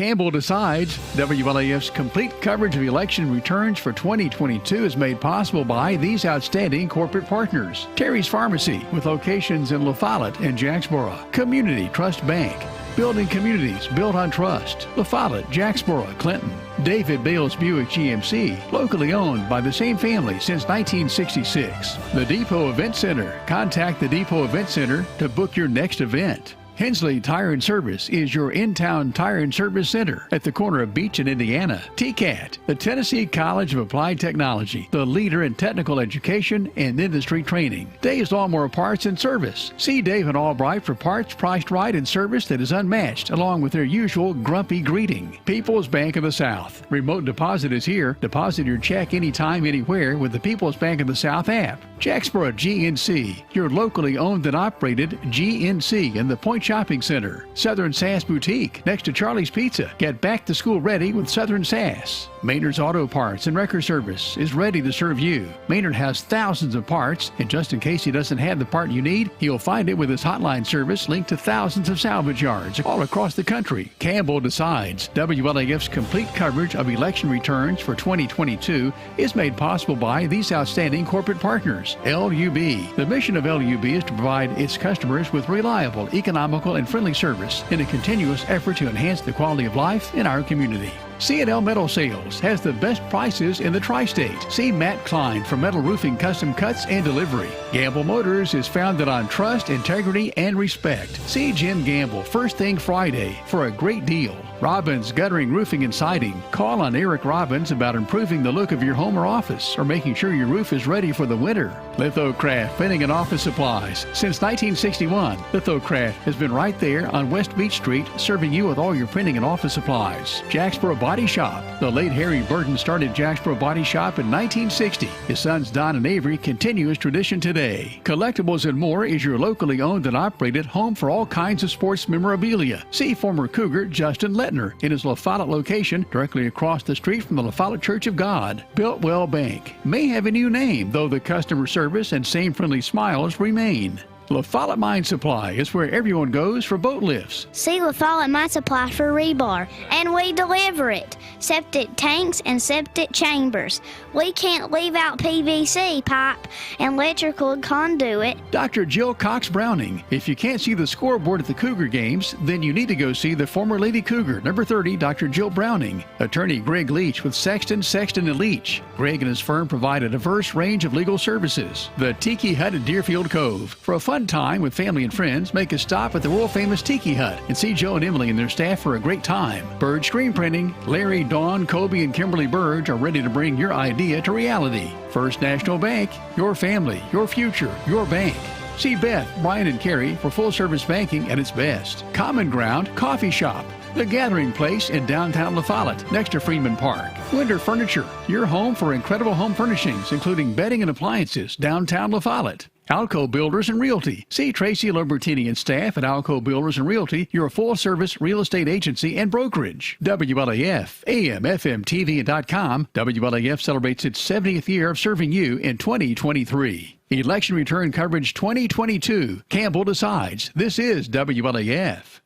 Campbell decides. WLAF's complete coverage of election returns for 2022 is made possible by these outstanding corporate partners. Terry's Pharmacy, with locations in La Follette and Jacksboro. Community Trust Bank. Building communities built on trust. La Follette, Jacksboro, Clinton. David Bales Buick-GMC, locally owned by the same family since 1966. The Depot Event Center. Contact the Depot Event Center to book your next event. Hensley Tire and Service is your in-town tire and service center at the corner of Beach and Indiana. TCAT, the Tennessee College of Applied Technology, the leader in technical education and industry training. Dave's Lawnmower Parts and Service. See Dave and Albright for parts priced right and service that is unmatched, along with their usual grumpy greeting. People's Bank of the South. Remote deposit is here. Deposit your check anytime, anywhere with the People's Bank of the South app. Jacksboro GNC, your locally owned and operated GNC in the Point Shopping Center. Southern Sass Boutique, next to Charlie's Pizza. Get back to school ready with Southern Sass. Maynard's Auto Parts and Wrecker Service is ready to serve you. Maynard has thousands of parts, and just in case he doesn't have the part you need, he'll find it with his hotline service linked to thousands of salvage yards all across the country. Campbell decides. WLAF's complete coverage of election returns for 2022 is made possible by these outstanding corporate partners. LUB. The mission of LUB is to provide its customers with reliable, economical, and friendly service in a continuous effort to enhance the quality of life in our community. C&L Metal Sales has the best prices in the tri-state. See Matt Klein for metal roofing custom cuts and delivery. Gamble Motors is founded on trust, integrity, and respect. See Jim Gamble first thing Friday for a great deal. Robbins Guttering Roofing and Siding. Call on Eric Robbins about improving the look of your home or office or making sure your roof is ready for the winter. Litho-Craft Printing and Office Supplies. Since 1961, Litho-Craft has been right there on West Beach Street serving you with all your printing and office supplies. Jacksboro Body Shop. The late Harry Burton started Jacksboro Body Shop in 1960. His sons Don and Avery continue his tradition today. Collectables More is your locally owned and operated home for all kinds of sports memorabilia. See former Cougar Justin Lettner in his La Follette location directly across the street from the La Follette Church of God. Builtwell Bank may have a new name, though the customer service and same friendly smiles remain. La Follette Mine Supply is where everyone goes for boat lifts. See La Follette Mine Supply for rebar, and we deliver it. Septic tanks and septic chambers. We can't leave out PVC pipe and electrical conduit. Dr. Jill Cox Browning. If you can't see the scoreboard at the Cougar games, then you need to go see the former Lady Cougar, number 30, Dr. Jill Browning. Attorney Greg Leach with Sexton, and Leach. Greg and his firm provide a diverse range of legal services. The Tiki Hut at Deerfield Cove. For a fun time with family and friends, make a stop at the world-famous Tiki Hut and see Joe and Emily and their staff for a great time. Byrge Screen Printing. Larry, Dawn, Kobe, and Kimberly Byrge are ready to bring your idea to reality. First National Bank. Your family, your future, your bank. See Beth, Brian, and Carrie for full-service banking at its best. Common Ground Coffee Shop. The Gathering Place in downtown La Follette, next to Freeman Park. Winter Furniture, your home for incredible home furnishings, including bedding and appliances, downtown La Follette. Alco Builders and Realty. See Tracy Lobertini and staff at Alco Builders and Realty, your full-service real estate agency and brokerage. WLAF, AM, FM, TV.com. WLAF celebrates its 70th year of serving you in 2023. Election return coverage 2022. Campbell decides. This is WLAF.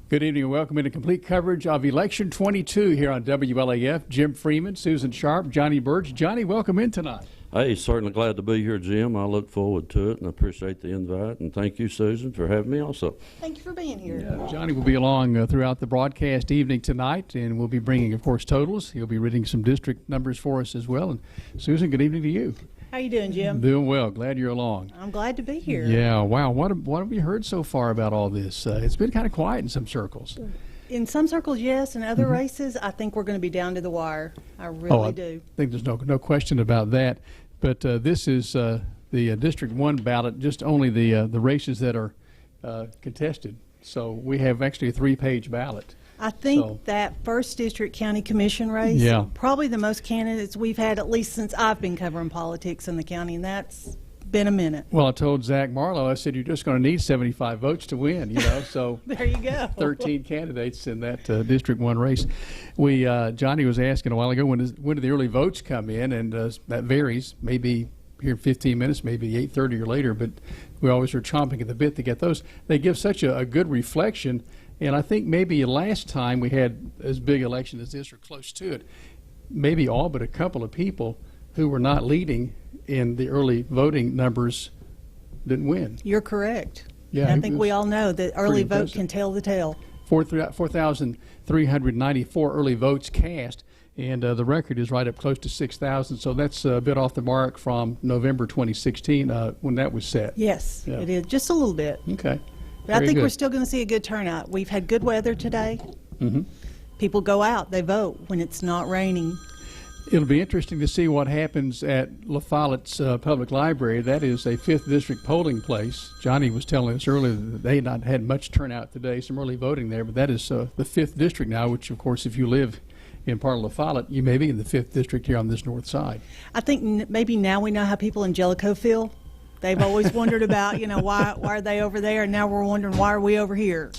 Good evening and welcome into complete coverage of Election 22 here on WLAF. Jim Freeman, Susan Sharp, Johnny Byrge. Johnny, welcome in tonight. Hey, certainly glad to be here, Jim. I look forward to it and appreciate the invite. And thank you, Susan, for having me also. Thank you for being here. Yeah, Johnny will be along throughout the broadcast evening tonight, and we'll be bringing, of course, totals. He'll be reading some district numbers for us as well. And Susan, good evening to you. How you doing, Jim? Doing well. Glad you're along. I'm glad to be here. Yeah, wow. What have you heard so far about all this? It's been kind of quiet in some circles. In some circles, yes. In other races, I think we're going to be down to the wire. I really do. I think there's no question about that. But this is the District 1 ballot, just only the races that are contested. So we have actually a 3-page ballot. I think that first district county commission race, probably the most candidates we've had at least since I've been covering politics in the county, and that's been a minute. Well, I told Zach Marlowe, I said, you're just going to need 75 votes to win, so there you go. 13 candidates in that District 1 race. Johnny was asking a while ago, when do the early votes come in, and that varies, maybe here in 15 minutes, maybe 8:30 or later, but we always are chomping at the bit to get those. They give such a good reflection, and I think maybe last time we had as big election as this or close to it, maybe all but a couple of people who were not leading in the early voting numbers didn't win. You're correct. Yeah, I think we all know that early vote can tell the tale. 4,394 early votes cast, and the record is right up close to 6,000. So that's a bit off the mark from November 2016 when that was set. Yes, it is just a little bit. Okay. But I think we're still going to see a good turnout. We've had good weather today. Mm-hmm. People go out, they vote when it's not raining. It'll be interesting to see what happens at La Follette's Public Library. That is a 5th District polling place. Johnny was telling us earlier that they had not had much turnout today, some early voting there, but that is the 5th District now, which, of course, if you live in part of La Follette, you may be in the 5th District here on this north side. I think maybe now we know how people in Jellicoe feel. They've always wondered about, why are they over there, and now we're wondering why are we over here.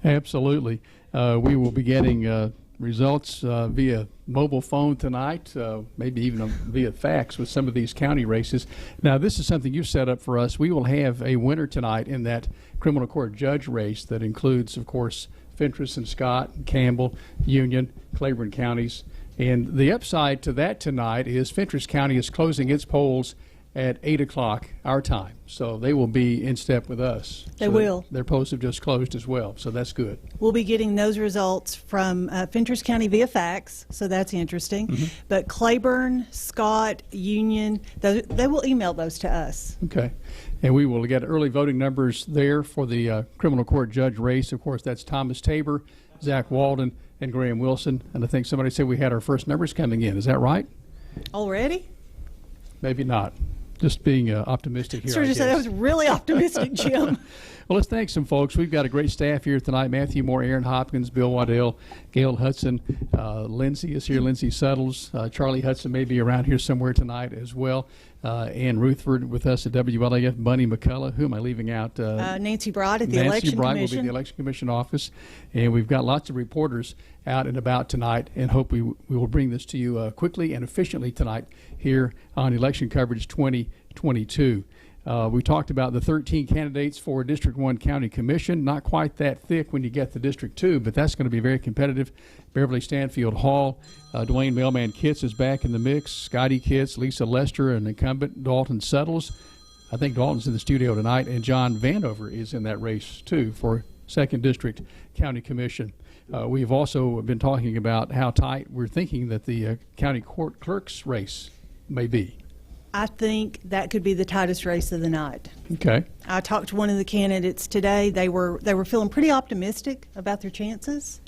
Absolutely. We will be getting results via mobile phone tonight, maybe even via fax with some of these county races. Now, this is something you've set up for us. We will have a winner tonight in that criminal court judge race that includes, of course, Fentress and Scott, and Campbell, Union, Claiborne counties. And the upside to that tonight is Fentress County is closing its polls at 8 o'clock our time. So they will be in step with us. They will. Their polls have just closed as well, so that's good. We'll be getting those results from Fentress County via fax, so that's interesting. Mm-hmm. But Claiborne, Scott, Union, they will email those to us. Okay. And we will get early voting numbers there for the criminal court judge race. Of course, that's Thomas Tabor, Zach Walden, and Graham Wilson. And I think somebody said we had our first numbers coming in. Is that right? Already? Maybe not. Just being optimistic here. Sure, just said that was really optimistic, Jim. Well, let's thank some folks. We've got a great staff here tonight. Matthew Moore, Aaron Hopkins, Bill Waddell, Gail Hudson, Lindsay is here, Lindsay Suttles. Charlie Hudson may be around here somewhere tonight as well. Ann Ruthford with us at WLAF, Bunny McCullough. Who am I leaving out? Nancy Bright at the Nancy Election Bright Commission. will be at the Election Commission office. And we've got lots of reporters out and about tonight, and hope we will bring this to you quickly and efficiently tonight here on Election Coverage 2022. We talked about the 13 candidates for District 1 County Commission. Not quite that thick when you get to District 2, but that's going to be very competitive. Beverly Stanfield Hall, Dwayne Mailman Kitts is back in the mix. Scotty Kitts, Lisa Lester, an incumbent, Dalton Suttles. I think Dalton's in the studio tonight, and John Vanover is in that race too for 2nd District County Commission. We've also been talking about how tight we're thinking that the county court clerk's race may be. I think that could be the tightest race of the night. Okay. I talked to one of the candidates today. They were feeling pretty optimistic about their chances.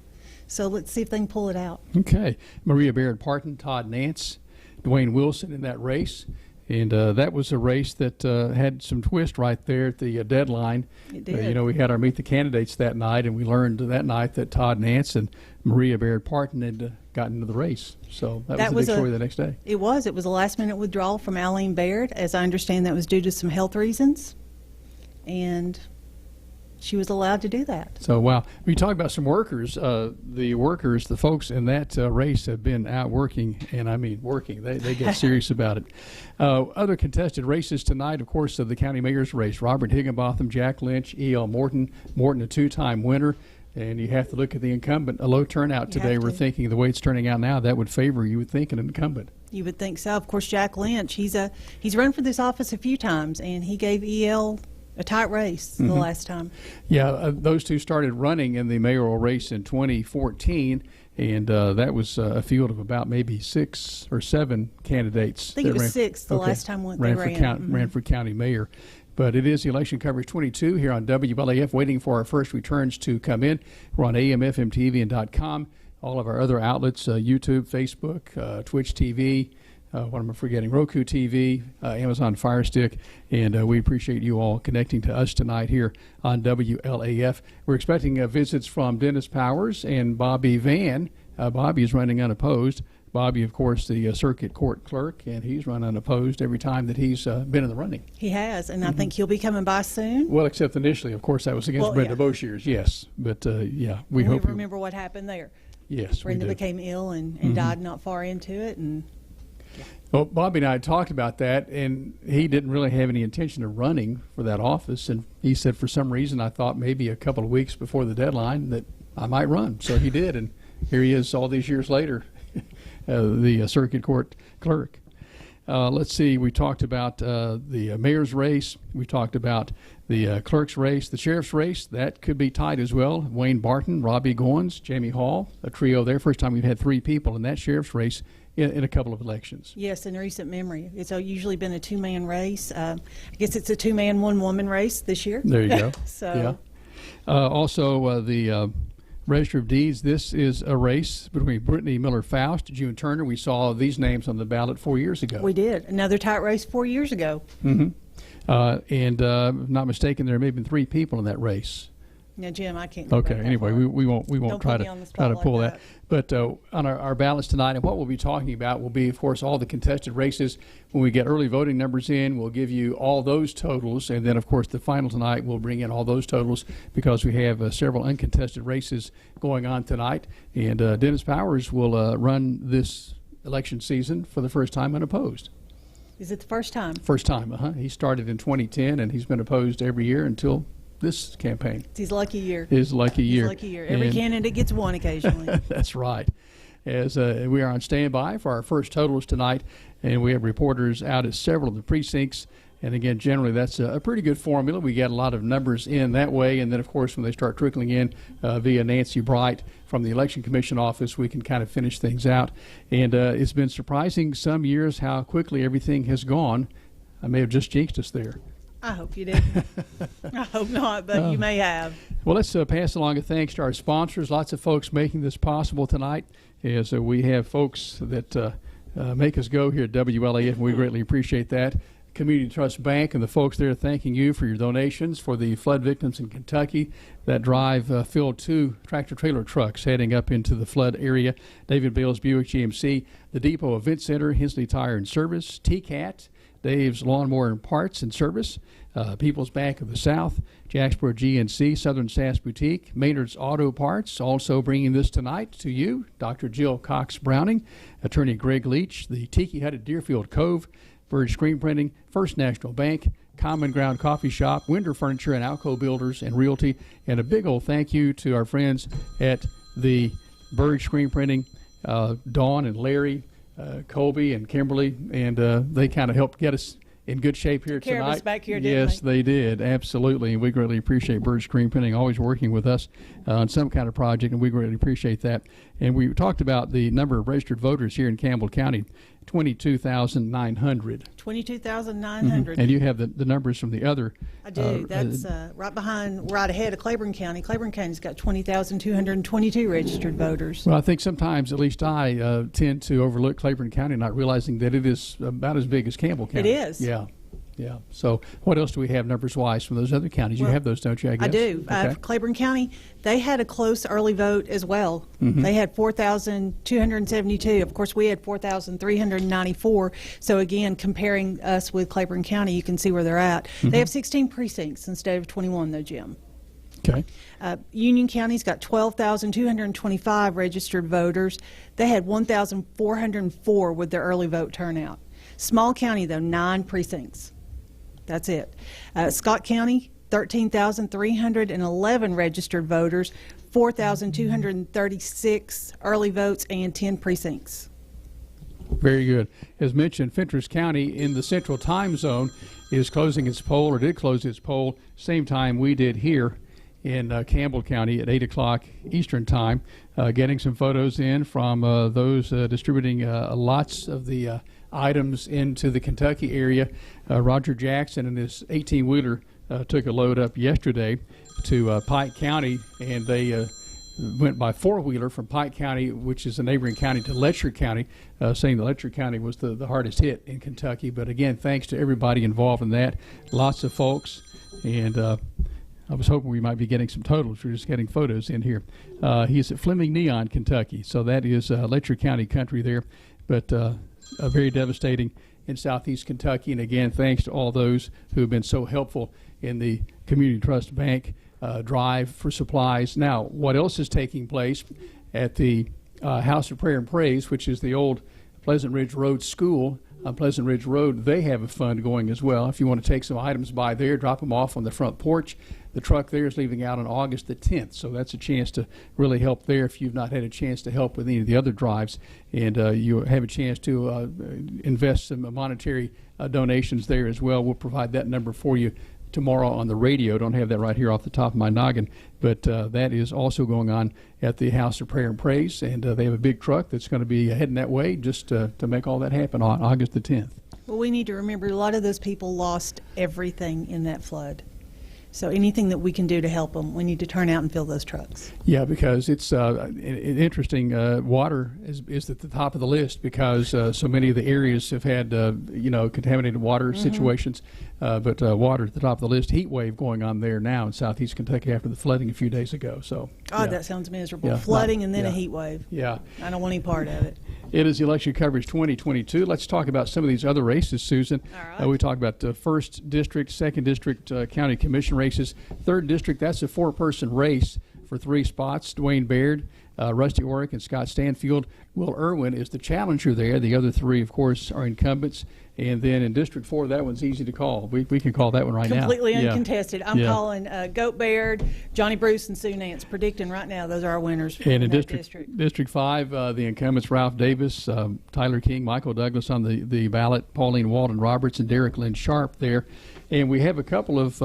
So let's see if they can pull it out. Okay. Maria Baird Parton, Todd Nance, Dwayne Wilson in that race. And that was a race that had some twist right there at the deadline. It did. We had our Meet the Candidates that night, and we learned that night that Todd Nance and Maria Baird Parton had gotten into the race. So that was a big story the next day. It was. It was a last-minute withdrawal from Eileen Baird. As I understand, that was due to some health reasons. And she was allowed to do that. So, wow. We talk about some workers. The folks in that race have been out working, and I mean working. They get serious about it. Other contested races tonight, of course, the county mayor's race. Robert Higginbotham, Jack Lynch, E.L. Morton, a two-time winner. And you have to look at the incumbent. A low turnout today. We're thinking the way it's turning out now, that would favor, you would think, an incumbent. You would think so. Of course, Jack Lynch, he's run for this office a few times, and he gave E.L. a tight race the last time. Yeah, those two started running in the mayoral race in 2014, and that was a field of about maybe 6 or 7 candidates. I think it was 6 the last time they ran for county mayor. But it is Election Coverage 22 here on WLAF, waiting for our first returns to come in. We're on AM, FM, TV, and .com. All of our other outlets, YouTube, Facebook, Twitch TV, what am I forgetting? Roku TV, Amazon Fire Stick, and we appreciate you all connecting to us tonight here on WLAF. We're expecting visits from Dennis Powers and Bobby Van. Bobby is running unopposed. Bobby, of course, the circuit court clerk, and he's run unopposed every time that he's been in the running. He has, and I think he'll be coming by soon. Well, except initially, of course, that was against Brenda Boshiers, yes. But, we hope remember what happened there. Yes, Brenda became ill and died not far into it. And Well, Bobby and I talked about that, and he didn't really have any intention of running for that office. And he said, for some reason, I thought maybe a couple of weeks before the deadline that I might run. So he did, and here he is all these years later, the circuit court clerk. Let's see, we talked about the mayor's race. We talked about the clerk's race. The sheriff's race, that could be tied as well. Wayne Barton, Robbie Goins, Jamie Hall, a trio there. First time we've had 3 people in that sheriff's race in a couple of elections. Yes, in recent memory. It's usually been a 2-man race. I guess it's a 2-man, 1-woman race this year. There you go. So, yeah. Also, the Register of Deeds, this is a race between Brittany Miller-Faust, June Turner. We saw these names on the ballot 4 years ago. we did. Another tight race 4 years ago. Mm-hmm. And if not mistaken, there may have been 3 people in that race. Now, Jim, I can't. Okay. Anyway, we won't Don't try put me to on the spot like pull that. that. But on our ballots tonight, and what we'll be talking about will be, of course, all the contested races. When we get early voting numbers in, we'll give you all those totals, and then, of course, the final tonight we'll bring in all those totals because we have several uncontested races going on tonight. And Dennis Powers will run this election season for the first time unopposed. Is it the first time? First time, He started in 2010, and he's been opposed every year until this campaign. It's his lucky year. His lucky year. His lucky year. Every candidate gets one occasionally. That's right. As we are on standby for our first totals tonight, and we have reporters out at several of the precincts. And again, generally, that's a pretty good formula. We get a lot of numbers in that way. And then, of course, when they start trickling in via Nancy Bright from the Election Commission office, we can kind of finish things out. And it's been surprising some years how quickly everything has gone. I may have just jinxed us there. I hope you didn't. I hope not, but you may have. Well, let's pass along a thanks to our sponsors. Lots of folks making this possible tonight. As we have folks that make us go here at WLAF, and we greatly appreciate that. Community Trust Bank and the folks there thanking you for your donations for the flood victims in Kentucky. That drive filled 2 tractor-trailer trucks heading up into the flood area. David Bales Buick-GMC, the Depot Event Center, Hensley Tire and Service, TCAT, Dave's Lawnmower and Parts and Service, People's Bank of the South, Jacksboro GNC, Southern Sass Boutique, Maynard's Auto Parts. Also bringing this tonight to you, Dr. Jill Cox Browning, Attorney Greg Leach, the Tiki Hut at Deerfield Cove, Byrge Screen Printing, First National Bank, Common Ground Coffee Shop, Winder Furniture and Alco Builders and Realty. And a big old thank you to our friends at the Byrge Screen Printing, Dawn and Larry, Colby and Kimberly, and they kind of helped get us in good shape here Care tonight. of us back here, didn't Yes, they did, absolutely, and we greatly appreciate Byrge Screen Printing always working with us on some kind of project, and we greatly appreciate that. And we talked about the number of registered voters here in Campbell County, 22,900. 22,900. And you have the numbers from the other. I do. That's right ahead of Claiborne County. Claiborne County's got 20,222 registered voters. Well, I think sometimes, at least I tend to overlook Claiborne County, not realizing that it is about as big as Campbell County. It is. Yeah. So what else do we have numbers-wise from those other counties? Well, you have those, don't you, I guess? I do. Okay. Claiborne County, they had a close early vote as well. Mm-hmm. They had 4,272. Of course, we had 4,394. So, again, comparing us with Claiborne County, you can see where they're at. Mm-hmm. They have 16 precincts instead of 21, though, Jim. Okay. Union County's got 12,225 registered voters. They had 1,404 with their early vote turnout. Small County, though, 9 precincts. That's it. Scott County, 13,311 registered voters, 4,236 early votes, and 10 precincts. Very good. As mentioned, Fentress County in the Central Time Zone is closing its poll, or did close its poll, same time we did here in Campbell County at 8 o'clock Eastern Time, getting some photos in from those distributing lots of the items into the Kentucky area. Roger Jackson and his 18-wheeler took a load up yesterday to Pike County, and they went by 4-wheeler from Pike County, which is a neighboring county, to Letcher County, saying that Letcher County was the hardest hit in Kentucky. But again, thanks to everybody involved in that. Lots of folks, and I was hoping we might be getting some totals. We're just getting photos in here. He's at Fleming Neon, Kentucky, so that is Letcher County country there, but very devastating in southeast Kentucky. And again, thanks to all those who have been so helpful in the Community Trust Bank drive for supplies. Now, what else is taking place at the House of Prayer and Praise, which is the old Pleasant Ridge Road School on Pleasant Ridge Road, they have a fund going as well. If you want to take some items by there, drop them off on the front porch. The truck there is leaving out on August the 10th, so that's a chance to really help there if you've not had a chance to help with any of the other drives, and you have a chance to invest some monetary donations there as well. We'll provide that number for you tomorrow on the radio. Don't have that right here off the top of my noggin, but that is also going on at the House of Prayer and Praise, and they have a big truck that's going to be heading that way just to make all that happen on August the 10th. Well, we need to remember a lot of those people lost everything in that flood. So anything that we can do to help them, we need to turn out and fill those trucks. Yeah, because it's interesting. Water is at the top of the list because so many of the areas have had contaminated water situations. But water at the top of the list. Heat wave going on there now in southeast Kentucky after the flooding a few days ago. So that sounds miserable. Flooding and then a heat wave. Yeah, I don't want any part of it. It is election coverage 2022. Let's talk about some of these other races, Susan. All right. We talked about 1st District, 2nd District County Commission races. 3rd District, that's a 4-person race for 3 spots. Dwayne Baird, Rusty Orrick, and Scott Stanfield. Will Irwin is the challenger there. The other 3, of course, are incumbents. And then in District 4, that one's easy to call. We can call that one right now. Completely uncontested. I'm calling Goat Baird, Johnny Bruce, and Sue Nance. Predicting right now those are our winners. And in District 5, the incumbents Ralph Davis, Tyler King, Michael Douglas on the ballot, Pauline Walden Roberts, and Derek Lynn Sharp there. And we have a couple of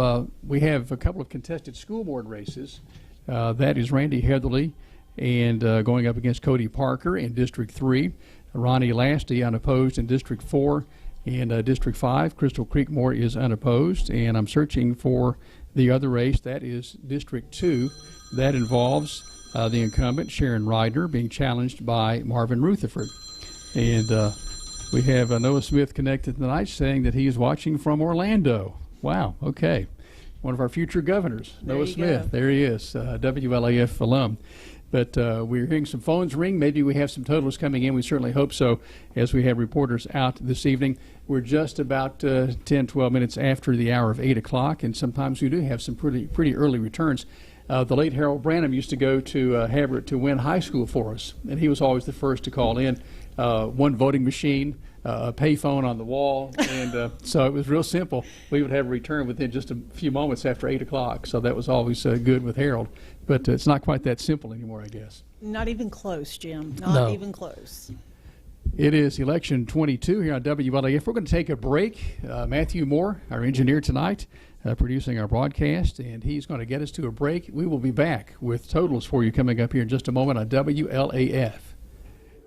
contested school board races. That is Randy Heatherly and going up against Cody Parker in District 3. Ronnie Lasty unopposed in District 4. And District 5, Crystal Creekmore is unopposed. And I'm searching for the other race. That is District 2. That involves the incumbent, Sharon Ryder, being challenged by Marvin Rutherford. And we have Noah Smith connected tonight saying that he is watching from Orlando. Wow, okay. One of our future governors, Noah Smith. There he is, WLAF alum. But we're hearing some phones ring. Maybe we have some totals coming in. We certainly hope so as we have reporters out this evening. We're just about 10, 12 minutes after the hour of 8 o'clock, and sometimes we do have some pretty early returns. The late Harold Branham used to go to Havre to Wynn High School for us, and he was always the first to call in. One voting machine, a payphone on the wall, and so it was real simple. We would have a return within just a few moments after 8 o'clock, so that was always good with Harold. But it's not quite that simple anymore, I guess. Not even close, Jim. Not even close. It is Election 22 here on WLAF. We're going to take a break. Matthew Moore, our engineer tonight, producing our broadcast, and he's going to get us to a break. We will be back with totals for you coming up here in just a moment on WLAF.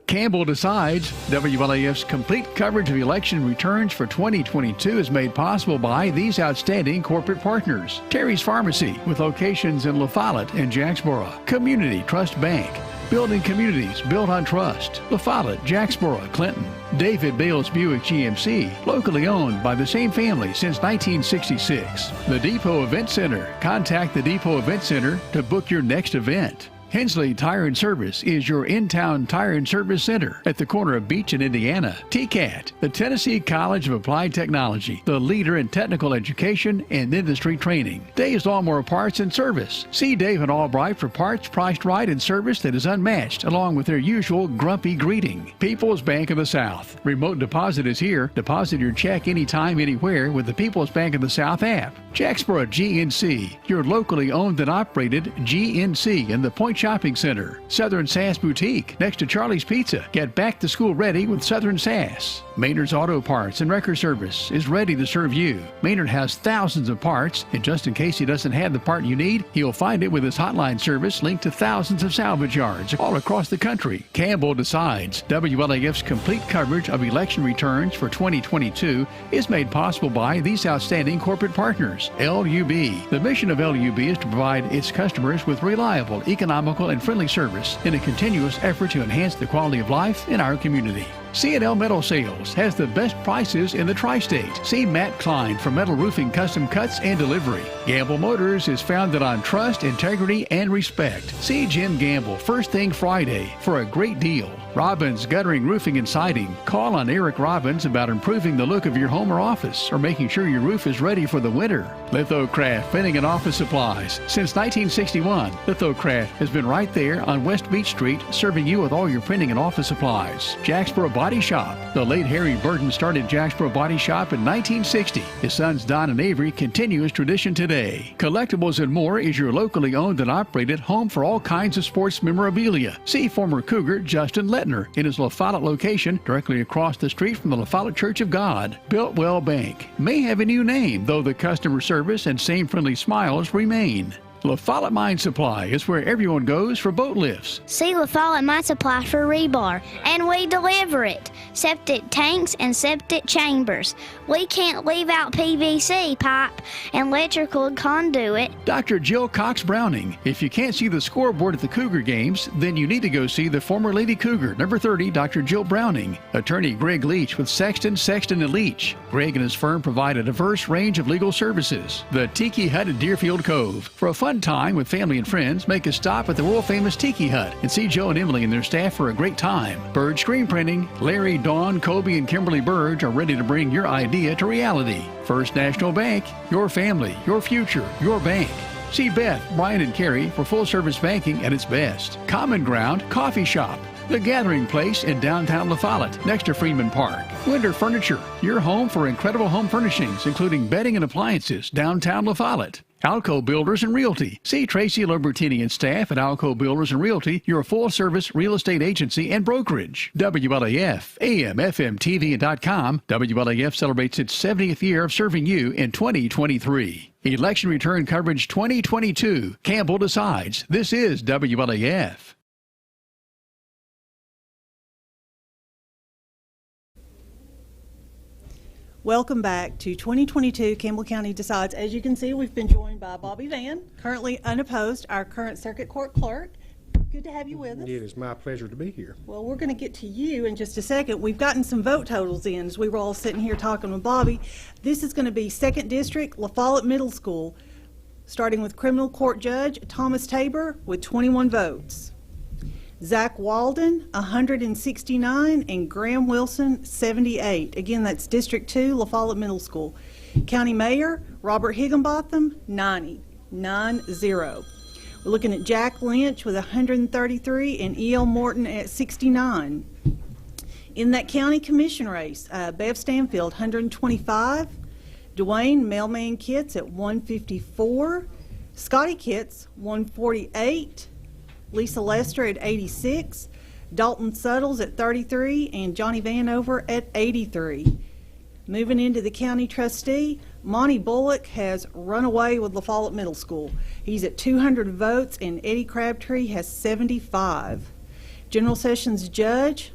Campbell Decides. WLAF's complete coverage of election returns for 2022 is made possible by these outstanding corporate partners. Terry's Pharmacy, with locations in Follette and Jacksboro. Community Trust Bank. Building communities built on trust. Follette, Jacksboro, Clinton. David Bales Buick-GMC, locally owned by the same family since 1966. The Depot Event Center. Contact the Depot Event Center to book your next event. Hensley Tire and Service is your in-town tire and service center at the corner of Beach and Indiana. TCAT, the Tennessee College of Applied Technology, the leader in technical education and industry training. Dave's Lawnmower Parts and Service. See Dave and Albright for parts priced right and service that is unmatched, along with their usual grumpy greeting. People's Bank of the South. Remote deposit is here. Deposit your check anytime, anywhere with the People's Bank of the South app. Jacksboro GNC, your locally owned and operated GNC in the Point Shopping Center. Southern Sass Boutique, next to Charlie's Pizza. Get back to school ready with Southern Sass. Maynard's Auto Parts and Wrecker Service is ready to serve you. Maynard has thousands of parts, and just in case he doesn't have the part you need, he'll find it with his hotline service linked to thousands of salvage yards all across the country. Campbell Decides. WLAF's complete coverage of election returns for 2022 is made possible by these outstanding corporate partners. LUB. The mission of LUB is to provide its customers with reliable, economical, and friendly service in a continuous effort to enhance the quality of life in our community. C&L Metal Sales has the best prices in the tri-state. See Matt Klein for metal roofing custom cuts and delivery. Gamble Motors is founded on trust, integrity, and respect. See Jim Gamble first thing Friday for a great deal. Robbins Guttering Roofing and Siding. Call on Eric Robbins about improving the look of your home or office or making sure your roof is ready for the winter. Litho-Craft Printing and Office Supplies. Since 1961, Litho-Craft has been right there on West Beach Street serving you with all your printing and office supplies. Jacksboro Body Shop. The late Harry Burton started Jacksboro Body Shop in 1960. His sons Don and Avery continue his tradition today. Collectables More is your locally owned and operated home for all kinds of sports memorabilia. See former Cougar Justin Lettner in his La Follette location directly across the street from the La Follette Church of God. Builtwell Bank may have a new name, though the customer service and same friendly smiles remain. La Follette Mine Supply is where everyone goes for boat lifts. See La Follette Mine Supply for rebar, and we deliver it. Septic tanks and septic chambers. We can't leave out PVC pipe and electrical conduit. Dr. Jill Cox Browning. If you can't see the scoreboard at the Cougar games, then you need to go see the former Lady Cougar, number 30, Dr. Jill Browning. Attorney Greg Leach with Sexton, and Leach. Greg and his firm provide a diverse range of legal services. The Tiki Hut at Deerfield Cove. For a fun time with family and friends, make a stop at the world-famous Tiki Hut and see Joe and Emily and their staff for a great time. Byrge Screen Printing. Larry, Dawn, Kobe, and Kimberly Byrge are ready to bring your idea to reality. First National Bank. Your family, your future, your bank. See Beth, Brian, and Carrie for full-service banking at its best. Common Ground Coffee Shop. The Gathering Place in downtown La Follette, next to Freeman Park. Winter Furniture, your home for incredible home furnishings, including bedding and appliances, downtown La Follette. Alco Builders and Realty. See Tracy Lobertini and staff at Alco Builders and Realty, your full-service real estate agency and brokerage. WLAF, AM, FM, TV, and .com. WLAF celebrates its 70th year of serving you in 2023. Election Return Coverage 2022. Campbell decides. This is WLAF. Welcome back to 2022 Campbell County Decides. As you can see, we've been joined by Bobby Vann, currently unopposed, our current circuit court clerk. Good to have you with us. It is my pleasure to be here. Well, we're going to get to you in just a second. We've gotten some vote totals in as we were all sitting here talking with Bobby. This is going to be 2nd District, La Follette Middle School, starting with Criminal Court Judge Thomas Tabor with 21 votes. Zach Walden, 169, and Graham Wilson, 78. Again, that's District 2, La Follette Middle School. County Mayor, Robert Higginbotham, 90. We're looking at Jack Lynch with 133 and E.L. Morton at 69. In that county commission race, Bev Stanfield, 125. Dwayne Mailman Kitts at 154. Scotty Kitts, 148. Lisa Lester at 86, Dalton Suttles at 33, and Johnny Vanover at 83. Moving into the county trustee, Monty Bullock has run away with La Follette Middle School. He's at 200 votes, and Eddie Crabtree has 75. General Sessions Judge,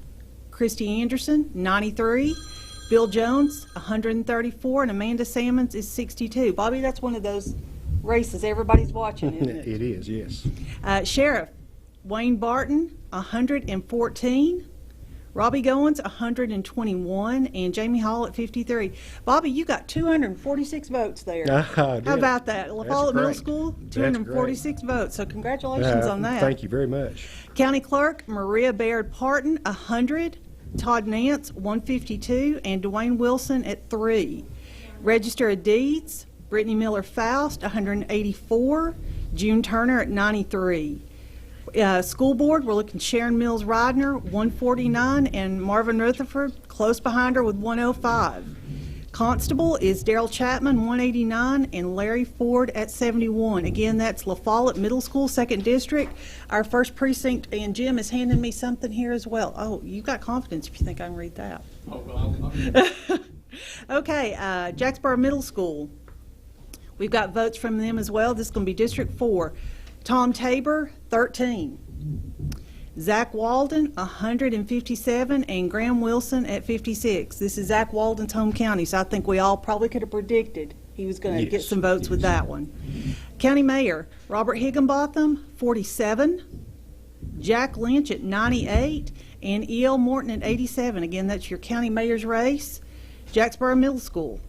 Christy Anderson, 93. Bill Jones, 134, and Amanda Sammons is 62. Bobby, that's one of those races everybody's watching, isn't it? It is, yes. Sheriff, Wayne Barton, 114. Robbie Goins, 121. And Jamie Hall at 53. Bobby, you got 246 votes there. How about that? La Follette Middle School, 246 votes. So congratulations on that. Thank you very much. County Clerk, Maria Baird Parton, 100. Todd Nance, 152. And Dwayne Wilson at 3. Register of Deeds, Brittany Miller Faust, 184. June Turner at 93. School Board, we're looking Sharon Mills Ridner, 149, and Marvin Rutherford close behind her with 105. Constable is Daryl Chapman, 189, and Larry Ford at 71. Again, that's La Follette Middle School, 2nd District. Our 1st precinct, and Jim is handing me something here as well. Oh, you got confidence if you think I can read that. Oh, well, Okay, Jacksboro Middle School. We've got votes from them as well. This is going to be District 4. Tom Tabor, 13. Zach Walden, 157, and Graham Wilson at 56. This is Zach Walden's home county, so I think we all probably could have predicted he was going to get some votes with that one. County Mayor, Robert Higginbotham, 47. Jack Lynch at 98, and E.L. Morton at 87. Again, that's your county mayor's race. Jacksboro Middle School.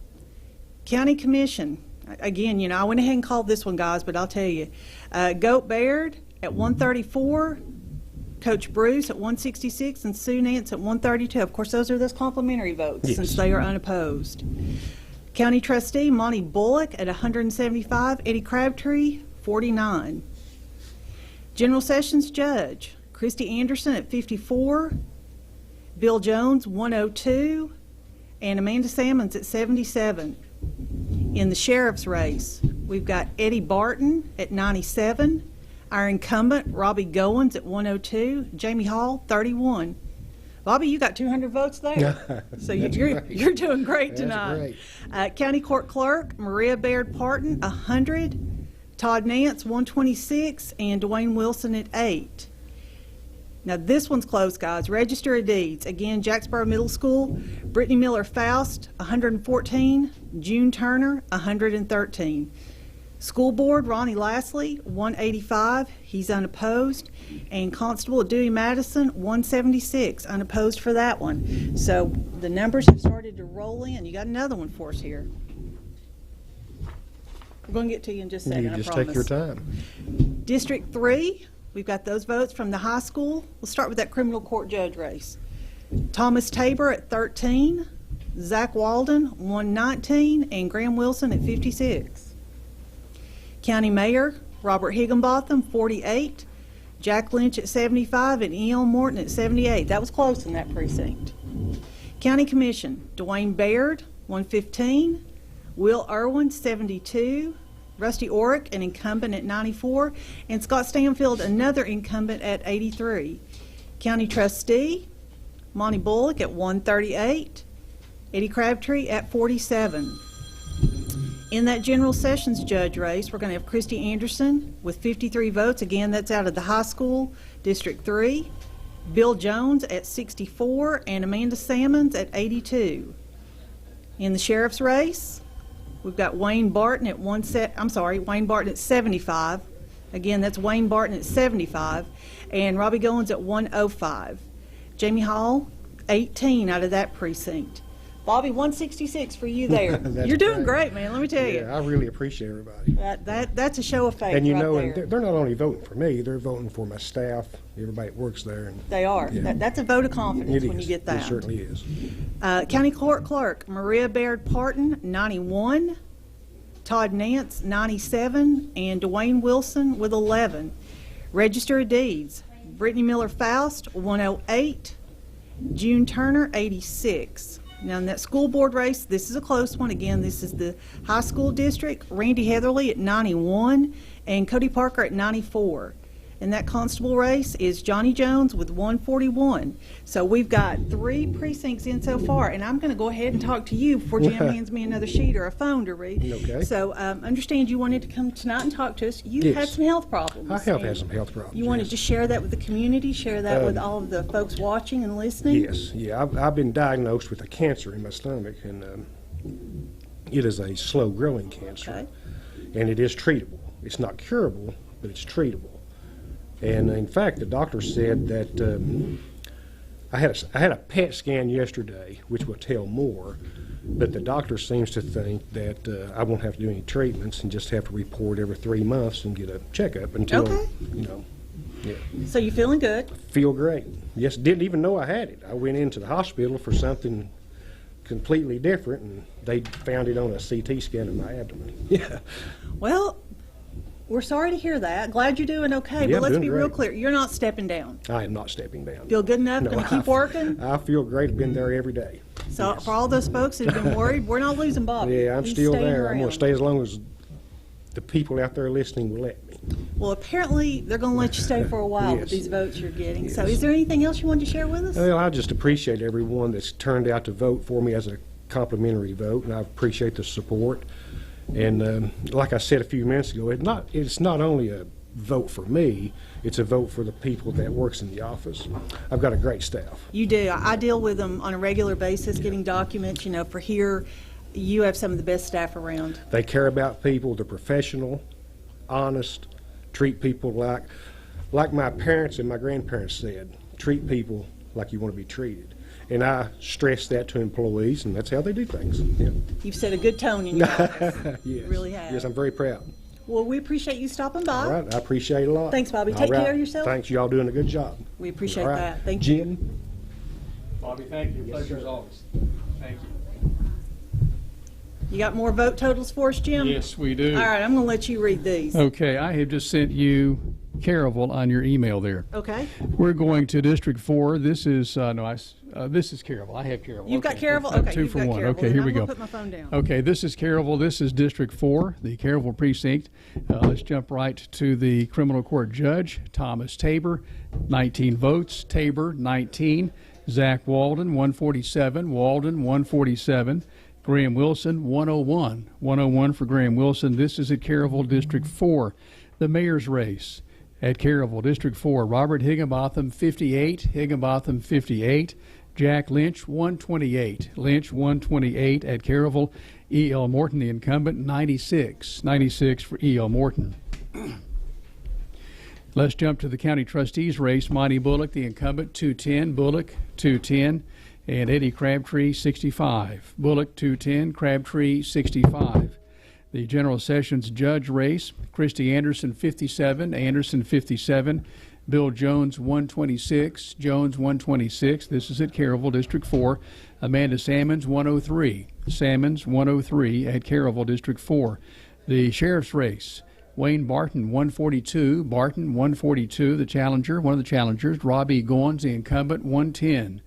County Commission. Again, you know, I went ahead and called this one, guys, but I'll tell you. Goat Baird at 134, Coach Bruce at 166, and Sue Nance at 132. Of course, those are those complimentary votes since they are unopposed. County Trustee Monty Bullock at 175, Eddie Crabtree, 49. General Sessions Judge Christy Anderson at 54, Bill Jones, 102, and Amanda Salmons at 77. In the sheriff's race, we've got Eddie Barton at 97, our incumbent, Robbie Goins, at 102, Jamie Hall, 31. Bobby, you got 200 votes there. So you're doing great tonight. That's great. County Court Clerk, Maria Baird Parton, 100, Todd Nance, 126, and Dwayne Wilson at 8. Now this one's close, guys. Register of Deeds, again, Jacksboro Middle School, Brittany Miller Faust, 114, June Turner, 113. School Board, Ronnie Lastly, 185, he's unopposed, and Constable Dewey Madison, 176, unopposed for that one. So the numbers have started to roll in. You got another one for us here. We're going to get to you in just a second, You just take your time. District 3, we've got those votes from the high school. We'll start with that criminal court judge race. Thomas Tabor at 13, Zach Walden, 119, and Graham Wilson at 56. County Mayor, Robert Higginbotham, 48, Jack Lynch at 75, and E.L. Morton at 78. That was close in that precinct. County Commission, Dwayne Baird, 115, Will Irwin, 72, Rusty Orrick, an incumbent at 94, and Scott Stanfield, another incumbent at 83. County Trustee, Monty Bullock at 138, Eddie Crabtree at 47. In that General Sessions judge race, we're going to have Christy Anderson with 53 votes. Again, that's out of the high school, District 3. Bill Jones at 64 and Amanda Salmons at 82. In the sheriff's race, we've got Wayne Barton at Wayne Barton at 75. Again, that's Wayne Barton at 75, and Robbie Goins at 105. Jamie Hall, 18 out of that precinct. Bobby, 166 for you there. You're doing great, man. Let me tell you. I really appreciate everybody. That's a show of faith. And you know, there. and they're not only voting for me; they're voting for my staff, everybody that works there. And they are. Yeah. That's a vote of confidence when you get that. It certainly is. County Court Clerk, Maria Baird Parton, 91. Todd Nance, 97. And Dwayne Wilson with 11. Register of Deeds, Brittany Miller Faust, 108. June Turner, 86. Now, in that school board race, this is a close one. Again, this is the high school district. Randy Heatherly at 91 and Cody Parker at 94. And that constable race is Johnny Jones with 141. So we've got 3 precincts in so far. And I'm going to go ahead and talk to you before Jim hands me another sheet or a phone to read. Okay. So understand you wanted to come tonight and talk to us. You've had some health problems. I have had some health problems. You wanted to share that with the community, share that with all of the folks watching and listening? Yes. Yeah, I've been diagnosed with a cancer in my stomach, and it is a slow-growing cancer. Okay. And it is treatable. It's not curable, but it's treatable. And in fact, the doctor said that I had a PET scan yesterday, which will tell more, but the doctor seems to think that I won't have to do any treatments and just have to report every 3 months and get a checkup until, yeah. So you feeling good? Feel great. Yes, didn't even know I had it. I went into the hospital for something completely different, and they found it on a CT scan of my abdomen. Yeah. Well, we're sorry to hear that. Glad you're doing okay, Yeah, but let's doing be real great. clear. You're not stepping down. I am not stepping down. Feel good enough? No, Going to keep working? I feel great. I've been there every day. So Yes. for all those folks who've been worried, we're not losing Bobby. Yeah, I'm He's still staying there. I'm going around. to stay as long as the people out there listening will let me. Well, apparently they're going to let you stay for a while with Yes. these votes you're getting. So Yes. is there anything else you wanted to share with us? Well, I just appreciate everyone that's turned out to vote for me as a complimentary vote, and I appreciate the support. And like I said a few minutes ago, it's not only a vote for me, it's a vote for the people that works in the office. I've got a great staff. You do. I deal with them on a regular basis, getting documents. For here, you have some of the best staff around. They care about people. They're professional, honest, treat people like my parents and my grandparents said, treat people like you want to be treated. And I stress that to employees, and that's how they do things. Yeah. You've set a good tone in your office. Yes. You really have. Yes, I'm very proud. Well, we appreciate you stopping by. All right, I appreciate it a lot. Thanks, Bobby. All Take right. care of yourself. Thanks, y'all doing a good job. We appreciate All right. that. Thank you. Jim? Bobby, thank you. Pleasure as always. Thank you. You got more vote totals for us, Jim? Yes, we do. All right, I'm going to let you read these. Okay, I have just sent you Caravel on your email there. Okay. We're going to District 4. This is, this is Caravel. I have Caravel. You've got Caravel? Okay, Two you've for got one. Caravel. Okay, Then here we I'm go. gonna put my phone down. Okay, this is Caravel. This is District 4, the Caravel precinct. Let's jump right to the criminal court judge, Thomas Tabor, 19 votes. Tabor, 19. Zach Walden, 147. Walden, 147. Graham Wilson, 101. 101 for Graham Wilson. This is at Caravel District 4. The mayor's race at Caravel District 4. Robert Higginbotham, 58. Higginbotham, 58. Jack Lynch, 128. Lynch, 128 at Caravel. E.L. Morton, the incumbent, 96. 96 for E.L. Morton. Let's jump to the county trustees race. Monty Bullock, the incumbent, 210. Bullock, 210. And Eddie Crabtree, 65. Bullock, 210. Crabtree, 65. The general sessions judge race. Christy Anderson, 57. Anderson, 57. Bill Jones, 126. Jones, 126. This is at Caravel District 4. Amanda Sammons, 103. Sammons, 103 at Caravel District 4. The sheriff's race. Wayne Barton, 142. Barton, 142, the challenger, one of the challengers. Robbie Goins, the incumbent, 110.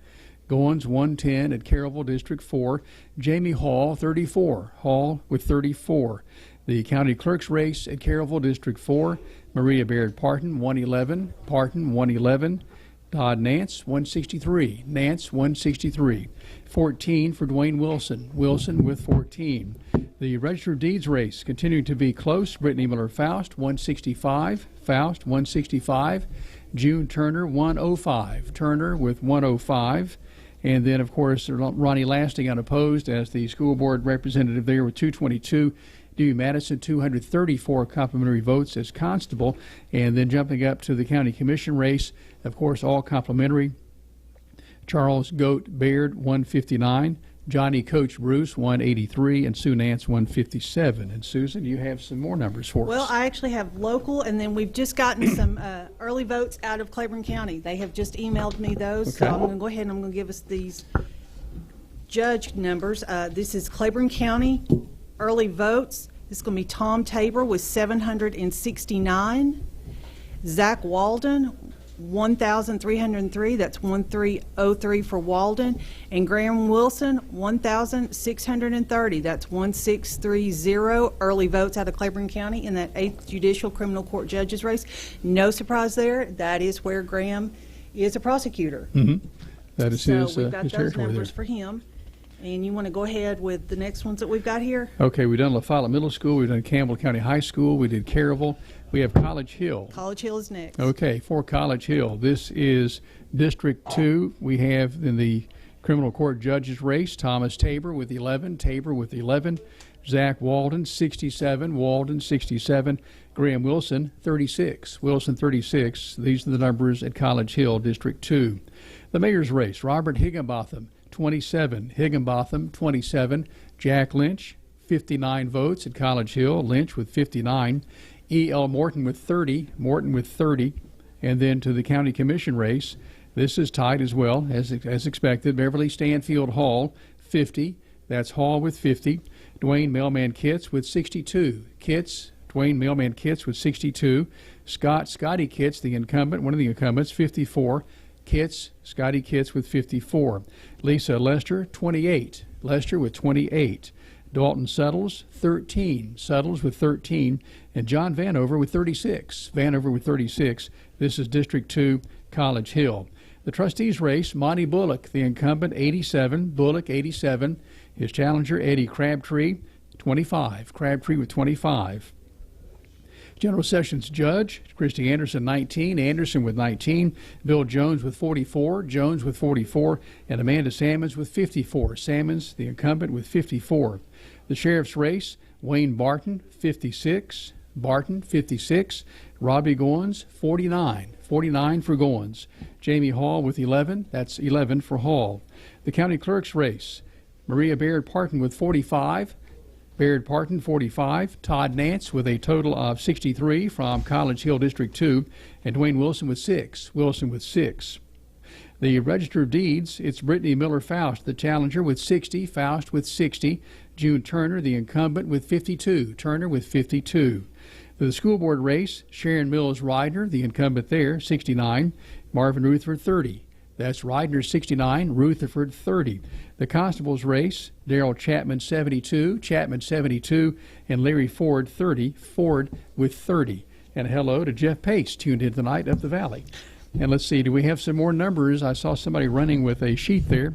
Goins, 110 at Caravel District 4. Jamie Hall, 34. Hall with 34. The county clerk's race at Caravel District 4. Maria Baird Parton, 111. Parton, 111. Todd Nance, 163. Nance, 163. 14 for Dwayne Wilson. Wilson with 14. The Register of Deeds race continuing to be close. Brittany Miller-Faust, 165. Faust, 165. June Turner, 105. Turner with 105. And then, of course, Ronnie Lasting unopposed as the school board representative there with 222. Dewey Madison, 234 complimentary votes as constable. And then jumping up to the county commission race, of course, all complimentary. Charles Goat Baird, 159. Johnny Coach Bruce, 183. And Sue Nance, 157. And Susan, you have some more numbers for us. Well, I actually have local, and then we've just gotten some early votes out of Claiborne County. They have just emailed me those, so Okay. I'm going to go ahead and I'm going to give us these judge numbers. This is Claiborne County early votes. This is going to be Tom Tabor with 769. Zach Walden, 1,303. That's 1,303 for Walden. And Graham Wilson, 1,630. That's 1,630 early votes out of Claiborne County in that 8th Judicial Criminal Court Judges race. No surprise there. That is where Graham is a prosecutor. Mm-hmm. That is So his, we've got his those territory numbers there. for him. And you want to go ahead with the next ones that we've got here? Okay, we've done La Follette Middle School. We've done Campbell County High School. We did Caravel. We have College Hill. College Hill is next. Okay, for College Hill, this is District 2. We have in the criminal court judges race, Thomas Tabor with 11. Tabor with 11. Zach Walden, 67. Walden, 67. Graham Wilson, 36. Wilson, 36. These are the numbers at College Hill, District 2. The mayor's race, Robert Higginbotham, 27. Higginbotham, 27. Jack Lynch, 59 votes at College Hill. Lynch with 59. E.L. Morton with 30. Morton with 30. And then to the county commission race, this is tied as well, as expected. Beverly Stanfield Hall, 50. That's Hall with 50. Dwayne Mailman Kitts with 62. Dwayne Mailman Kitts with 62. Scotty Kitts, the incumbent, one of the incumbents, 54. Scotty Kitts with 54. Lisa Lester, 28. Lester with 28. Dalton Suttles, 13. Suttles with 13. And John Vanover with 36. Vanover with 36. This is District 2, College Hill. The trustees race, Monty Bullock, the incumbent, 87. Bullock, 87. His challenger, Eddie Crabtree, 25. Crabtree with 25. General Sessions Judge, Christy Anderson, 19. Anderson with 19. Bill Jones with 44. Jones with 44. And Amanda Sammons with 54. Sammons, the incumbent, with 54. The sheriff's race, Wayne Barton, 56. Barton, 56. Robbie Goins, 49. 49 for Goins. Jamie Hall with 11. That's 11 for Hall. The county clerk's race, Maria Baird Parton with 45. Baird Parton, 45. Todd Nance with a total of 63 from College Hill District 2. And Dwayne Wilson with 6. Wilson with 6. The Register of Deeds, it's Brittany Miller-Faust, the challenger, with 60. Faust with 60. June Turner, the incumbent, with 52. Turner with 52. The school board race, Sharon Mills Ridner, the incumbent there, 69. Marvin Rutherford, 30. That's Ridner, 69. Rutherford, 30. The constables race, Darrell Chapman, 72. Chapman, 72. And Larry Ford, 30. Ford with 30. And hello to Jeff Pace, tuned in tonight up the valley. And let's see, do we have some more numbers? I saw somebody running with a sheet there.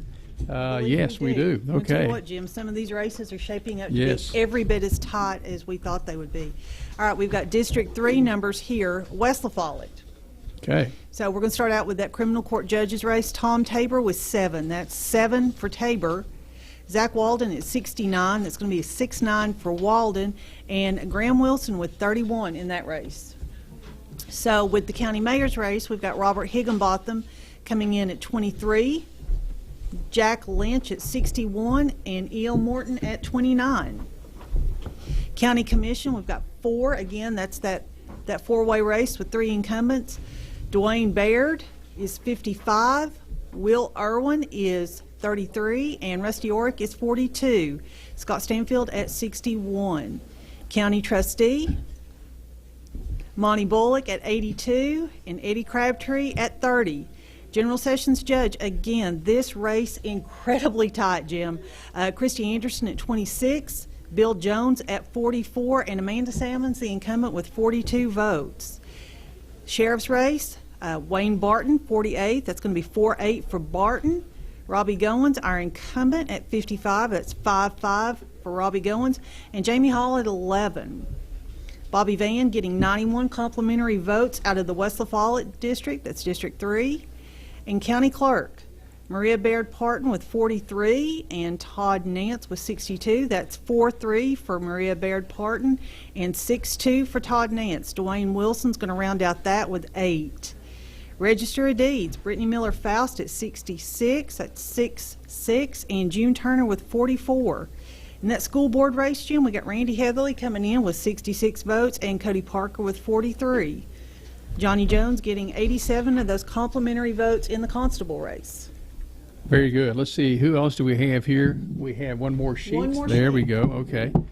Yes, we do. I'll tell Okay. you what, Jim, some of these races are shaping up to Yes. be every bit as tight as we thought they would be. All right, we've got District 3 numbers here, West La Follette. Okay. So we're going to start out with that criminal court judges race. Tom Tabor with 7. That's 7 for Tabor. Zach Walden at 69. That's going to be a 6-9 for Walden. And Graham Wilson with 31 in that race. So with the county mayor's race, we've got Robert Higginbotham coming in at 23. Jack Lynch at 61 and E.L. Morton at 29. County Commission, we've got 4. Again, that's that four-way race with 3 incumbents. Dwayne Baird is 55. Will Irwin is 33. And Rusty Orick is 42. Scott Stanfield at 61. County Trustee, Monty Bullock at 82. And Eddie Crabtree at 30. General Sessions Judge, again, this race incredibly tight, Jim. Christy Anderson at 26, Bill Jones at 44, and Amanda Salmons, the incumbent, with 42 votes. Sheriff's race, Wayne Barton, 48. That's going to be 4-8 for Barton. Robbie Goins, our incumbent, at 55. That's 5-5 for Robbie Goins. And Jamie Hall at 11. Bobby Van getting 91 complimentary votes out of the West La Follette district. That's District 3. And County Clerk, Maria Baird Parton with 43 and Todd Nance with 62. That's 4-3 for Maria Baird Parton and 6-2 for Todd Nance. Dwayne Wilson's going to round out that with 8. Register of Deeds, Brittany Miller Faust at 66. That's 6-6. And June Turner with 44. In that school board race, Jim, we got Randy Heatherly coming in with 66 votes and Cody Parker with 43. Johnny Jones getting 87 of those complimentary votes in the constable race. Very good. Let's see, who else do we have here? We have one more sheet. One more there sheet. we go. Okay. All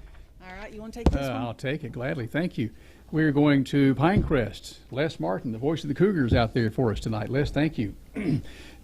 right, you want to take this one? I'll take it gladly. Thank you. We're going to Pinecrest. Les Martin, the voice of the Cougars, out there for us tonight. Les, thank you.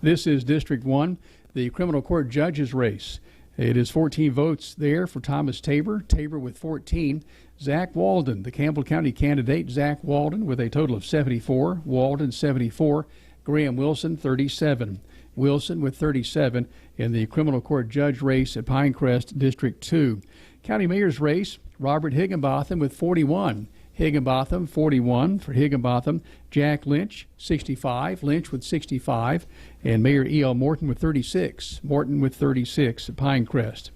This is District 1, the criminal court judges race. It is 14 votes there for Thomas Tabor. Tabor with 14. Zach Walden, the Campbell County candidate, Zach Walden with a total of 74. Walden 74. Graham Wilson 37. Wilson with 37 in the criminal court judge race at Pinecrest District 2. County mayor's race, Robert Higginbotham with 41. Higginbotham 41 for Higginbotham. Jack Lynch 65. Lynch with 65. And Mayor E.L. Morton with 36. Morton with 36 at Pinecrest.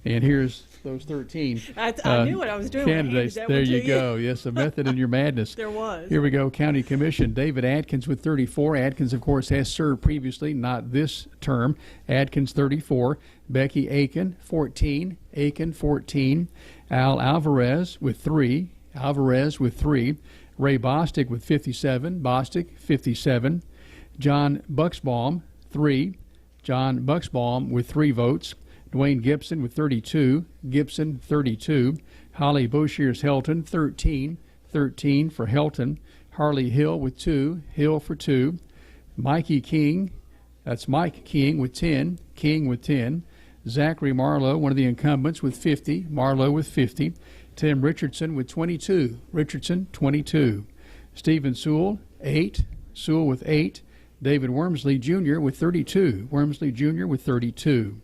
And here's those 13 I knew what I was doing when I handed candidates. that There one to you you. go. Yes, a method in your madness. There was. Here we go. County Commission. David Adkins with 34. Adkins, of course, has served previously, not this term. Adkins 34. Becky Aiken 14. Aiken 14. Al Alvarez with 3. Alvarez with 3. Ray Bostic with 57. Bostic 57. John Bucksbaum 3. John Bucksbaum with 3 votes. Dwayne Gibson with 32. Gibson 32. Holly Boshears Helton 13. 13 for Helton. Harley Hill with 2. Hill for 2. Mikey King, that's Mike King with 10. King with 10. Zachary Marlowe, one of the incumbents, with 50. Marlowe with 50. Tim Richardson with 22. Richardson 22. Stephen Sewell 8. Sewell with 8. David Wormsley Jr. with 32. Wormsley Jr. with 32.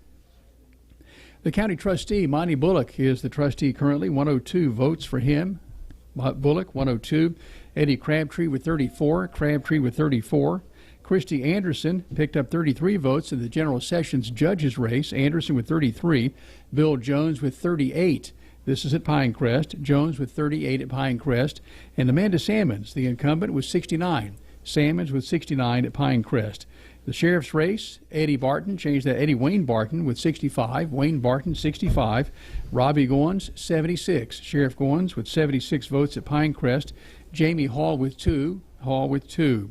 The county trustee, Monty Bullock, is the trustee currently. 102 votes for him. Bullock, 102. Eddie Crabtree with 34. Crabtree with 34. Christy Anderson picked up 33 votes in the General Sessions judges race. Anderson with 33. Bill Jones with 38. This is at Pinecrest. Jones with 38 at Pinecrest. And Amanda Salmons, the incumbent, with 69. Salmons with 69 at Pinecrest. The sheriff's race, Eddie Barton, changed that, Eddie Wayne Barton with 65. Wayne Barton, 65. Robbie Goins, 76. Sheriff Goins with 76 votes at Pinecrest. Jamie Hall with 2. Hall with 2.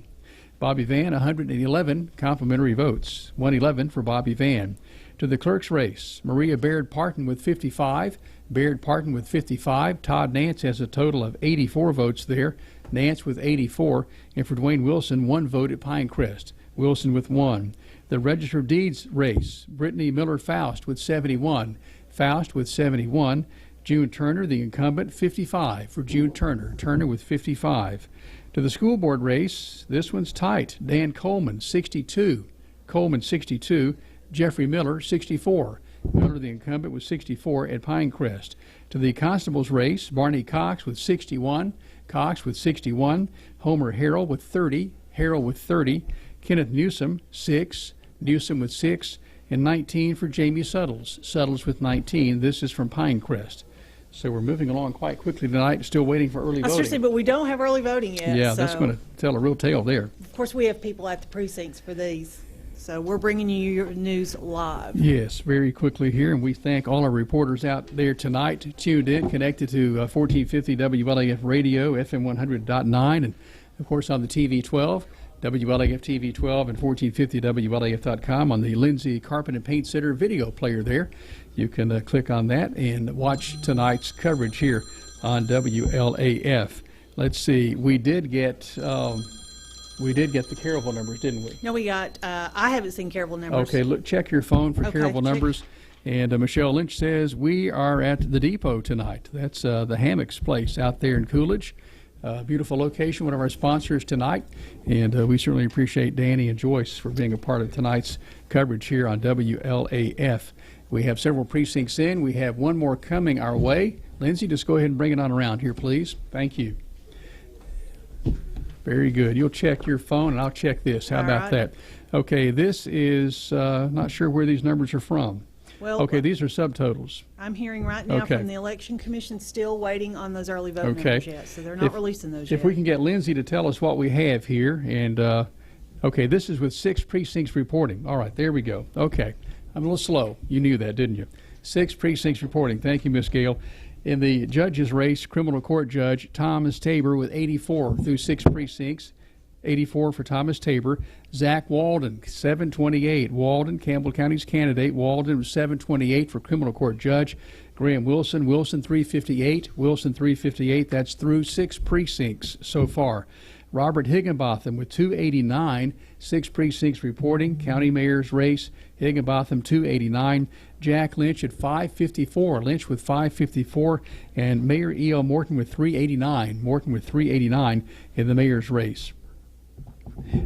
Bobby Van, 111 complimentary votes. 111 for Bobby Van. To the clerk's race, Maria Baird Parton with 55. Baird Parton with 55. Todd Nance has a total of 84 votes there. Nance with 84. And for Dwayne Wilson, 1 vote at Pinecrest. Wilson with 1. The Register of Deeds race, Brittany Miller-Faust with 71. Faust with 71. June Turner, the incumbent, 55 for June Turner. Turner with 55. To the school board race, this one's tight. Dan Coleman, 62. Coleman, 62. Jeffrey Miller, 64. Miller, the incumbent, with 64 at Pinecrest. To the constables race, Barney Cox with 61. Cox with 61. Homer Harrell with 30. Harrell with 30. Kenneth Newsom, 6. Newsom with 6. And 19 for Jamie Suttles. Suttles with 19. This is from Pinecrest. So we're moving along quite quickly tonight, still waiting for early voting. Seriously, but we don't have early voting yet. Yeah, so that's going to tell a real tale there. Of course, we have people at the precincts for these. So we're bringing you your news live. Yes, very quickly here, and we thank all our reporters out there tonight, tuned in, connected to 1450 WLAF Radio, FM 100.9, and, of course, on the TV 12. WLAF TV 12 and 1450WLAF.com on the Lindsay Carpet and Paint Center video player there. You can click on that and watch tonight's coverage here on WLAF. Let's see, we did get the Caryville numbers, didn't we? No, we got, I haven't seen Caryville numbers. Okay, look, check your phone for Caryville numbers. And Michelle Lynch says, we are at the depot tonight. That's the Hammocks place out there in Coolidge. Beautiful location, one of our sponsors tonight, and we certainly appreciate Danny and Joyce for being a part of tonight's coverage here on WLAF. We have several precincts in. We have one more coming our way. Lindsay, just go ahead and bring it on around here, please. Thank you. Very good. You'll check your phone, and I'll check this. How about that? Okay, this is not sure where these numbers are from. Well, okay, these are subtotals. I'm hearing right now from the Election Commission still waiting on those early vote numbers yet, so they're not releasing those yet. If we can get Lindsay to tell us what we have here, and okay, this is with 6 precincts reporting. All right, there we go. Okay, I'm a little slow. You knew that, didn't you? 6 precincts reporting. Thank you, Miss Gale. In the judges race, criminal court judge Thomas Tabor with 84 through 6 precincts. 84 for Thomas Tabor. Zach Walden, 728. Walden, Campbell County's candidate. Walden was 728 for criminal court judge. Graham Wilson, 358. Wilson, 358. That's through 6 precincts so far. Robert Higginbotham with 289. 6 precincts reporting. County mayor's race. Higginbotham, 289. Jack Lynch at 554. Lynch with 554. And Mayor E.L. Morton with 389. Morton with 389 in the mayor's race.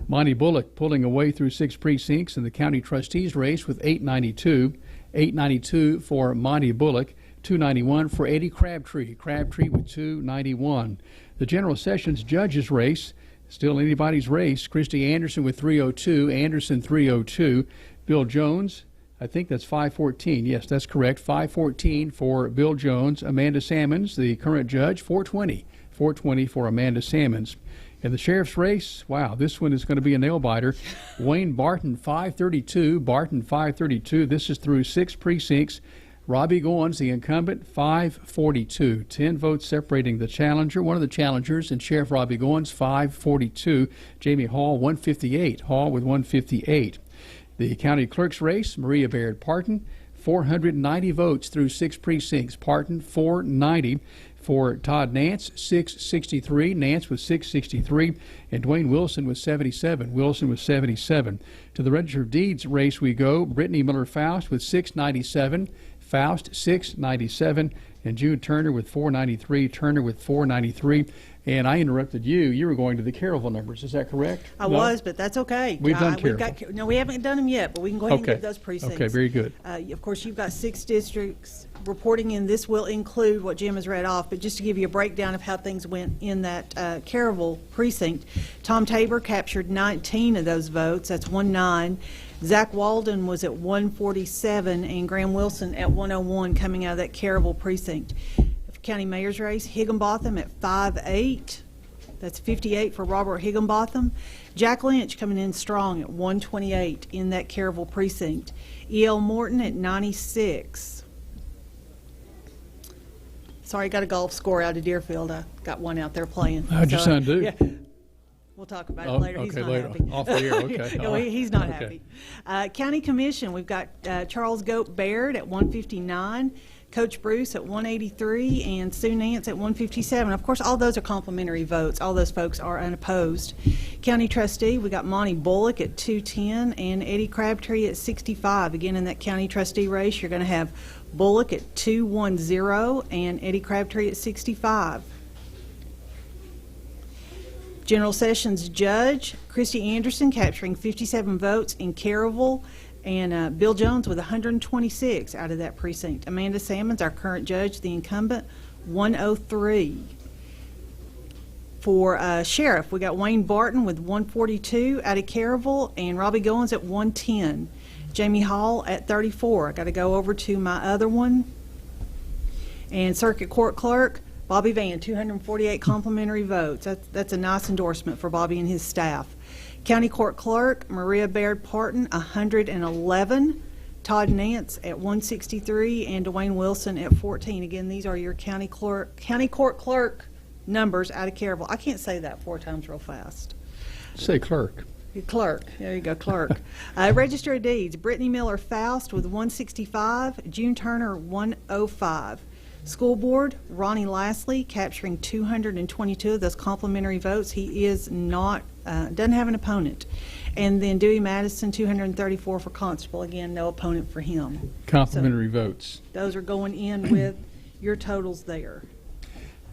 Monty Bullock pulling away through 6 precincts in the county trustees race with 892. 892 for Monty Bullock, 291 for Eddie Crabtree. Crabtree with 291. The General Sessions judges race, still anybody's race. Christy Anderson with 302. Anderson 302. Bill Jones, I think that's 514. Yes, that's correct. 514 for Bill Jones. Amanda Sammons, the current judge, 420. 420 for Amanda Sammons. In the sheriff's race, wow, this one is going to be a nail-biter. Wayne Barton, 532. Barton, 532. This is through 6 precincts. Robbie Goins, the incumbent, 542. 10 votes separating the challenger. One of the challengers, and Sheriff Robbie Goins, 542. Jamie Hall, 158. Hall with 158. The county clerk's race, Maria Baird Parton, 490 votes through 6 precincts. Parton, 490. For Todd Nance, 663. Nance was 663. And Dwayne Wilson was 77. Wilson was 77. To the Register of Deeds race we go. Brittany Miller-Faust with 697. Faust, 697. And June Turner with 493. Turner with 493. And I interrupted you. You were going to the Caryville numbers. Is that correct? I was, but that's okay. We've done Caryville. No, we haven't done them yet, but we can go ahead and give those precincts. Okay, very good. Of course, you've got 6 districts reporting in. This will include what Jim has read off, but just to give you a breakdown of how things went in that Caryville precinct, Tom Tabor captured 19 of those votes. That's 1-9. Zach Walden was at 147, and Graham Wilson at 101 coming out of that Caryville precinct. County mayor's race, Higginbotham at 58. That's 58 for Robert Higginbotham. Jack Lynch coming in strong at 128 in that Caryville precinct. E.L. Morton at 96. Sorry, got a golf score out of Deerfield. I got one out there playing. How'd your son do? Yeah. We'll talk about it later. He's okay, not later. happy. Off the air, okay. No, All right. he's not Okay. happy. County Commission, we've got Charles Goat Baird at 159, Coach Bruce at 183, and Sue Nance at 157. Of course, all those are complimentary votes. All those folks are unopposed. County Trustee, we got Monty Bullock at 210 and Eddie Crabtree at 65. Again, in that County Trustee race, you're going to have Bullock at 210 and Eddie Crabtree at 65. General Sessions Judge, Christy Anderson capturing 57 votes in Caryville, and Bill Jones with 126 out of that precinct. Amanda Salmons, our current judge, the incumbent, 103. For Sheriff, we got Wayne Barton with 142 out of Caryville, and Robbie Goins at 110. Jamie Hall at 34. I got to go over to my other one. And Circuit Court Clerk, Bobby Van, 248 complimentary votes. That's a nice endorsement for Bobby and his staff. County Court Clerk, Maria Baird Parton, 111. Todd Nance at 163 and Dwayne Wilson at 14. Again, these are your County Court Clerk numbers out of Caryville. I can't say that 4 times real fast. Say clerk. Clerk. There you go, clerk. Register of Deeds, Brittany Miller Faust with 165, June Turner 105. School Board, Ronnie Lastly capturing 222 of those complimentary votes. He is not, doesn't have an opponent. And then Dewey Madison, 234 for Constable. Again, no opponent for him. Complimentary votes. Those are going in with your totals there.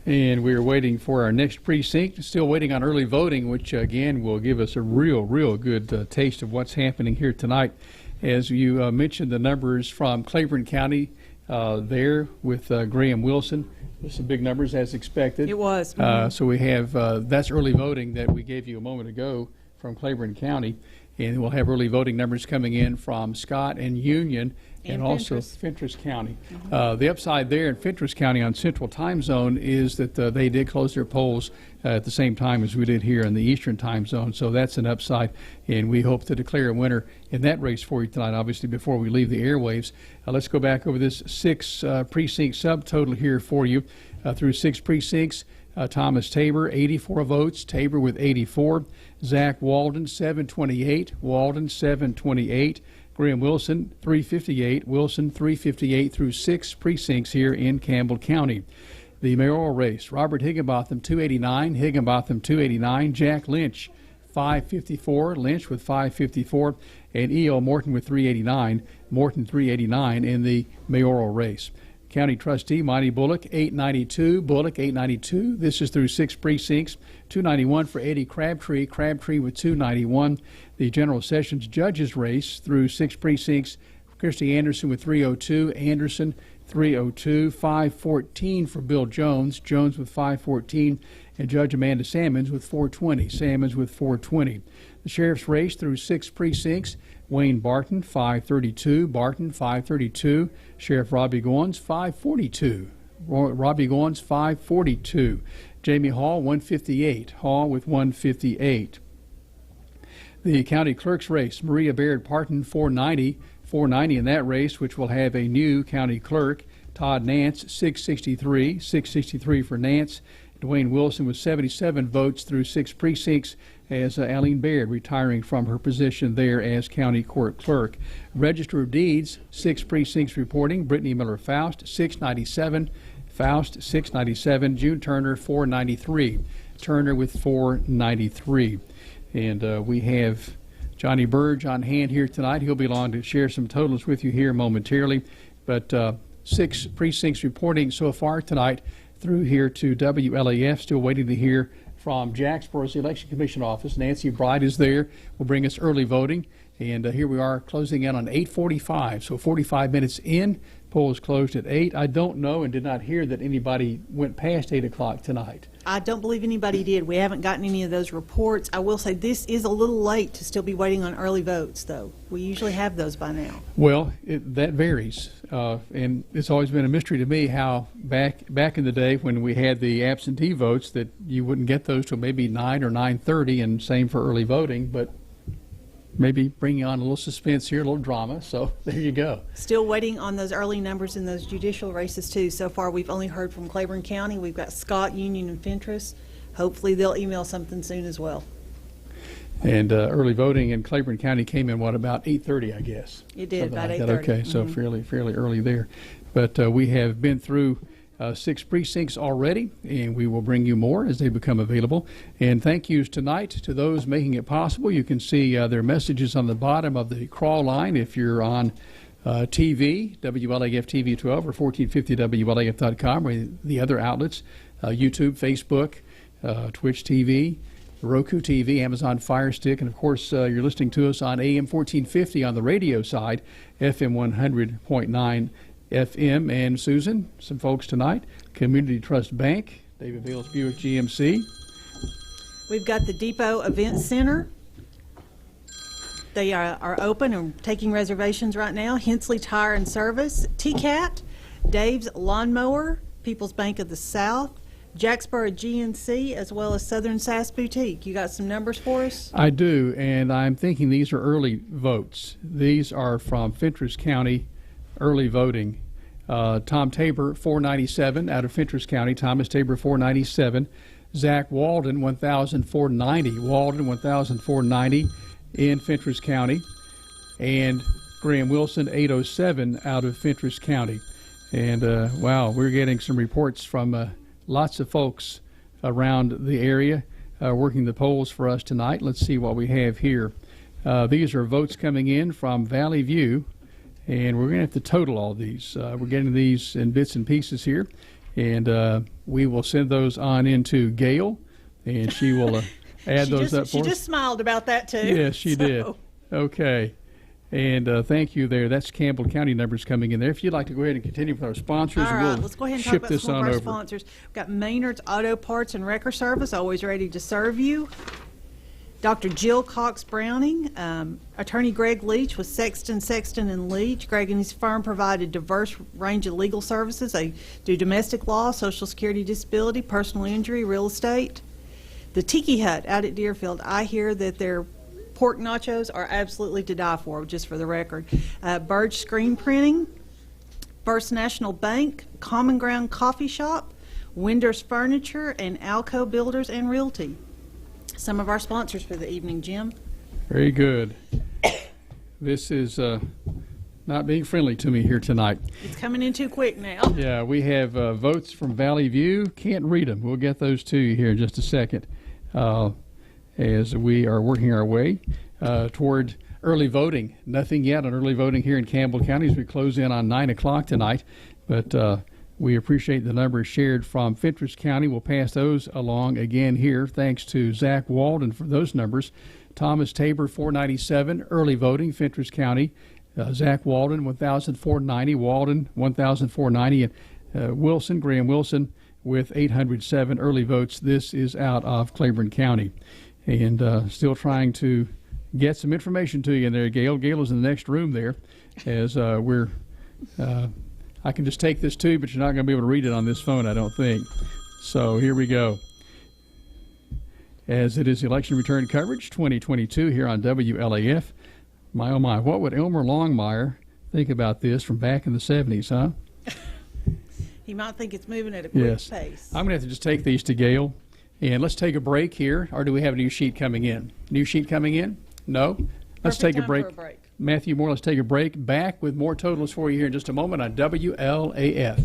And we are waiting for our next precinct. Still waiting on early voting, which again will give us a real good taste of what's happening here tonight. As you mentioned, the numbers from Claiborne County there with Graham Wilson. There's some big numbers as expected. It was. So we have, that's early voting that we gave you a moment ago from Claiborne County. And we'll have early voting numbers coming in from Scott and Union and also Fentress County. The upside there in Fentress County on Central Time Zone is that they did close their polls at the same time as we did here in the Eastern Time Zone. So that's an upside, and we hope to declare a winner in that race for you tonight, obviously, before we leave the airwaves. Let's go back over this 6 precinct subtotal here for you through 6 precincts. Thomas Tabor, 84 votes. Tabor with 84. Zach Walden, 728. Walden, 728. Graham Wilson, 358. Wilson, 358 through 6 precincts here in Campbell County. The mayoral race, Robert Higginbotham, 289. Higginbotham, 289. Jack Lynch, 554. Lynch with 554. And E.O. Morton with 389. Morton, 389 in the mayoral race. County Trustee, Monty Bullock, 892. Bullock, 892. This is through 6 precincts. 291 for Eddie Crabtree. Crabtree with 291. The General Sessions Judges race through 6 precincts. Christy Anderson with 302. Anderson, 302. 514 for Bill Jones. Jones with 514. And Judge Amanda Salmons with 420. Salmons with 420. The Sheriff's race through 6 precincts. Wayne Barton, 532. Barton, 532. Sheriff Robbie Goins, 542. Robbie Goins, 542. Jamie Hall, 158. Hall with 158. The county clerk's race, Maria Baird Parton, 490. 490 in that race, which will have a new county clerk. Todd Nance, 663. 663 for Nance. Dwayne Wilson with 77 votes through 6 precincts, as Aline Baird retiring from her position there as county court clerk. Register of Deeds, 6 precincts reporting. Brittany Miller Faust, 697. Faust, 697. June Turner, 493. Turner with 493. And we have Johnny Byrge on hand here tonight. He'll be along to share some totals with you here momentarily. But 6 precincts reporting so far tonight through here to WLAF. Still waiting to hear from Jacksboro's Election Commission office. Nancy Bride is there. Will bring us early voting. And here we are closing in on 8:45. So 45 minutes in. Polls closed at 8. I don't know and did not hear that anybody went past 8 o'clock tonight. I don't believe anybody did. We haven't gotten any of those reports. I will say this is a little late to still be waiting on early votes, though. We usually have those by now. Well, that varies. And it's always been a mystery to me how back in the day when we had the absentee votes that you wouldn't get those till maybe 9 or 9:30, and same for early voting. But maybe bringing on a little suspense here, a little drama. So there you go. Still waiting on those early numbers in those judicial races, too. So far, we've only heard from Claiborne County. We've got Scott, Union, and Fentress. Hopefully, they'll email something soon as well. And early voting in Claiborne County came in, about 8:30, I guess? It did, Something about like that. 8:30. Okay, so fairly early there. But we have been through 6 precincts already, and we will bring you more as they become available. And thank yous tonight to those making it possible. You can see their messages on the bottom of the crawl line if you're on TV, WLAF TV 12 or 1450WLAF.com, or the other outlets, YouTube, Facebook, Twitch TV, Roku TV, Amazon Fire Stick, and of course you're listening to us on AM 1450 on the radio side, FM 100.9 FM. And Susan, some folks tonight, Community Trust Bank, David Bales Buick-GMC. We've got the Depot Event Center. They are open and taking reservations right now. Hensley Tire and Service, TCAT, Dave's Lawnmower, People's Bank of the South, Jacksboro GNC, as well as Southern Sass Boutique. You got some numbers for us? I do, and I'm thinking these are early votes. These are from Fentress County early voting. Tom Tabor, 497 out of Fentress County. Thomas Tabor, 497. Zach Walden, 1,490. Walden, 1,490 in Fentress County. And Graham Wilson, 807 out of Fentress County. And wow, we're getting some reports from lots of folks around the area working the polls for us tonight. Let's see what we have here. These are votes coming in from Valley View, and we're going to have to total all these. We're getting these in bits and pieces here, and we will send those on into Gail, and she will add those up for us. She just smiled about that, too. Yes, she did. Okay. And thank you there. That's Campbell County numbers coming in there. If you'd like to go ahead and continue with our sponsors, all right, we'll let's go ahead and ship talk about this some of on our over. sponsors. We've got Maynard's Auto Parts and Wrecker Service, always ready to serve you. Dr. Jill Cox Browning, Attorney Greg Leach with Sexton, and Leach. Greg and his firm provide a diverse range of legal services. They do domestic law, Social Security, disability, personal injury, real estate. The Tiki Hut out at Deerfield. I hear that their pork nachos are absolutely to die for, just for the record. Byrge Screen Printing, First National Bank, Common Ground Coffee Shop, Winders Furniture, and Alco Builders and Realty. Some of our sponsors for the evening, Jim. Very good. This is not being friendly to me here tonight. It's coming in too quick now. Yeah, we have votes from Valley View. Can't read them. We'll get those to you here in just a second as we are working our way toward early voting. Nothing yet on early voting here in Campbell County as we close in on 9 o'clock tonight, but we appreciate the numbers shared from Fentress County. We'll pass those along again here. Thanks to Zach Walden for those numbers. Thomas Tabor, 497, early voting, Fentress County. Zach Walden, 1,490. Walden, 1,490. And Graham Wilson, with 807 early votes. This is out of Claiborne County. And still trying to get some information to you in there, Gail. Gail is in the next room there as we're... I can just take this too, but you're not going to be able to read it on this phone, I don't think. So here we go. As it is election return coverage 2022 here on WLAF. My, oh my, what would Elmer Longmire think about this from back in the 70s, huh? He might think it's moving at a quick pace. I'm going to have to just take these to Gail. And let's take a break here. Or do we have a new sheet coming in? New sheet coming in? No? Let's take a break. Matthew Moore, let's take a break. Back with more totals for you here in just a moment on WLAF.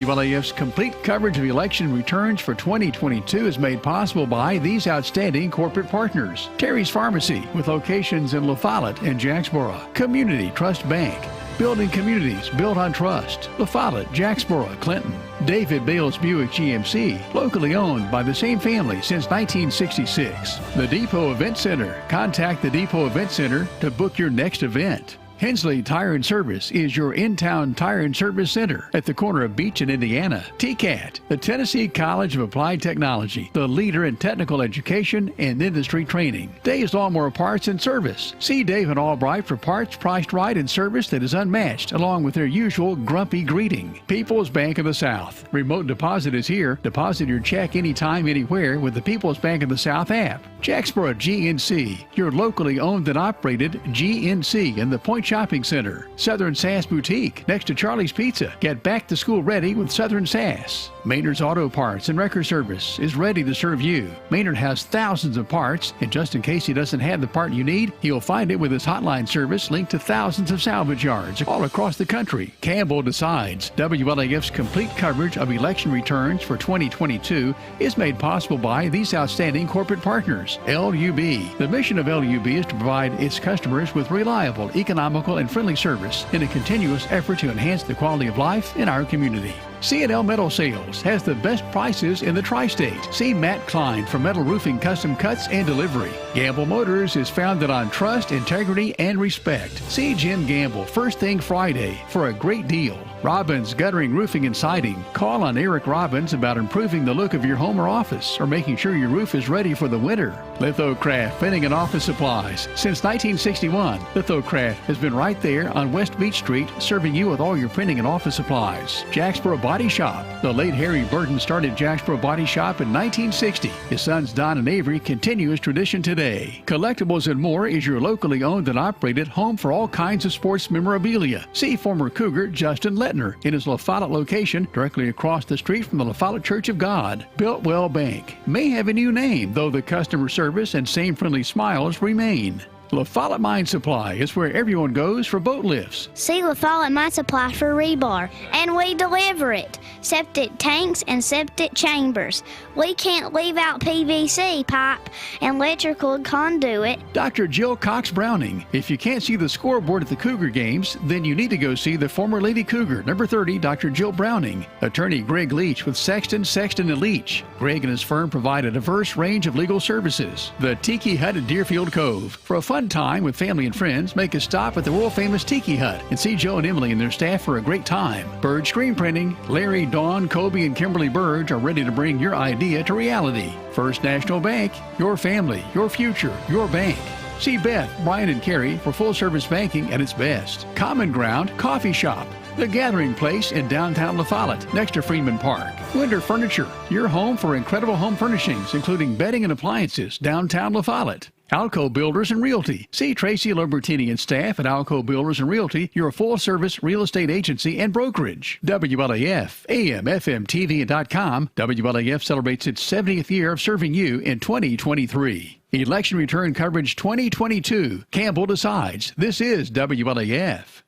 WLAF's complete coverage of election returns for 2022 is made possible by these outstanding corporate partners. Terry's Pharmacy, with locations in Follette and Jacksboro. Community Trust Bank, building communities built on trust. Follette, Jacksboro, Clinton. David Bales Buick-GMC, locally owned by the same family since 1966. The Depot Event Center. Contact the Depot Event Center to book your next event. Hensley Tire and Service is your in-town tire and service center at the corner of Beach and Indiana. TCAT, the Tennessee College of Applied Technology, the leader in technical education and industry training. Dave's Lawnmower Parts and Service. See Dave and Albright for parts priced right and service that is unmatched, along with their usual grumpy greeting. People's Bank of the South. Remote deposit is here. Deposit your check anytime, anywhere with the People's Bank of the South app. Jacksboro GNC, your locally owned and operated GNC in the Point Street Shopping Center. Southern Sass Boutique next to Charlie's Pizza. Get back to school ready with Southern Sass. Maynard's Auto Parts and Wrecker Service is ready to serve you. Maynard has thousands of parts, and just in case he doesn't have the part you need, he'll find it with his hotline service linked to thousands of salvage yards all across the country. Campbell decides. WLAF's complete coverage of election returns for 2022 is made possible by these outstanding corporate partners. LUB. The mission of LUB is to provide its customers with reliable, economical, and friendly service in a continuous effort to enhance the quality of life in our community. C&L Metal Sales has the best prices in the tri-state. See Matt Klein for metal roofing custom cuts and delivery. Gamble Motors is founded on trust, integrity, and respect. See Jim Gamble first thing Friday for a great deal. Robbins Guttering Roofing and Siding. Call on Eric Robbins about improving the look of your home or office or making sure your roof is ready for the winter. Litho-Craft Printing and Office Supplies. Since 1961, Litho-Craft has been right there on West Beach Street serving you with all your printing and office supplies. Jacksboro Body Shop. The late Harry Burton started Jacksboro Body Shop in 1960. His sons Don and Avery continue his tradition today. Collectables More is your locally owned and operated home for all kinds of sports memorabilia. See former Cougar Justin Lettner in his La Follette location directly across the street from the La Follette Church of God. Builtwell Bank may have a new name, though the customer service and same friendly smiles remain. La Follette Mine Supply is where everyone goes for boat lifts. See La Follette Mine Supply for rebar, and we deliver it. Septic tanks and septic chambers. We can't leave out PVC pipe and electrical conduit. Dr. Jill Cox Browning. If you can't see the scoreboard at the Cougar games, then you need to go see the former Lady Cougar, number 30, Dr. Jill Browning. Attorney Greg Leach with Sexton, and Leach. Greg and his firm provide a diverse range of legal services. The Tiki Hut at Deerfield Cove. For a fun time with family and friends, make a stop at the world-famous Tiki Hut and see Joe and Emily and their staff for a great time. Byrge Screen Printing. Larry, Dawn, Kobe, and Kimberly Byrge are ready to bring your idea to reality. First National Bank. Your family, your future, your bank. See Beth, Brian, and Carrie for full-service banking at its best. Common Ground Coffee Shop. The Gathering Place in downtown La Follette, next to Freeman Park. Winter Furniture, your home for incredible home furnishings, including bedding and appliances, downtown La Follette. Alco Builders and Realty. See Tracy Lobertini and staff at Alco Builders and Realty, your full-service real estate agency and brokerage. WLAF, AM, FM, TV.com. WLAF celebrates its 70th year of serving you in 2023. Election return coverage 2022. Campbell decides. This is WLAF.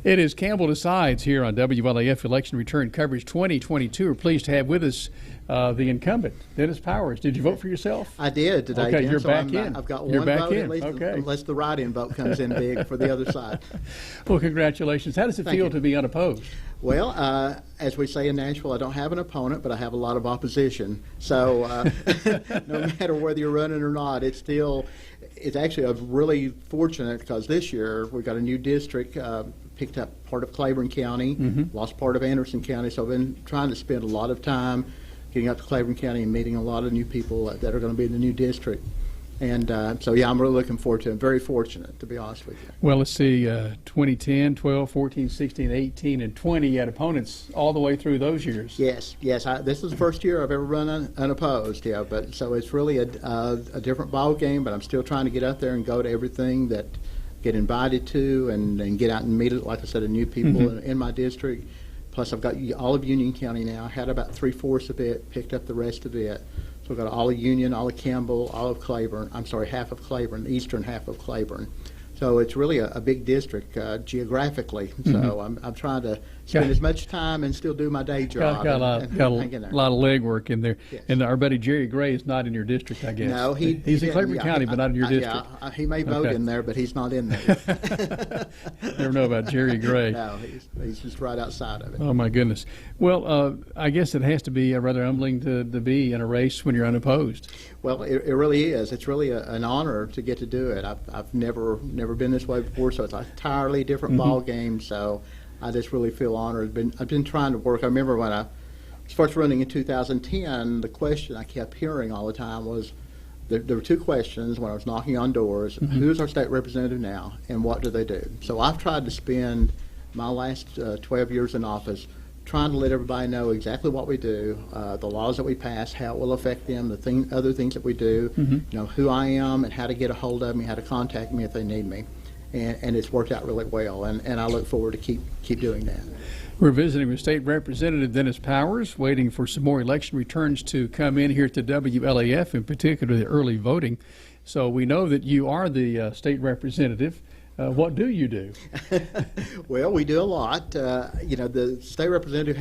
It is Campbell Decides here on WLAF Election Return Coverage 2022. We're pleased to have with us the incumbent, Dennis Powers. Did you vote for yourself? I did today. Okay, Dan, you're so back in. I've got You're one back vote in. at least, Okay. unless the write-in vote comes in big for the other side. Well, congratulations. How does it Thank feel you. to be unopposed? Well, as we say in Nashville, I don't have an opponent, but I have a lot of opposition. So no matter whether you're running or not, it's actually a really fortunate because this year we've got a new district, picked up part of Claiborne County, lost part of Anderson County. So I've been trying to spend a lot of time getting up to Claiborne County and meeting a lot of new people that are going to be in the new district. And so, yeah, I'm really looking forward to it. I'm very fortunate, to be honest with you. Well, let's see, 2010, 12, 14, 16, 18, and 20, you had opponents all the way through those years. Yes. This is the first year I've ever run unopposed, yeah. But so it's really a different ball game, but I'm still trying to get out there and go to everything that get invited to and get out and meet, like I said, new people in my district. Plus, I've got all of Union County now. I had about 3/4 of it, picked up the rest of it. So we've got all of Union, all of Campbell, all of Claiborne. I'm sorry, half of Claiborne, the eastern half of Claiborne. So it's really a big district geographically. So I'm trying to spend as much time and still do my day job. Got a lot of legwork in there. Yes. And our buddy Jerry Gray is not in your district, I guess. No, he's in Claiborne County, but not in your district. Yeah, he may vote in there, but he's not in there. Never know about Jerry Gray. No, he's just right outside of it. Oh, my goodness. Well, I guess it has to be rather humbling to be in a race when you're unopposed. Well, it really is. It's really an honor to get to do it. I've never been this way before, so it's an entirely different ball game. So I just really feel honored. I've been trying to work. I remember when I was first running in 2010, the question I kept hearing all the time was, there were two questions when I was knocking on doors. Who's our state representative now, and what do they do? So I've tried to spend my last 12 years in office trying to let everybody know exactly what we do, the laws that we pass, how it will affect them, the other things that we do, who I am and how to get a hold of me, how to contact me if they need me. And it's worked out really well, and I look forward to keep doing that. We're visiting with State Representative Dennis Powers, waiting for some more election returns to come in here to WLAF, in particular the early voting. So we know that you are the state representative. What do you do? Well, we do a lot. The state representative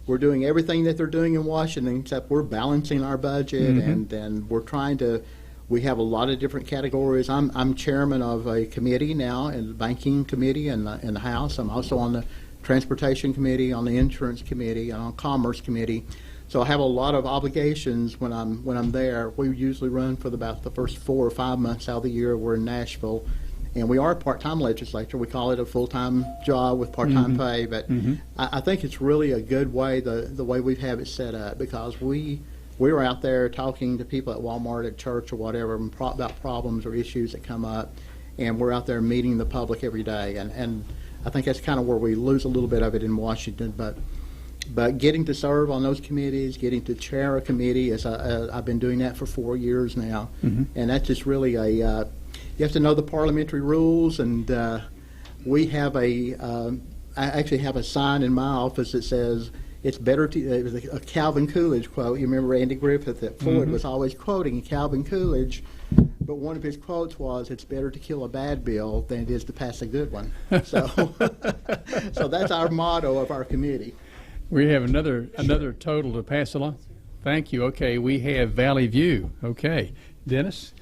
we're doing everything that they're doing in Washington, except we're balancing our budget, and we're trying to. We have a lot of different categories. I'm chairman of a committee now, in the banking committee in the House. I'm also on the transportation committee, on the insurance committee, and on commerce committee. So I have a lot of obligations when I'm there. We usually run for about the first 4 or 5 months out of the year. We're in Nashville, and we are a part-time legislature. We call it a full-time job with part-time pay, but I think it's really a good way, the way we have it set up, because we were out there talking to people at Walmart, at church, or whatever, about problems or issues that come up, and we're out there meeting the public every day, and I think that's kind of where we lose a little bit of it in Washington, but getting to serve on those committees, getting to chair a committee, I've been doing that for 4 years now, and that's just really you have to know the parliamentary rules, and we have I actually have a sign in my office that says, it's better to, it was a Calvin Coolidge quote. You remember Andy Griffith at Ford was always quoting Calvin Coolidge, but one of his quotes was, it's better to kill a bad bill than it is to pass a good one. So, so that's our motto of our committee. We have another total to pass along. Thank you. Okay, we have Valley View. Okay, Dennis,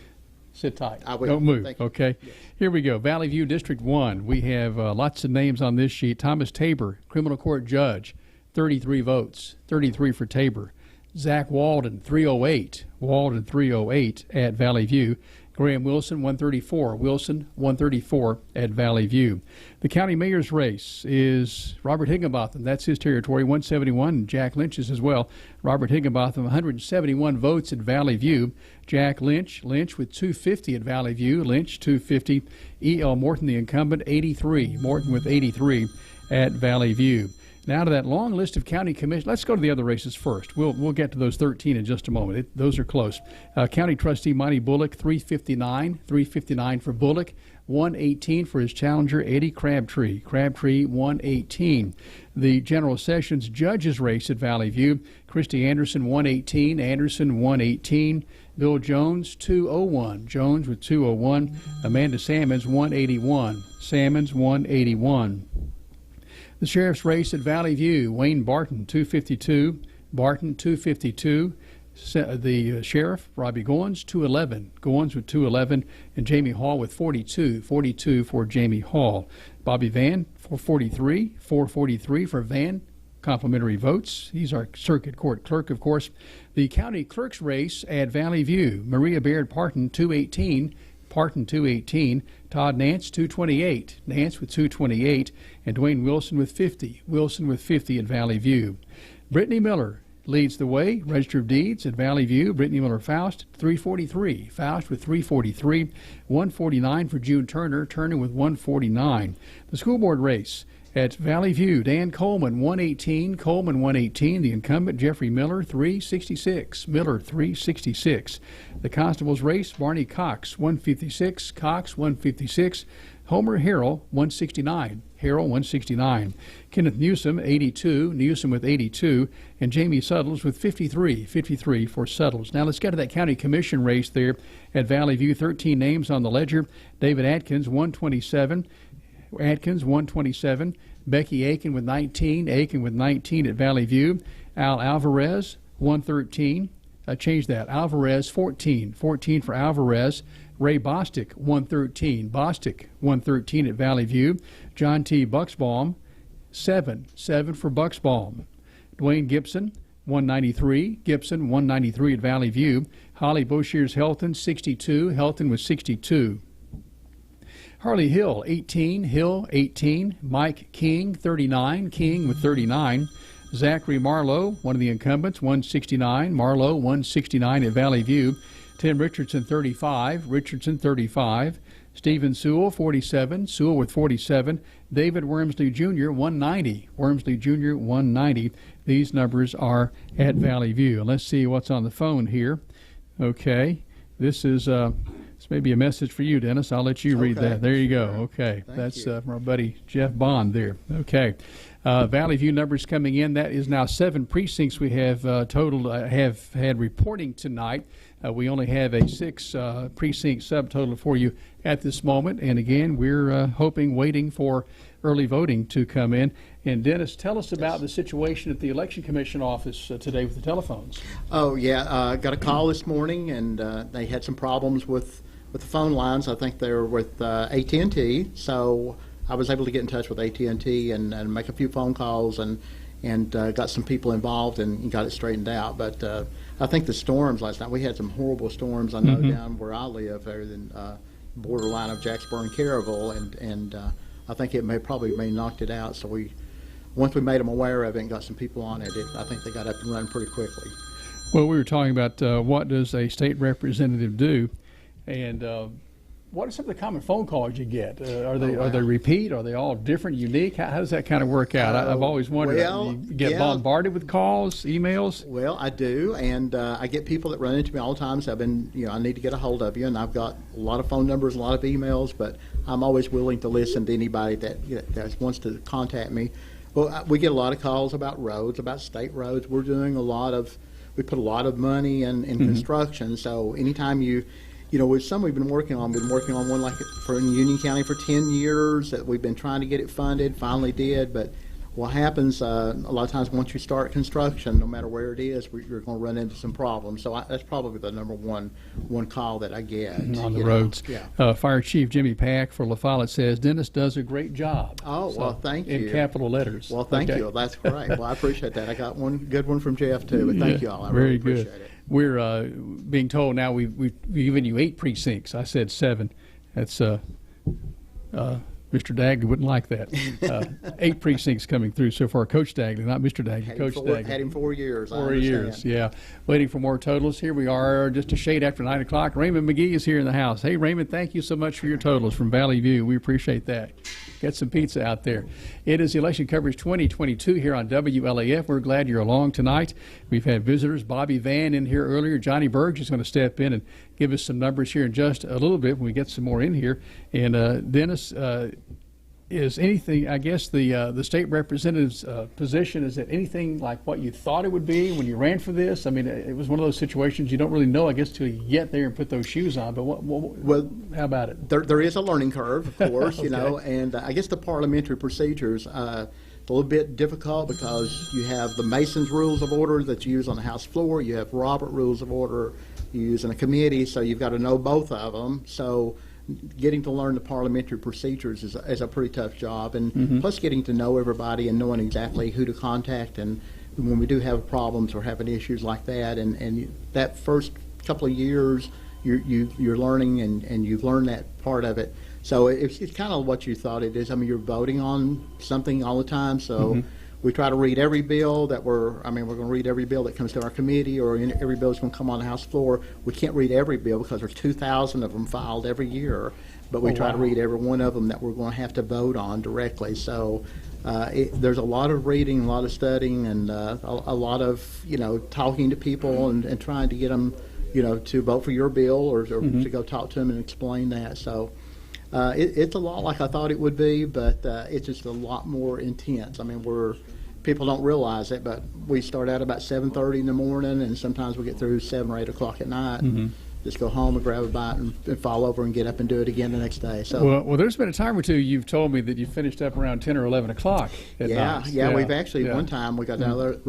sit tight. I will. Don't move. Thank you. Okay, yes. Here we go. Valley View District 1. We have lots of names on this sheet. Thomas Tabor, criminal court judge, 33 votes, 33 for Tabor. Zach Walden, 308. Walden, 308 at Valley View. Graham Wilson, 134. Wilson, 134 at Valley View. The county mayor's race is Robert Higginbotham. That's his territory, 171. And Jack Lynch's as well. Robert Higginbotham, 171 votes at Valley View. Jack Lynch with 250 at Valley View. Lynch, 250. E.L. Morton, the incumbent, 83. Morton with 83 at Valley View. Now to that long list of county commissioners. Let's go to the other races first. We'll get to those 13 in just a moment. Those are close. County trustee Monty Bullock, 359 for Bullock, 118 for his challenger Eddie Crabtree. Crabtree, 118. The General Sessions judges race at Valley View, Christy Anderson, 118. Anderson, 118. Bill Jones, 201. Jones with 201. Amanda Salmons, 181. Salmons, 181. The sheriff's race at Valley View, Wayne Barton, 252. Barton, 252. The sheriff, Robbie Goins, 211. Goins with 211. And Jamie Hall with 42. 42 for Jamie Hall. Bobby Van, 443. 443 for Van. Complimentary votes. He's our circuit court clerk, of course. The county clerk's race at Valley View, Maria Baird Parton, 218. Parton, 218. Todd Nance, 228. Nance with 228. And Dwayne Wilson with 50. Wilson with 50 at Valley View. Brittany Miller leads the way. Register of Deeds at Valley View. Brittany Miller Faust, 343. Faust with 343. 149 for June Turner. Turner with 149. The school board race at Valley View, Dan Coleman, 118. Coleman, 118. The incumbent, Jeffrey Miller, 366. Miller, 366. The constable's race, Barney Cox, 156. Cox, 156. Homer Harrell, 169. Harrell, 169. Kenneth Newsom, 82. Newsom with 82. And Jamie Suttles with 53. 53 for Suttles. Now let's get to that county commission race there at Valley View. 13 names on the ledger. David Atkins, 127. Atkins, 127. Becky Aiken with 19. Aiken with 19 at Valley View. Al Alvarez, 113. Change that. Alvarez, 14. 14 for Alvarez. Ray Bostic, 113. Bostic, 113 at Valley View. John T. Bucksbaum, 7. 7 for Bucksbaum. Dwayne Gibson, 193. Gibson, 193 at Valley View. Holly Boshears Helton, 62. Helton was 62. Harley Hill, 18. Hill, 18. Mike King, 39. King with 39. Zachary Marlowe, one of the incumbents, 169. Marlowe, 169 at Valley View. Tim Richardson, 35. Richardson, 35. Stephen Sewell, 47. Sewell with 47. David Wormsley Jr., 190. Wormsley Jr., 190. These numbers are at Valley View. And let's see what's on the phone here. Okay. This is this may be a message for you, Dennis. I'll let you read that. There you go. Okay. That's from our buddy Jeff Bond there. Okay. Valley View numbers coming in. That is now 7 precincts we have total have had reporting tonight. We only have a 6 precinct subtotal for you at this moment. And again, we're waiting for early voting to come in. And Dennis, tell us about the situation at the Election Commission office today with the telephones. Oh, yeah. Got a call this morning, and they had some problems with the phone lines. I think they were with AT&T. So I was able to get in touch with AT&T and make a few phone calls and got some people involved and got it straightened out. But I think the storms last night, we had some horrible storms. I know down where I live, there in borderline of Jacksboro and Caryville, and I think it may knocked it out. So once we made them aware of it and got some people on it, I think they got up and running pretty quickly. Well, we were talking about what does a state representative do, and what are some of the common phone calls you get? Are they repeat? Are they all different, unique? How does that kind of work out? I've always wondered. You get bombarded with calls, emails? Well, I do, and I get people that run into me all the time. So I need to get a hold of you, and I've got a lot of phone numbers, a lot of emails, but I'm always willing to listen to anybody that wants to contact me. Well, we get a lot of calls about roads, about state roads. We put a lot of money in construction. So anytime with some we've been working on one like for in Union County for 10 years that we've been trying to get it funded, finally did. But what happens a lot of times once you start construction, no matter where it is, you're going to run into some problems. So that's probably the number one call that I get. On the roads. Yeah. Fire Chief Jimmy Pack for La Follette says, Dennis does a great job. Oh, well, thank you. In capital letters. Well, thank you. That's great. Well, I appreciate that. I got one good one from Jeff, too. But thank you all. I really appreciate it. We're being told now we've given you 8 precincts. I said 7. That's Mr. Dagley wouldn't like that. 8 precincts coming through so far. Coach Dagley, not Mr. Dagley. Coach Dagley. Had him 4 years. 4 years, yeah. Waiting for more totals. Here we are, just a shade after 9 o'clock. Raymond McGee is here in the house. Hey, Raymond, thank you so much for your totals from Valley View. We appreciate that. Get some pizza out there. It is Election Coverage 2022 here on WLAF. We're glad you're along tonight. We've had visitors. Bobby Van in here earlier. Johnny Byrge is going to step in and give us some numbers here in just a little bit when we get some more in here. And Dennis, is anything, I guess the state representative's position, is it anything like what you thought it would be when you ran for this? I mean, it was one of those situations you don't really know, I guess, till you get there and put those shoes on. But well, how about it? There is a learning curve, of course, Okay. And I guess the parliamentary procedures, a little bit difficult because you have the Mason's Rules of Order that you use on the House floor. You have Robert Rules of Order you use in a committee, so you've got to know both of them. So getting to learn the parliamentary procedures is a pretty tough job, and plus getting to know everybody and knowing exactly who to contact, and when we do have problems or having issues like that, and that first couple of years you're learning and you've learned that part of it. So it's kind of what you thought it is. I mean, you're voting on something all the time, so we try to read every bill that we're going to read every bill that comes to our committee, or every bill that's going to come on the House floor. We can't read every bill because there's 2,000 of them filed every year, but we try to read every one of them that we're going to have to vote on directly. So there's a lot of reading, a lot of studying, and a lot of talking to people and trying to get them to vote for your bill or to go talk to them and explain that. So it's a lot like I thought it would be, but it's just a lot more intense. I mean, people don't realize it, but we start out about 7:30 in the morning, and sometimes we get through 7 or 8 o'clock at night. Just go home and grab a bite and fall over and get up and do it again the next day. So well, there's been a time or two you've told me that you finished up around 10 or 11 o'clock at night. Yeah, we've actually one time we got out at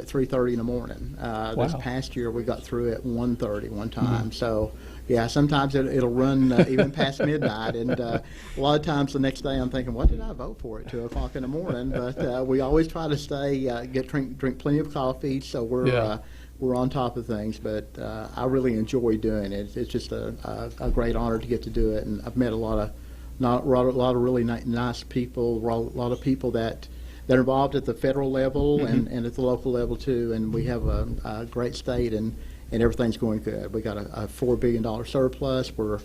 3:30 in the morning. This past year we got through at 1:30 one time. So yeah, sometimes it'll run even past midnight, and a lot of times the next day I'm thinking, what did I vote for at 2 o'clock in the morning? But we always try to stay drink plenty of coffee, so we're on top of things. But I really enjoy doing it. It's just a great honor to get to do it, and I've met a lot of really nice people, a lot of people that are involved at the federal level and at the local level too. And we have a great state, and everything's going good. We got a $4 billion surplus. We're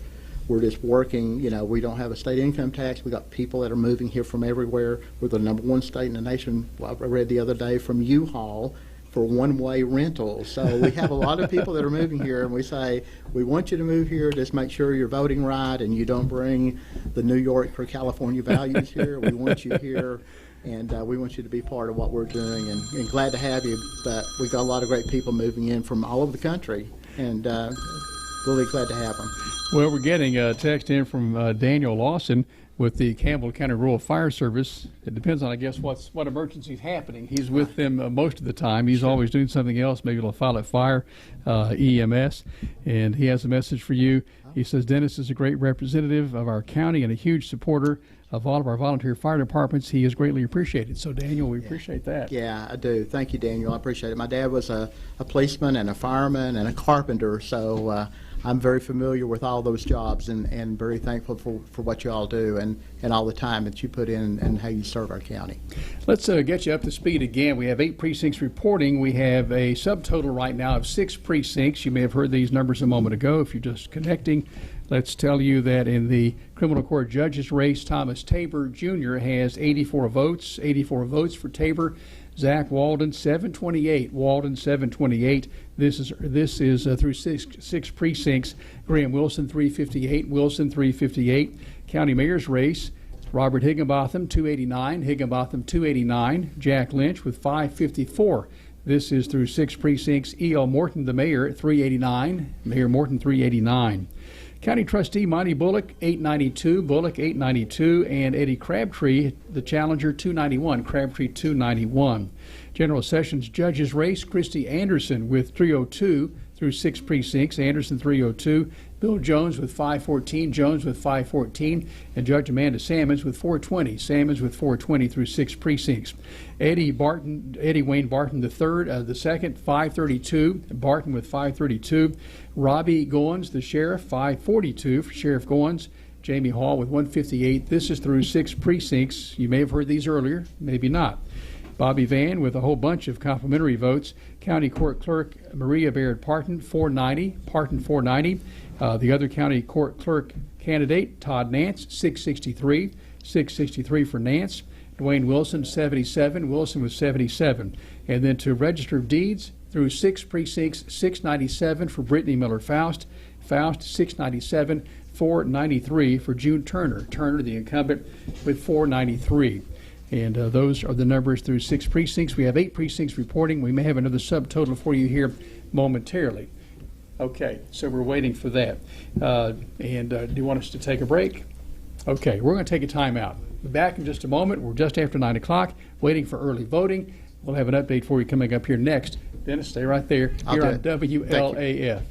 We're just working, we don't have a state income tax. We got people that are moving here from everywhere. We're the #1 state in the nation, I read the other day, from U-Haul for one-way rentals. So we have a lot of people that are moving here, and we say, we want you to move here, just make sure you're voting right and you don't bring the New York or California values here. We want you here, and we want you to be part of what we're doing, and glad to have you. But we've got a lot of great people moving in from all over the country, and really glad to have them. Well, we're getting a text in from Daniel Lawson with the Campbell County Rural Fire Service. It depends on, I guess, what emergency is happening. He's with them most of the time. He's always doing something else, maybe Follette Fire, EMS, and he has a message for you. He says, Dennis is a great representative of our county and a huge supporter of all of our volunteer fire departments. He is greatly appreciated. So, Daniel, we appreciate that. Yeah, I do. Thank you, Daniel. I appreciate it. My dad was a policeman and a fireman and a carpenter, so I'm very familiar with all those jobs, and very thankful for what you all do and all the time that you put in and how you serve our county. Let's get you up to speed again. We have 8 precincts reporting. We have a subtotal right now of 6 precincts. You may have heard these numbers a moment ago. If you're just connecting, let's tell you that in the criminal court judges race, Thomas Tabor Jr. has 84 votes. 84 votes for Tabor. Zach Walden, 728. Walden, 728. This is through six precincts. Graham Wilson, 358. Wilson, 358. County mayor's race. Robert Higginbotham, 289. Higginbotham, 289. Jack Lynch with 554. This is through 6 precincts. E.L. Morton, the mayor, 389. Mayor Morton, 389. County trustee Monty Bullock, 892. Bullock, 892. And Eddie Crabtree, the challenger, 291. Crabtree, 291. General Sessions judges race, Christy Anderson with 302 through 6 precincts. Anderson, 302. Bill Jones with 514. Jones with 514. And Judge Amanda Sammons with 420. Sammons with 420 through 6 precincts. Eddie Wayne Barton the second, 532. Barton with 532. Robbie Goins, the sheriff, 542 for Sheriff Goins. Jamie Hall with 158. This is through 6 precincts. You may have heard these earlier, maybe not. Bobby Van with a whole bunch of complimentary votes. County Court Clerk Maria Baird Parton, 490. Parton, 490. The other County Court Clerk candidate, Todd Nance, 663. 663 for Nance. Dwayne Wilson, 77. Wilson with 77. And then to Register of Deeds, through 6 precincts, 697 for Brittany Miller Faust. Faust, 697. 493 for June Turner. Turner, the incumbent, with 493. And those are the numbers through 6 precincts. We have 8 precincts reporting. We may have another subtotal for you here momentarily. Okay, so we're waiting for that. Do you want us to take a break? Okay, we're going to take a time out. We'll be back in just a moment. We're just after 9 o'clock, waiting for early voting. We'll have an update for you coming up here next. Dennis, stay right there here on WLAF.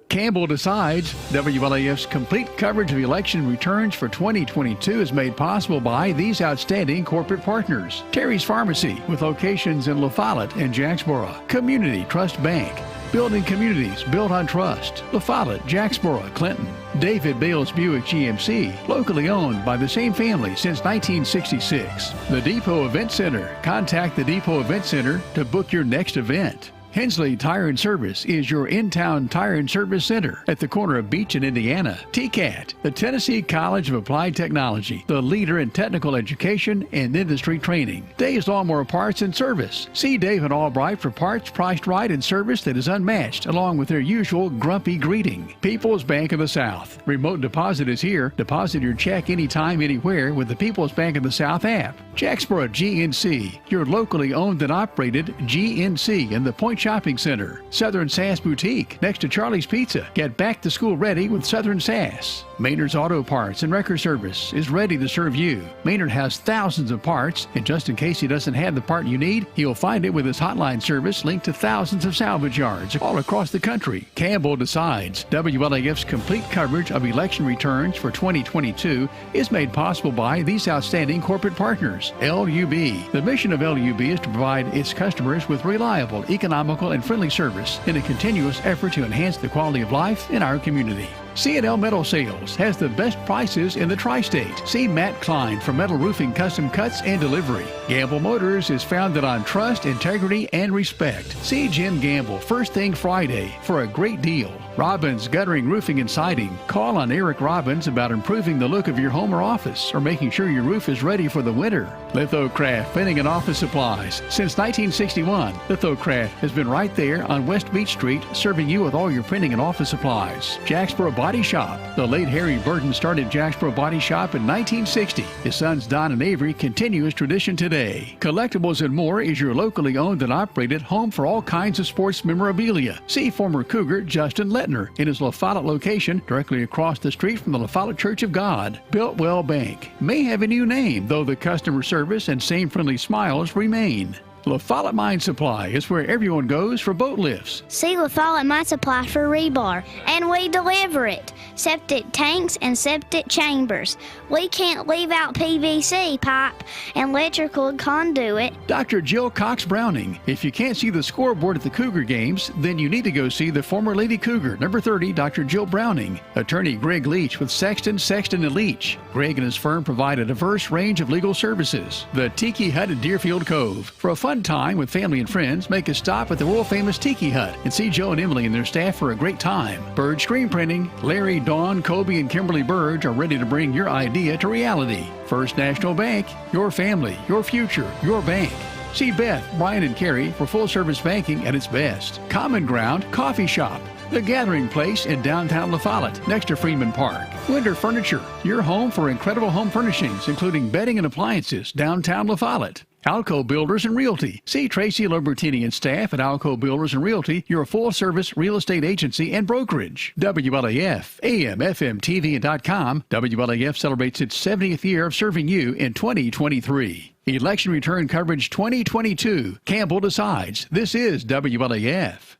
Campbell decides. WLAF's complete coverage of election returns for 2022 is made possible by these outstanding corporate partners. Terry's Pharmacy, with locations in Follette and Jacksboro. Community Trust Bank. Building communities built on trust. Follette, Jacksboro, Clinton. David Bales Buick-GMC, locally owned by the same family since 1966. The Depot Event Center. Contact the Depot Event Center to book your next event. Hensley Tire and Service is your in-town tire and service center at the corner of Beach and Indiana. TCAT, the Tennessee College of Applied Technology, the leader in technical education and industry training. Dave's Lawnmower Parts and Service. See Dave and Albright for parts priced right and service that is unmatched, along with their usual grumpy greeting. People's Bank of the South. Remote deposit is here. Deposit your check anytime, anywhere with the People's Bank of the South app. Jacksboro GNC, your locally owned and operated GNC in the Point Shopping Center. Southern Sass Boutique, next to Charlie's Pizza. Get back to school ready with Southern Sass. Maynard's Auto Parts and Wrecker Service is ready to serve you. Maynard has thousands of parts, and just in case he doesn't have the part you need, he'll find it with his hotline service linked to thousands of salvage yards all across the country. Campbell decides. WLAF's complete coverage of election returns for 2022 is made possible by these outstanding corporate partners. LUB. The mission of LUB is to provide its customers with reliable, economical, and friendly service in a continuous effort to enhance the quality of life in our community. C&L Metal Sales has the best prices in the tri-state. See Matt Klein for metal roofing custom cuts and delivery. Gamble Motors is founded on trust, integrity, and respect. See Jim Gamble first thing Friday for a great deal. Robbins Guttering Roofing and Siding. Call on Eric Robbins about improving the look of your home or office or making sure your roof is ready for the winter. Litho-Craft Printing and Office Supplies. Since 1961, Litho-Craft has been right there on West Beach Street serving you with all your printing and office supplies. Jacksboro Body Shop. The late Harry Burton started Jacksboro Body Shop in 1960. His sons Don and Avery continue his tradition today. Collectables and More is your locally owned and operated home for all kinds of sports memorabilia. See former Cougar Justin Lettner in his La Follette location directly across the street from the La Follette Church of God. Builtwell Bank may have a new name, though the customer service and same friendly smiles remain. La Follette Mine Supply is where everyone goes for boat lifts. See La Follette Mine Supply for rebar, and we deliver it. Septic tanks and septic chambers. We can't leave out PVC pipe and electrical conduit. Dr. Jill Cox Browning. If you can't see the scoreboard at the Cougar games, then you need to go see the former Lady Cougar, number 30, Dr. Jill Browning. Attorney Greg Leach with Sexton, and Leach. Greg and his firm provide a diverse range of legal services. The Tiki Hut in Deerfield, Cove. For a fun time with family and friends, make a stop at the world-famous Tiki Hut and see Joe and Emily and their staff for a great time. Byrge Screen Printing. Larry, Dawn, Kobe, and Kimberly Byrge are ready to bring your idea to reality. First National Bank. Your family, your future, your bank. See Beth, Brian, and Carrie for full-service banking at its best. Common Ground Coffee Shop. The Gathering Place in downtown La Follette, next to Freeman Park. Winter Furniture, your home for incredible home furnishings, including bedding and appliances, downtown La Follette. Alco Builders and Realty. See Tracy Lobertini and staff at Alco Builders and Realty, your full-service real estate agency and brokerage. WLAF, AM, FM, TV, and .com. WLAF celebrates its 70th year of serving you in 2023. Election Return Coverage 2022. Campbell decides. This is WLAF.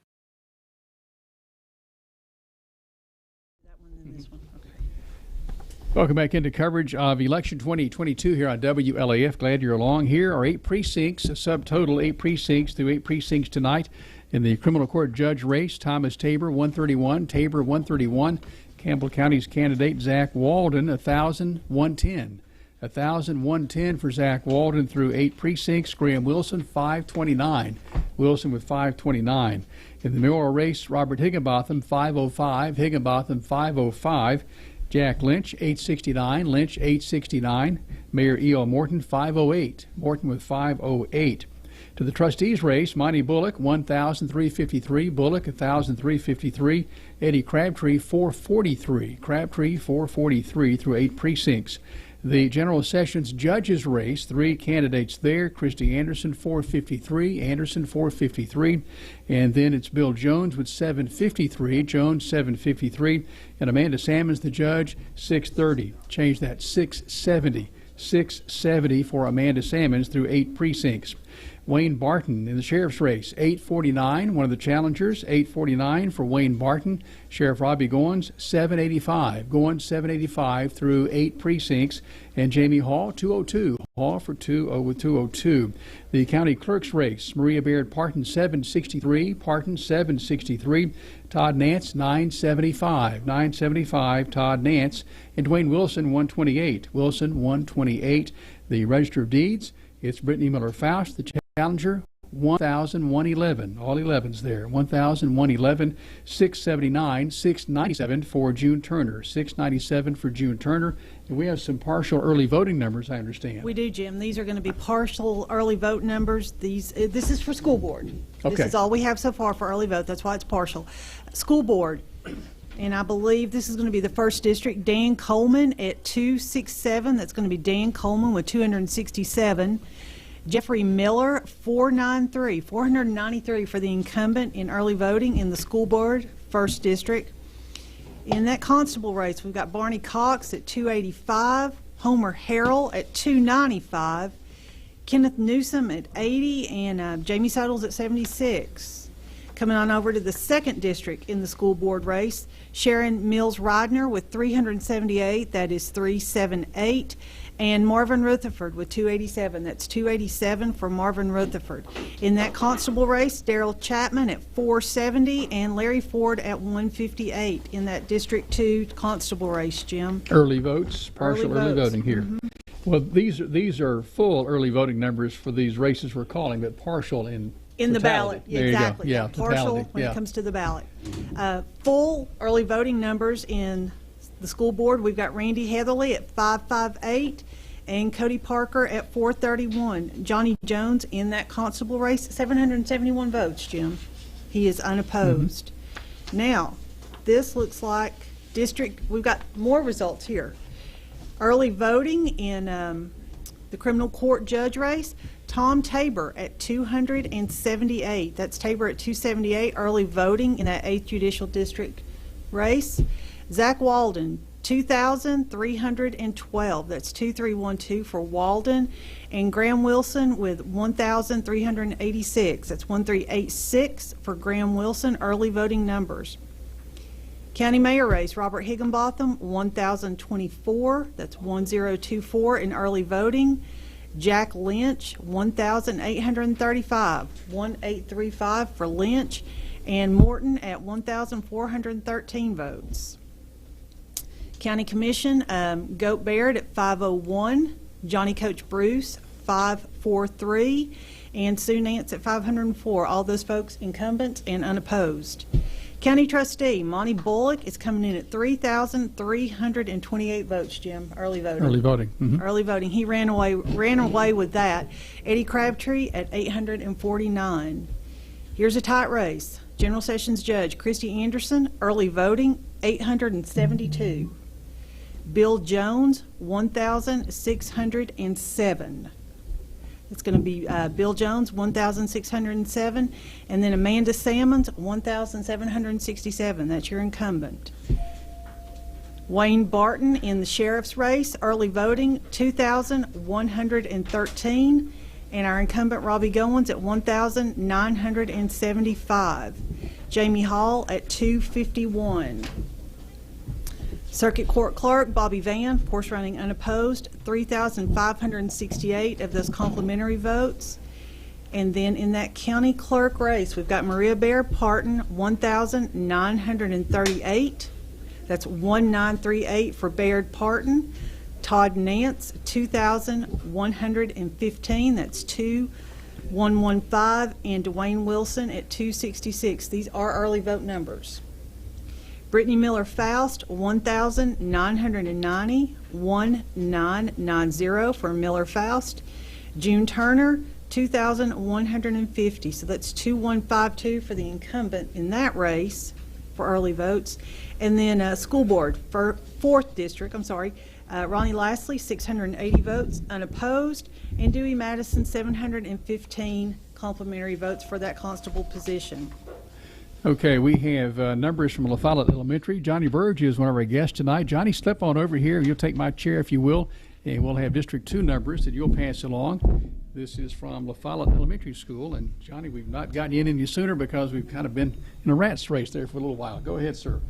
Welcome back into coverage of Election 2022 here on WLAF. Glad you're along. Here are 8 precincts, a subtotal 8 precincts through 8 precincts tonight in the criminal court judge race. Thomas Tabor, 131. Tabor, 131. Campbell County's candidate, Zach Walden, 1,110. 1,110 for Zach Walden through 8 precincts. Graham Wilson, 529. Wilson with 529. In the mayoral race, Robert Higginbotham, 505. Higginbotham, 505. Jack Lynch, 869. Lynch, 869. Mayor E.O. Morton, 508. Morton with 508. To the trustees race, Monty Bullock, 1,353. Bullock, 1,353. Eddie Crabtree, 443. Crabtree, 443 through 8 precincts. The General Sessions judges race, 3 candidates there. Christy Anderson, 453. Anderson, 453. And then it's Bill Jones with 753. Jones, 753. And Amanda Salmons, the judge, 630. Change that, 670. 670 for Amanda Salmons through 8 precincts. Wayne Barton in the sheriff's race, 849, one of the challengers, 849 for Wayne Barton. Sheriff Robbie Goins, 785. Goins, 785 through 8 precincts. And Jamie Hall, 202. Hall for 202. The county clerk's race, Maria Baird Parton, 763. Parton, 763. Todd Nance, 975. 975, Todd Nance. And Dwayne Wilson, 128. Wilson, 128. The Register of Deeds, it's Brittany Miller-Faust, the challenger, 1,111. All 11s there. 1,111. 679. 697 for June Turner. 697 for June Turner. And we have some partial early voting numbers, I understand. We do, Jim. These are going to be partial early vote numbers. This is for school board. Okay. This is all we have so far for early vote. That's why it's partial. School board. And I believe this is going to be the first district. Dan Coleman at 267. That's going to be Dan Coleman with 267. Jeffrey Miller, 493 for the incumbent in early voting in the school board, first district. In that constable race, we've got Barney Cox at 285, Homer Harrell at 295, Kenneth Newsom at 80, and Jamie Suttles at 76. Coming on over to the second district in the school board race, Sharon Mills Ridner with 378, that is 378. And Marvin Rutherford with 287. That's 287 for Marvin Rutherford. In that constable race, Daryl Chapman at 470 and Larry Ford at 158 in that District 2 constable race, Jim. Early votes, partial early voting here. Mm-hmm. Well, these are full early voting numbers for these races we're calling, but partial in the ballot. There Exactly. You go. Yeah, partial totality. when it comes to the ballot. Full early voting numbers in the school board. We've got Randy Heatherly at 558 and Cody Parker at 431. Johnny Jones in that constable race, 771 votes, Jim. He is unopposed. Now, this looks like district, we've got more results here. Early voting in the criminal court judge race, Tom Tabor at 278. That's Tabor at 278, early voting in that 8th Judicial District race. Zach Walden, 2,312. That's 2312 for Walden. And Graham Wilson with 1,386. That's 1386 for Graham Wilson, early voting numbers. County mayor race, Robert Higginbotham, 1,024. That's 1024 in early voting. Jack Lynch, 1,835. 1835 for Lynch. And Morton at 1,413 votes. County Commission, Goat Baird at 501. Johnny Coach Bruce, 543. And Sue Nance at 504. All those folks incumbents and unopposed. County Trustee, Monty Bullock is coming in at 3,328 votes, Jim, early voting. Early voting. Early voting. He ran away with that. Eddie Crabtree at 849. Here's a tight race. General Sessions Judge Christy Anderson, early voting, 872. Bill Jones, 1,607. It's going to be Bill Jones, 1,607, and then Amanda Salmons, 1,767. That's your incumbent. Wayne Barton in the sheriff's race, early voting, 2,113, and our incumbent Robbie Goins at 1,975. Jamie Hall at 251. Circuit Court Clerk Bobby Van, of course running unopposed, 3,568 of those complimentary votes. And then in that county clerk race, we've got Maria Bear Parton, 1,938. That's 1938 for Baird Parton. Todd Nance, 2,115. That's 2115. And Dwayne Wilson at 266. These are early vote numbers. Brittany Miller Faust, 1,990, 1990 for Miller Faust. June Turner, 2,150. So that's 2152 for the incumbent in that race for early votes. And then school board for 4th district, Ronnie Lastly, 680 votes unopposed, and Dewey Madison, 715 complimentary votes for that constable position. Okay, we have numbers from La Follette Elementary. Johnny Byrge is one of our guests tonight. Johnny, step on over here. You'll take my chair if you will, and we'll have District 2 numbers that you'll pass along. This is from La Follette Elementary School, and Johnny, we've not gotten you in any sooner because we've kind of been in a rat's race there for a little while. Go ahead, sir.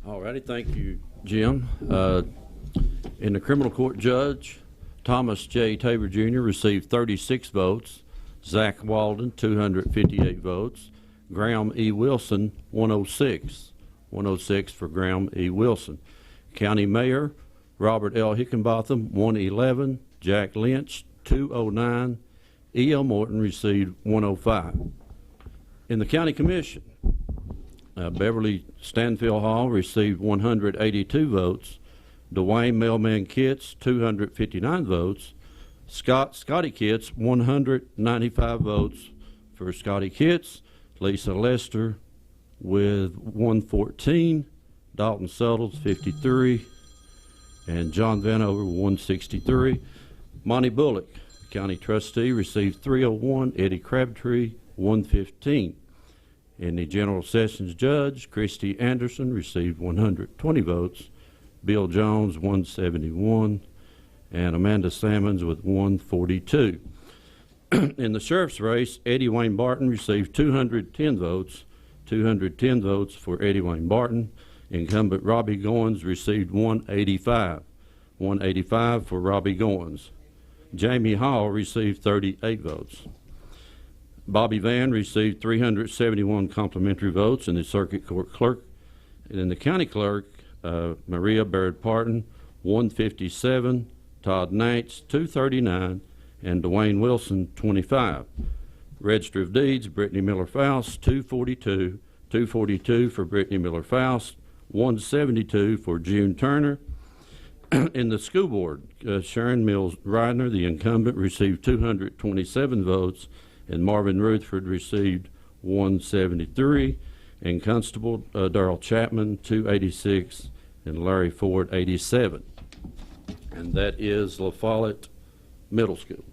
All righty, thank you, Jim. In the criminal court judge, Thomas J. Tabor Jr. received 36 votes. Zach Walden, 258 votes. Graham E. Wilson, 106. 106 for Graham E. Wilson. County Mayor, Robert L. Hickenbotham, 111. Jack Lynch, 209. E.L. Morton received 105. In the County Commission, Beverly Stanfield Hall received 182 votes. Dwayne Mailman Kitts, 259 votes. Scotty Kitts, 195 votes for Scotty Kitts. Lisa Lester with 114. Dalton Suttles, 53. And John Vanover, 163. Monty Bullock, County Trustee, received 301. Eddie Crabtree, 115. And the General Sessions Judge, Christy Anderson, received 120 votes. Bill Jones, 171. And Amanda Salmons with 142. In the sheriff's race, Eddie Wayne Barton received 210 votes. 210 votes for Eddie Wayne Barton. Incumbent Robbie Goins received 185. 185 for Robbie Goins. Jamie Hall received 38 votes. Bobby Van received 371 complimentary votes in the circuit court clerk. And in the county clerk, Maria Baird Parton, 157. Todd Nance, 239, and Dwayne Wilson, 25. Register of Deeds, Brittany Miller Faust, 242. 242 for Brittany Miller Faust, 172 for June Turner. In the school board, Sharon Mills Ridner, the incumbent, received 227 votes, and Marvin Rutherford received 173, and Constable Darrell Chapman, 286, and Larry Ford, 87. And that is La Follette Middle School.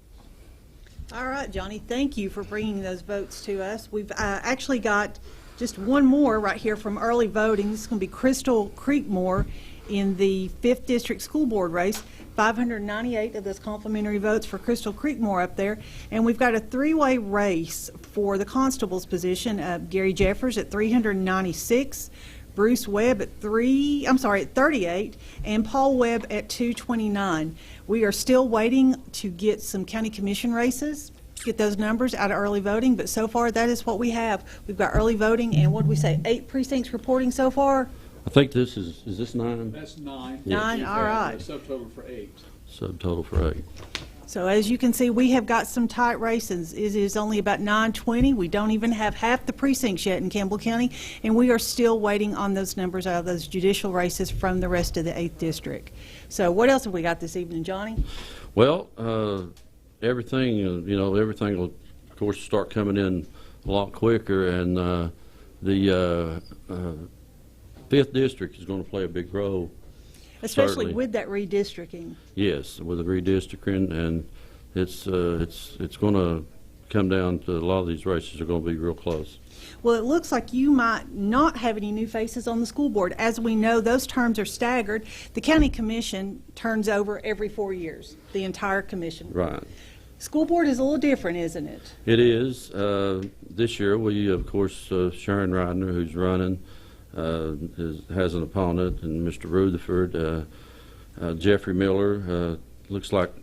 All right, Johnny, thank you for bringing those votes to us. We've actually got just one more right here from early voting. This is going to be Crystal Creekmore in the 5th District School Board race. 598 of those complimentary votes for Crystal Creekmore up there. And we've got a three-way race for the constable's position. Gary Jeffers at 396, Bruce Webb at 38, and Paul Webb at 229. We are still waiting to get some county commission races, get those numbers out of early voting, but so far that is what we have. We've got early voting, and what did we say, 8 precincts reporting so far? I think this is this 9? That's 9. Yeah. 9, all right. Subtotal for 8. Subtotal for 8. So as you can see, we have got some tight races. It is only about 9:20. We don't even have half the precincts yet in Campbell County, and we are still waiting on those numbers out of those judicial races from the rest of the 8th District. So what else have we got this evening, Johnny? Well, everything, everything will, of course, start coming in a lot quicker, and the 5th District is going to play a big role. Especially Certainly. with that redistricting. Yes, with the redistricting, and it's going to come down to a lot of these races are going to be real close. Well, it looks like you might not have any new faces on the school board. As we know, those terms are staggered. The county commission turns over every 4 years, the entire commission. Right. School board is a little different, isn't it? It is. This year, we, of course, Sharon Ridner, who's running, has an opponent, and Mr. Rutherford. Jeffrey Miller looks like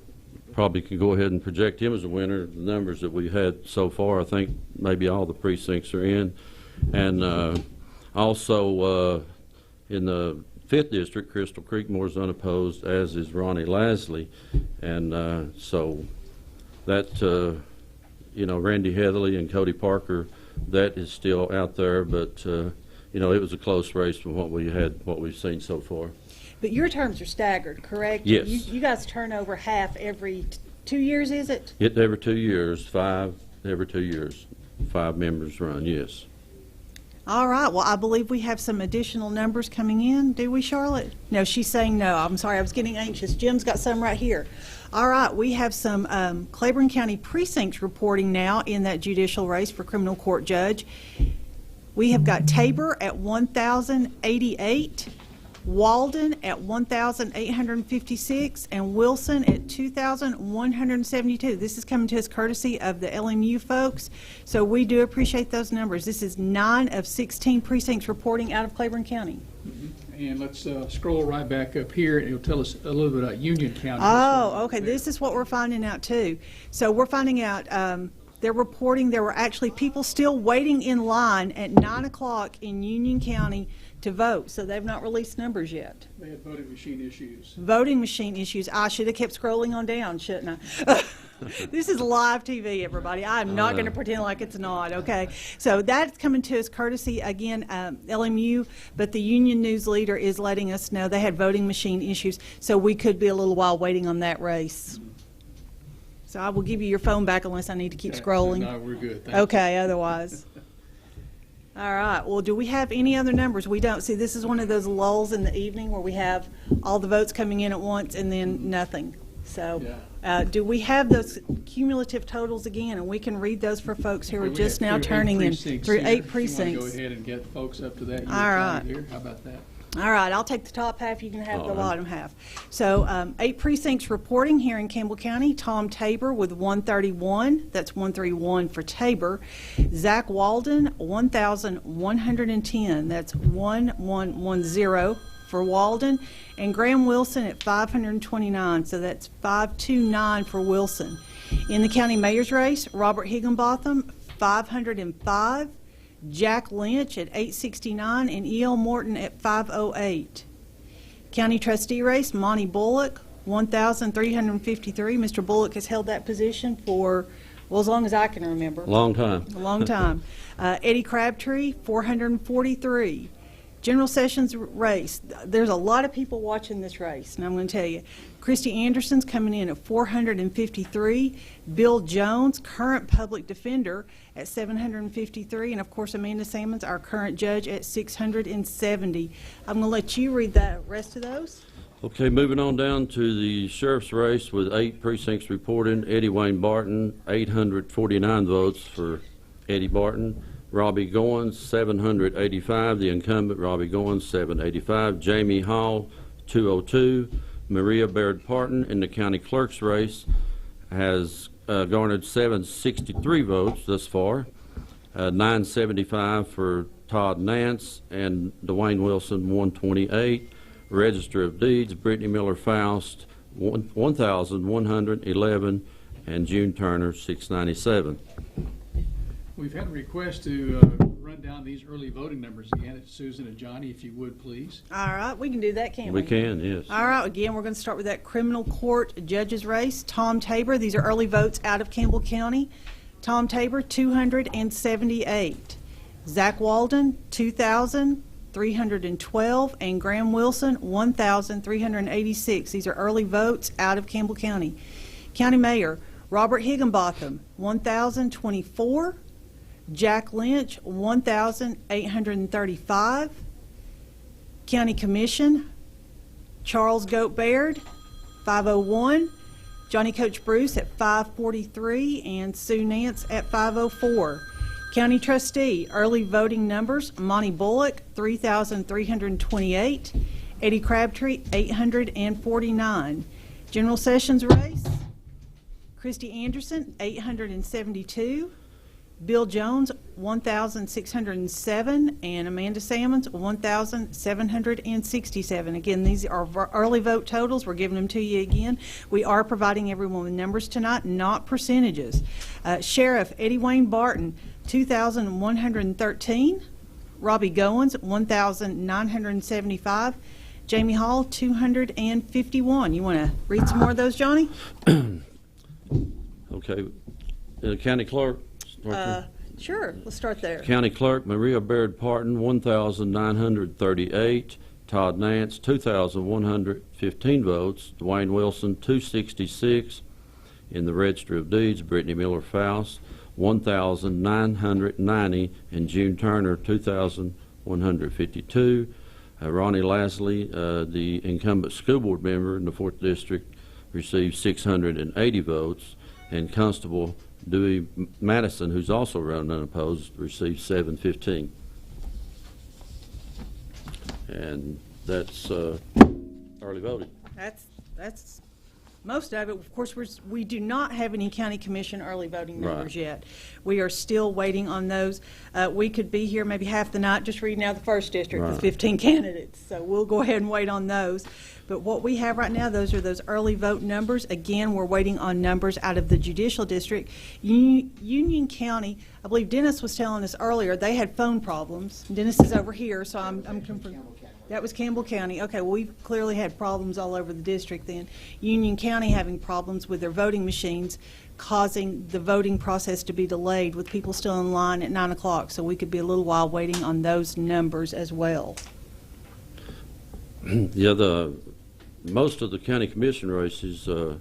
probably can go ahead and project him as a winner. The numbers that we've had so far, I think maybe all the precincts are in. And also in the 5th District, Crystal Creekmore is unopposed, as is Ronnie Lasley. And so that, Randy Heatherly and Cody Parker, that is still out there, but it was a close race from what we've seen so far. But your terms are staggered, correct? Yes. You guys turn over half every 2 years, is it? Every 2 years, 5 every 2 years. 5 members run, yes. All right. Well, I believe we have some additional numbers coming in. Do we, Charlotte? No, she's saying no. I'm sorry. I was getting anxious. Jim's got some right here. All right. We have some Claiborne County precincts reporting now in that judicial race for criminal court judge. We have got Tabor at 1,088. Walden at 1,856, and Wilson at 2,172. This is coming to us courtesy of the LMU folks, so we do appreciate those numbers. This is 9 of 16 precincts reporting out of Claiborne County. And let's scroll right back up here, and it'll tell us a little bit about Union County. Oh, okay. This is what we're finding out, too. So we're finding out they're reporting there were actually people still waiting in line at 9 o'clock in Union County to vote, so they've not released numbers yet. They had voting machine issues. Voting machine issues. I should have kept scrolling on down, shouldn't I? This is live TV, everybody. I'm not going to pretend like it's not, okay? So that's coming to us courtesy, again, LMU, but the Union News Leader is letting us know they had voting machine issues, so we could be a little while waiting on that race. So I will give you your phone back unless I need to keep scrolling. No, we're good. Thank Okay, otherwise. All right. Well, do we have any other numbers? We don't. See, this is one of those lulls in the evening where we have all the votes coming in at once and then nothing. So do we have those cumulative totals again? And we can read those for folks who are just now turning in through 8 precincts. Go ahead and get folks up to that. All right. Here. How about that? All right, I'll take the top half, you can have the bottom half. So 8 precincts reporting here in Campbell County. Tom Tabor with 131, that's 131 for Tabor. Zach Walden, 1,110, that's 1110 for Walden. And Graham Wilson at 529, so that's 529 for Wilson. In the county mayor's race, Robert Higginbotham, 505. Jack Lynch at 869 and E.L. Morton at 508. County trustee race, Monty Bullock, 1,353. Mr. Bullock has held that position for, Well, as long as I can remember. Long time. A long time. Eddie Crabtree, 443. General Sessions race. There's a lot of people watching this race, and I'm going to tell you. Christy Anderson's coming in at 453. Bill Jones, current public defender, at 753. And, of course, Amanda Salmons, our current judge, at 670. I'm going to let you read the rest of those. Okay, moving on down to the sheriff's race with 8 precincts reporting. Eddie Wayne Barton, 849 votes for Eddie Barton. Robbie Goins, 785. The incumbent, Robbie Goins, 785. Jamie Hall, 202. Maria Baird Parton in the county clerk's race has garnered 763 votes thus far. 975 for Todd Nance and Dwayne Wilson, 128. Register of Deeds, Brittany Miller Faust, 1,111, and June Turner, 697. We've had a request to run down these early voting numbers again. It's Susan and Johnny, if you would, please. All right, we can do that, can't we? We can, yes. All right, again, we're going to start with that criminal court judges race. Tom Tabor, these are early votes out of Campbell County. Tom Tabor, 278. Zach Walden, 2,312, and Graham Wilson, 1,386. These are early votes out of Campbell County. County Mayor, Robert Higginbotham, 1,024. Jack Lynch, 1,835. County Commission, Charles Goat Baird, 501. Johnny Coach Bruce at 543, and Sue Nance at 504. County Trustee, early voting numbers, Monty Bullock, 3,328. Eddie Crabtree, 849. General Sessions race, Christy Anderson, 872. Bill Jones, 1,607, and Amanda Salmons, 1,767. Again, these are early vote totals. We're giving them to you again. We are providing everyone with numbers tonight, not percentages. Sheriff Eddie Wayne Barton, 2,113. Robbie Goins, 1,975. Jamie Hall, 251. You want to read some more of those, Johnny? Okay. County Clerk. Sure, let's start there. County Clerk, Maria Baird Parton, 1,938. Todd Nance, 2,115 votes. Dwayne Wilson, 266. In the Register of Deeds, Brittany Miller Faust, 1,990. And June Turner, 2,152. Ronnie Lasley, the incumbent school board member in the 4th District, received 680 votes. And Constable Dewey Madison, who's also running unopposed, received 715. And that's early voting. That's most of it. Of course, we do not have any county commission early voting numbers yet. We are still waiting on those. We could be here maybe half the night just reading out the 1st district with 15 candidates. So we'll go ahead and wait on those. But what we have right now, those are those early vote numbers. Again, we're waiting on numbers out of the judicial district. Union County, I believe Dennis was telling us earlier, they had phone problems. Dennis is over here, so I'm confirming. That was Campbell County. Okay, well, we've clearly had problems all over the district then. Union County having problems with their voting machines, causing the voting process to be delayed with people still in line at 9 o'clock. So we could be a little while waiting on those numbers as well. Yeah, most of the county commission races, a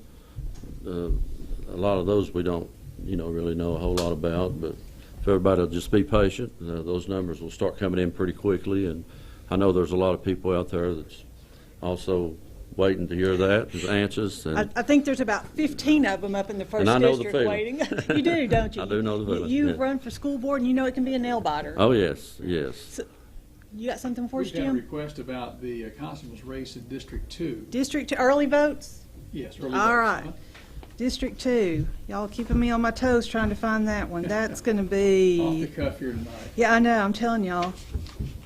lot of those we don't, really know a whole lot about. But if everybody will just be patient, those numbers will start coming in pretty quickly. And I know there's a lot of people out there that's also waiting to hear that, as answers. And I think there's about 15 of them up in the 1st district waiting. You do, don't you? I do know the feeling. You run for school board, and you know it can be a nail biter. Oh, yes. So, you got something for us, We've got a Jim? request about the constable's race in District 2. District 2, early votes? Yes, early All votes. right. District 2. Y'all keeping me on my toes trying to find that one. That's going to be... Off the cuff here tonight. Yeah, I know. I'm telling y'all.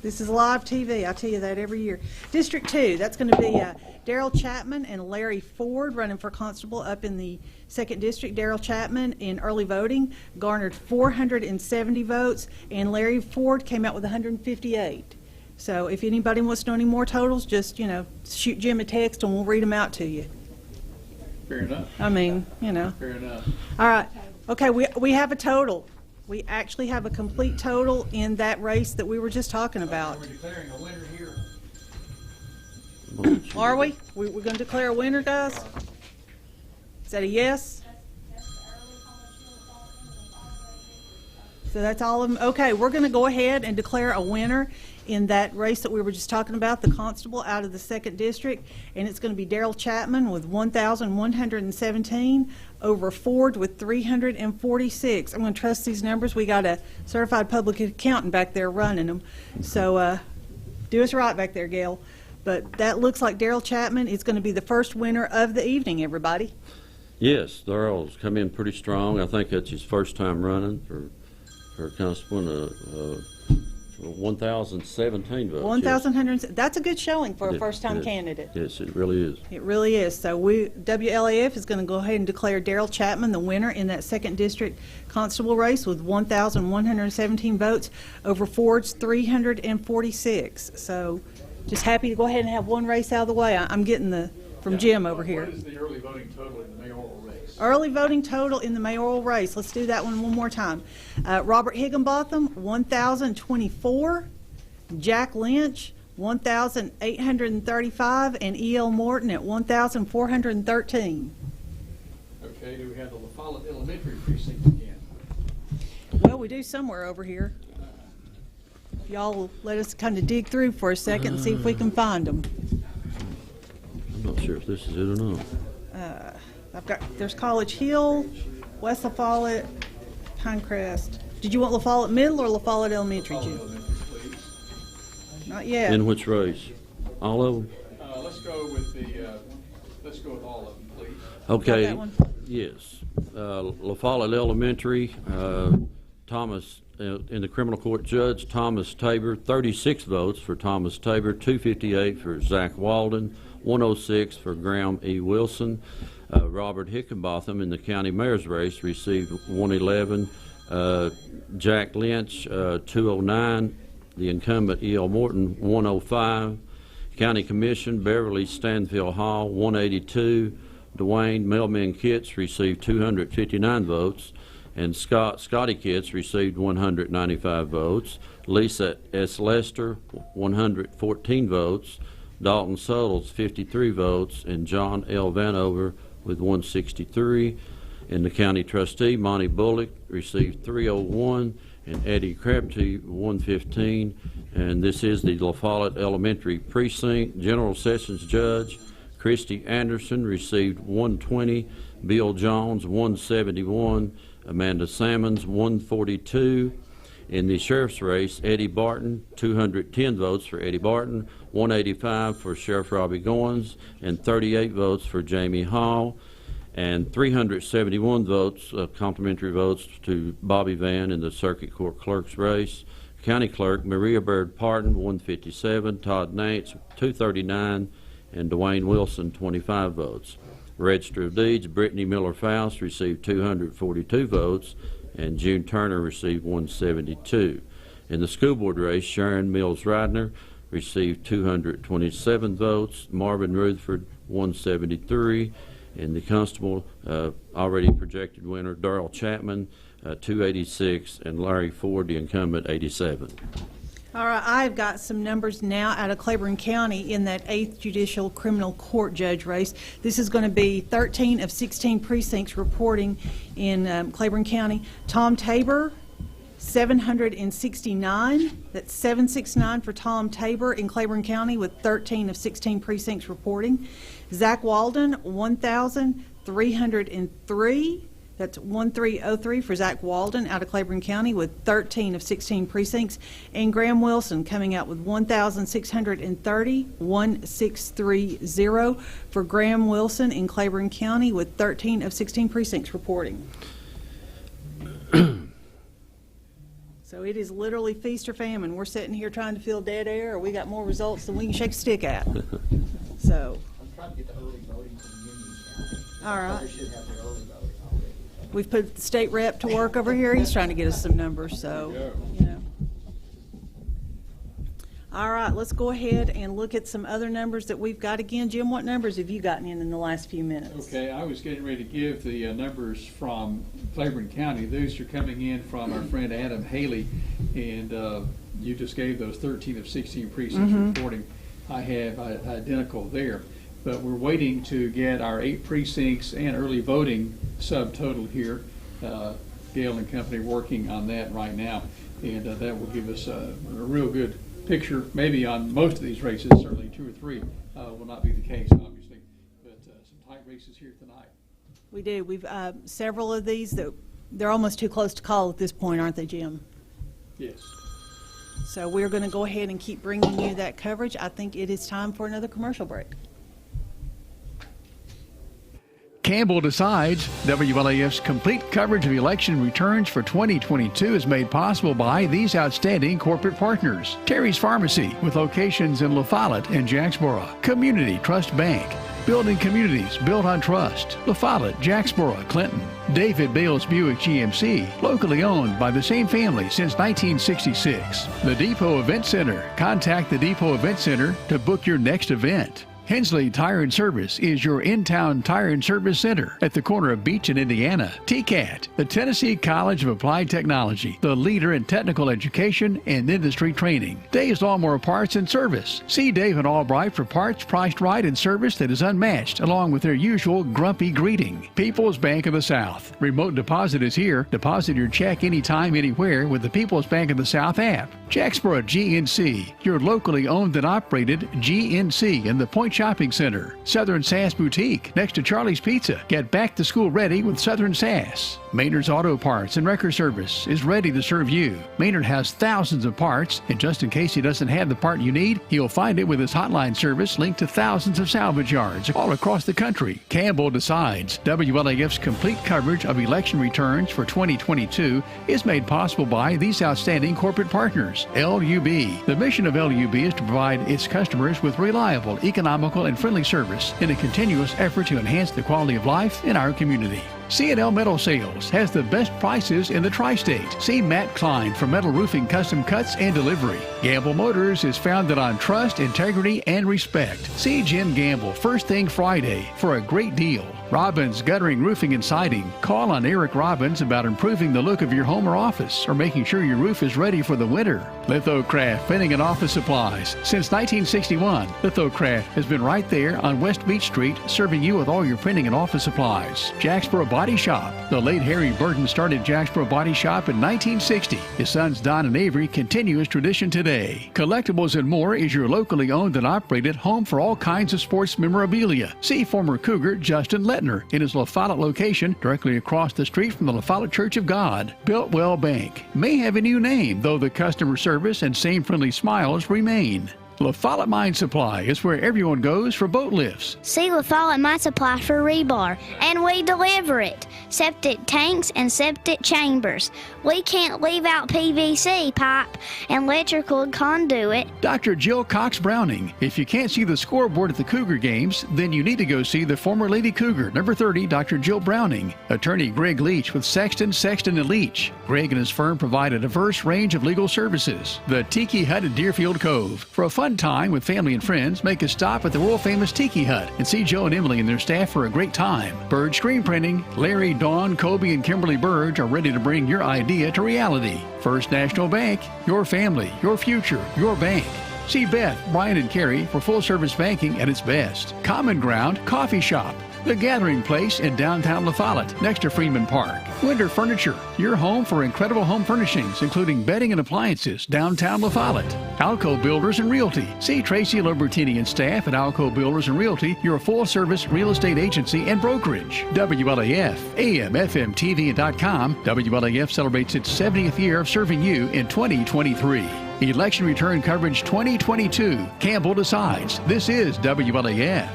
This is live TV. I tell you that every year. District 2, that's going to be Daryl Chapman and Larry Ford running for constable up in the 2nd District. Daryl Chapman in early voting garnered 470 votes, and Larry Ford came out with 158. So if anybody wants to know any more totals, just, shoot Jim a text and we'll read them out to you. Fair enough. I mean, Fair enough. All right. Okay, we have a total. We actually have a complete total in that race that we were just talking about. We're declaring a winner here. Are we? We're going to declare a winner, guys? Is that a yes? So that's all of them. Okay, we're going to go ahead and declare a winner in that race that we were just talking about, the constable out of the 2nd District, and it's going to be Daryl Chapman with 1,117 over Ford with 346. I'm going to trust these numbers. We got a certified public accountant back there running them. So do us right back there, Gail. But that looks like Daryl Chapman is going to be the first winner of the evening, everybody. Yes, Daryl's come in pretty strong. I think that's his first time running for constable. 1,017 votes. 1,100. That's a good showing for a first-time candidate. Yes, it really is. It really is. So WLAF is going to go ahead and declare Daryl Chapman the winner in that 2nd District constable race with 1,117 votes over Ford's 346. So just happy to go ahead and have one race out of the way. I'm getting from Jim over here. What is the early voting total in the mayoral race? Early voting total in the mayoral race. Let's do that one more time. Robert Higginbotham, 1,024. Jack Lynch, 1,835. And E.L. Morton at 1,413. Okay, do we have the Follette Elementary Precinct again? Well, we do somewhere over here. Y'all will let us kind of dig through for a second and see if we can find them. I'm not sure if this is it or not. There's College Hill, West La Follette, Pinecrest. Did you want La Follette Middle or La Follette Elementary, Jim? Not yet. In which race? All of them? Let's go with all of them, please. Okay. Got that one? Yes. La Follette Elementary, Thomas, in the criminal court judge, Thomas Tabor, 36 votes for Thomas Tabor, 258 for Zach Walden, 106 for Graham E. Wilson. Robert Hickenbotham in the county mayor's race received 111. Jack Lynch, 209. The incumbent E.L. Morton, 105. County Commission, Beverly Stanfield Hall, 182. Dwayne Melman Kitts received 259 votes. And Scotty Kitts received 195 votes. Lisa S. Lester, 114 votes. Dalton Suttles, 53 votes. And John L. Vanover with 163. And the county trustee, Monty Bullock, received 301. And Eddie Crabtree, 115. And this is the La Follette Elementary Precinct. General Sessions Judge, Christy Anderson, received 120. Bill Jones, 171. Amanda Salmons, 142. In the sheriff's race, Eddie Barton, 210 votes for Eddie Barton, 185 for Sheriff Robbie Goins, and 38 votes for Jamie Hall, and 371 votes, complimentary votes to Bobby Van in the circuit court clerk's race. County clerk, Maria Baird Parton, 157, Todd Nance, 239, and Dwayne Wilson, 25 votes. Register of Deeds, Brittany Miller Faust received 242 votes, and June Turner received 172. In the school board race, Sharon Mills Ridner received 227 votes, Marvin Rutherford 173, and the constable, already projected winner, Darrell Chapman, 286, and Larry Ford, the incumbent, 87. All right, I've got some numbers now out of Claiborne County in that 8th Judicial Criminal Court Judge race. This is going to be 13 of 16 precincts reporting in Claiborne County. Tom Tabor, 769. That's 769 for Tom Tabor in Claiborne County with 13 of 16 precincts reporting. Zach Walden, 1,303. That's 1303 for Zach Walden out of Claiborne County with 13 of 16 precincts. And Graham Wilson coming out with 1,630, 1630 for Graham Wilson in Claiborne County with 13 of 16 precincts reporting. So it is literally feast or famine. We're sitting here trying to fill dead air, or we got more results than we can shake a stick at. So. I'm trying to get the early voting from Union County. All right. They should have their early voting already. We've put the state rep to work over here. He's trying to get us some numbers, so, you know. All right, let's go ahead and look at some other numbers that we've got. Again, Jim, what numbers have you gotten in the last few minutes? Okay, I was getting ready to give the numbers from Claiborne County. Those are coming in from our friend Adam Haley, and you just gave those 13 of 16 precincts reporting. I have identical there, but we're waiting to get our 8 precincts and early voting subtotal here. Gale and Company working on that right now, and that will give us a real good picture. Maybe on most of these races, certainly 2 or 3 will not be the case, obviously, but some tight races here tonight. We do. We've several of these that they're almost too close to call at this point, aren't they, Jim? Yes. So we're going to go ahead and keep bringing you that coverage. I think it is time for another commercial break. Campbell decides. WLAF's complete coverage of election returns for 2022 is made possible by these outstanding corporate partners. Terry's Pharmacy, with locations in La Follette and Jacksboro. Community Trust Bank, building communities built on trust. La Follette, Jacksboro, Clinton. David Bales Buick-GMC, locally owned by the same family since 1966. The Depot Event Center. Contact the Depot Event Center to book your next event. Hensley Tire and Service is your in-town tire and service center at the corner of Beach and Indiana. TCAT, the Tennessee College of Applied Technology, the leader in technical education and industry training. Dave's Lawnmower Parts and Service. See Dave and Albright for parts priced right and service that is unmatched, along with their usual grumpy greeting. People's Bank of the South. Remote deposit is here. Deposit your check anytime, anywhere with the People's Bank of the South app. Jacksboro GNC, your locally owned and operated GNC in the Point Shopping Center. Southern Sass Boutique, next to Charlie's Pizza. Get back to school ready with Southern Sass. Maynard's Auto Parts and Wrecker Service is ready to serve you. Maynard has thousands of parts, and just in case he doesn't have the part you need, he'll find it with his hotline service linked to thousands of salvage yards all across the country. Campbell decides. WLAF's complete coverage of election returns for 2022 is made possible by these outstanding corporate partners. LUB. The mission of LUB is to provide its customers with reliable, economical, and friendly service in a continuous effort to enhance the quality of life in our community. C&L Metal Sales has the best prices in the tri-state. See Matt Klein for metal roofing custom cuts and delivery. Gamble Motors is founded on trust, integrity, and respect. See Jim Gamble first thing Friday for a great deal. Robbins Guttering Roofing and Siding. Call on Eric Robbins about improving the look of your home or office or making sure your roof is ready for the winter. Litho-Craft Printing and Office Supplies. Since 1961, Litho-Craft has been right there on West Beach Street serving you with all your printing and office supplies. Jacksboro Body Shop. The late Harry Burton started Jacksboro Body Shop in 1960. His sons Don and Avery continue his tradition today. Collectables More is your locally owned and operated home for all kinds of sports memorabilia. See former Cougar Justin Lettner in his La Follette location directly across the street from the La Follette Church of God. Builtwell Bank may have a new name, though the customer service and same friendly smiles remain. La Follette Mine Supply is where everyone goes for boat lifts. See La Follette Mine Supply for rebar, and we deliver it. Septic tanks and septic chambers. We can't leave out PVC pipe and electrical conduit. Dr. Jill Cox Browning. If you can't see the scoreboard at the Cougar games, then you need to go see the former Lady Cougar, number 30, Dr. Jill Browning. Attorney Greg Leach with Sexton, and Leach. Greg and his firm provide a diverse range of legal services. The Tiki Hut at Deerfield Cove. For a fun time with family and friends, make a stop at the world-famous Tiki Hut and see Joe and Emily and their staff for a great time. Byrge Screen Printing. Larry, Dawn, Kobe, and Kimberly Byrge are ready to bring your idea to reality. First National Bank. Your family, your future, your bank. See Beth, Brian, and Carrie for full-service banking at its best. Common Ground Coffee Shop. The Gathering Place in downtown La Follette, next to Freeman Park. Winter Furniture, your home for incredible home furnishings, including bedding and appliances, downtown La Follette. Alco Builders and Realty. See Tracy Lobertini and staff at Alco Builders and Realty, your full-service real estate agency and brokerage. WLAF, AM, FM, TV, and .com. WLAF celebrates its 70th year of serving you in 2023. Election Return Coverage 2022. Campbell decides. This is WLAF.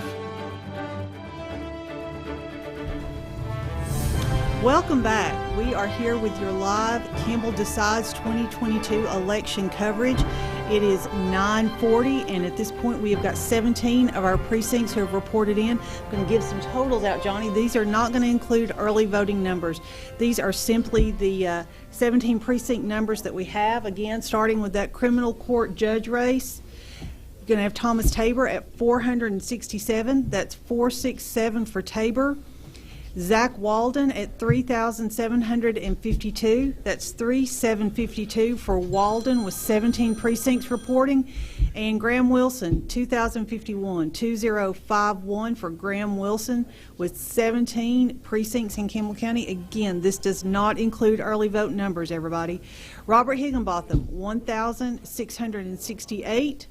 Welcome back. We are here with your live Campbell Decides 2022 election coverage. It is 9:40, and at this point we have got 17 of our precincts who have reported in. I'm going to give some totals out, Johnny. These are not going to include early voting numbers. These are simply the 17 precinct numbers that we have. Again, starting with that criminal court judge race. You're going to have Thomas Tabor at 467. That's 467 for Tabor. Zach Walden at 3,752. That's 3,752 for Walden with 17 precincts reporting. And Graham Wilson, 2,051, 2051 for Graham Wilson with 17 precincts in Campbell County. Again, this does not include early vote numbers, everybody. Robert Higginbotham, 1,668.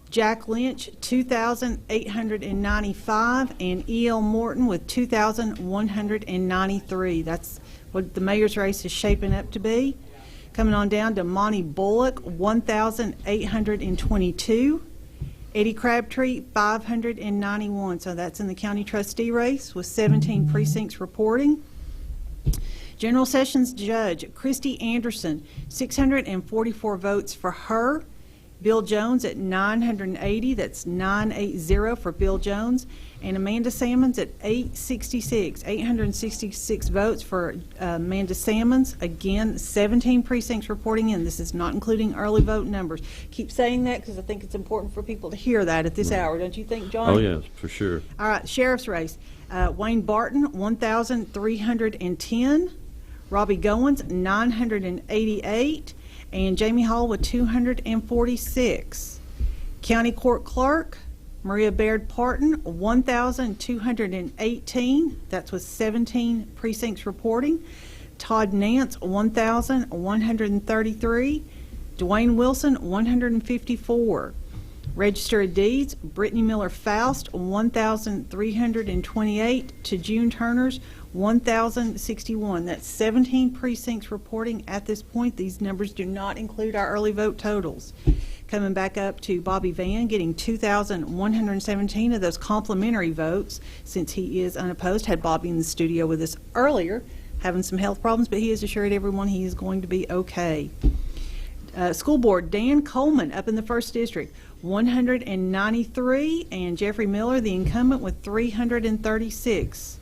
Jack Lynch, 2,895, and E.L. Morton with 2,193. That's what the mayor's race is shaping up to be. Coming on down to Monty Bullock, 1,822. Eddie Crabtree, 591. So that's in the county trustee race with 17 precincts reporting. General Sessions Judge Christy Anderson, 644 votes for her. Bill Jones at 980, that's 980 for Bill Jones, and Amanda Sammons at 866 votes for Amanda Sammons. Again, 17 precincts reporting in. This is not including early vote numbers. Keep saying that because I think it's important for people to hear that at this hour. Don't you think, John? Oh, yes, for sure. All right, sheriff's race. Wayne Barton, 1,310. Robbie Goins, 988. And Jamie Hall with 246. County Court Clerk, Maria Baird Parton, 1,218. That's with 17 precincts reporting. Todd Nance, 1,133. Dwayne Wilson, 154. Register of Deeds, Brittany Miller Faust, 1,328 to June Turner's 1,061. That's 17 precincts reporting at this point. These numbers do not include our early vote totals. Coming back up to Bobby Van, getting 2,117 of those complimentary votes since he is unopposed. Had Bobby in the studio with us earlier, having some health problems, but he has assured everyone he is going to be okay. School Board, Dan Coleman up in the 1st District, 193, and Jeffrey Miller, the incumbent, with 336.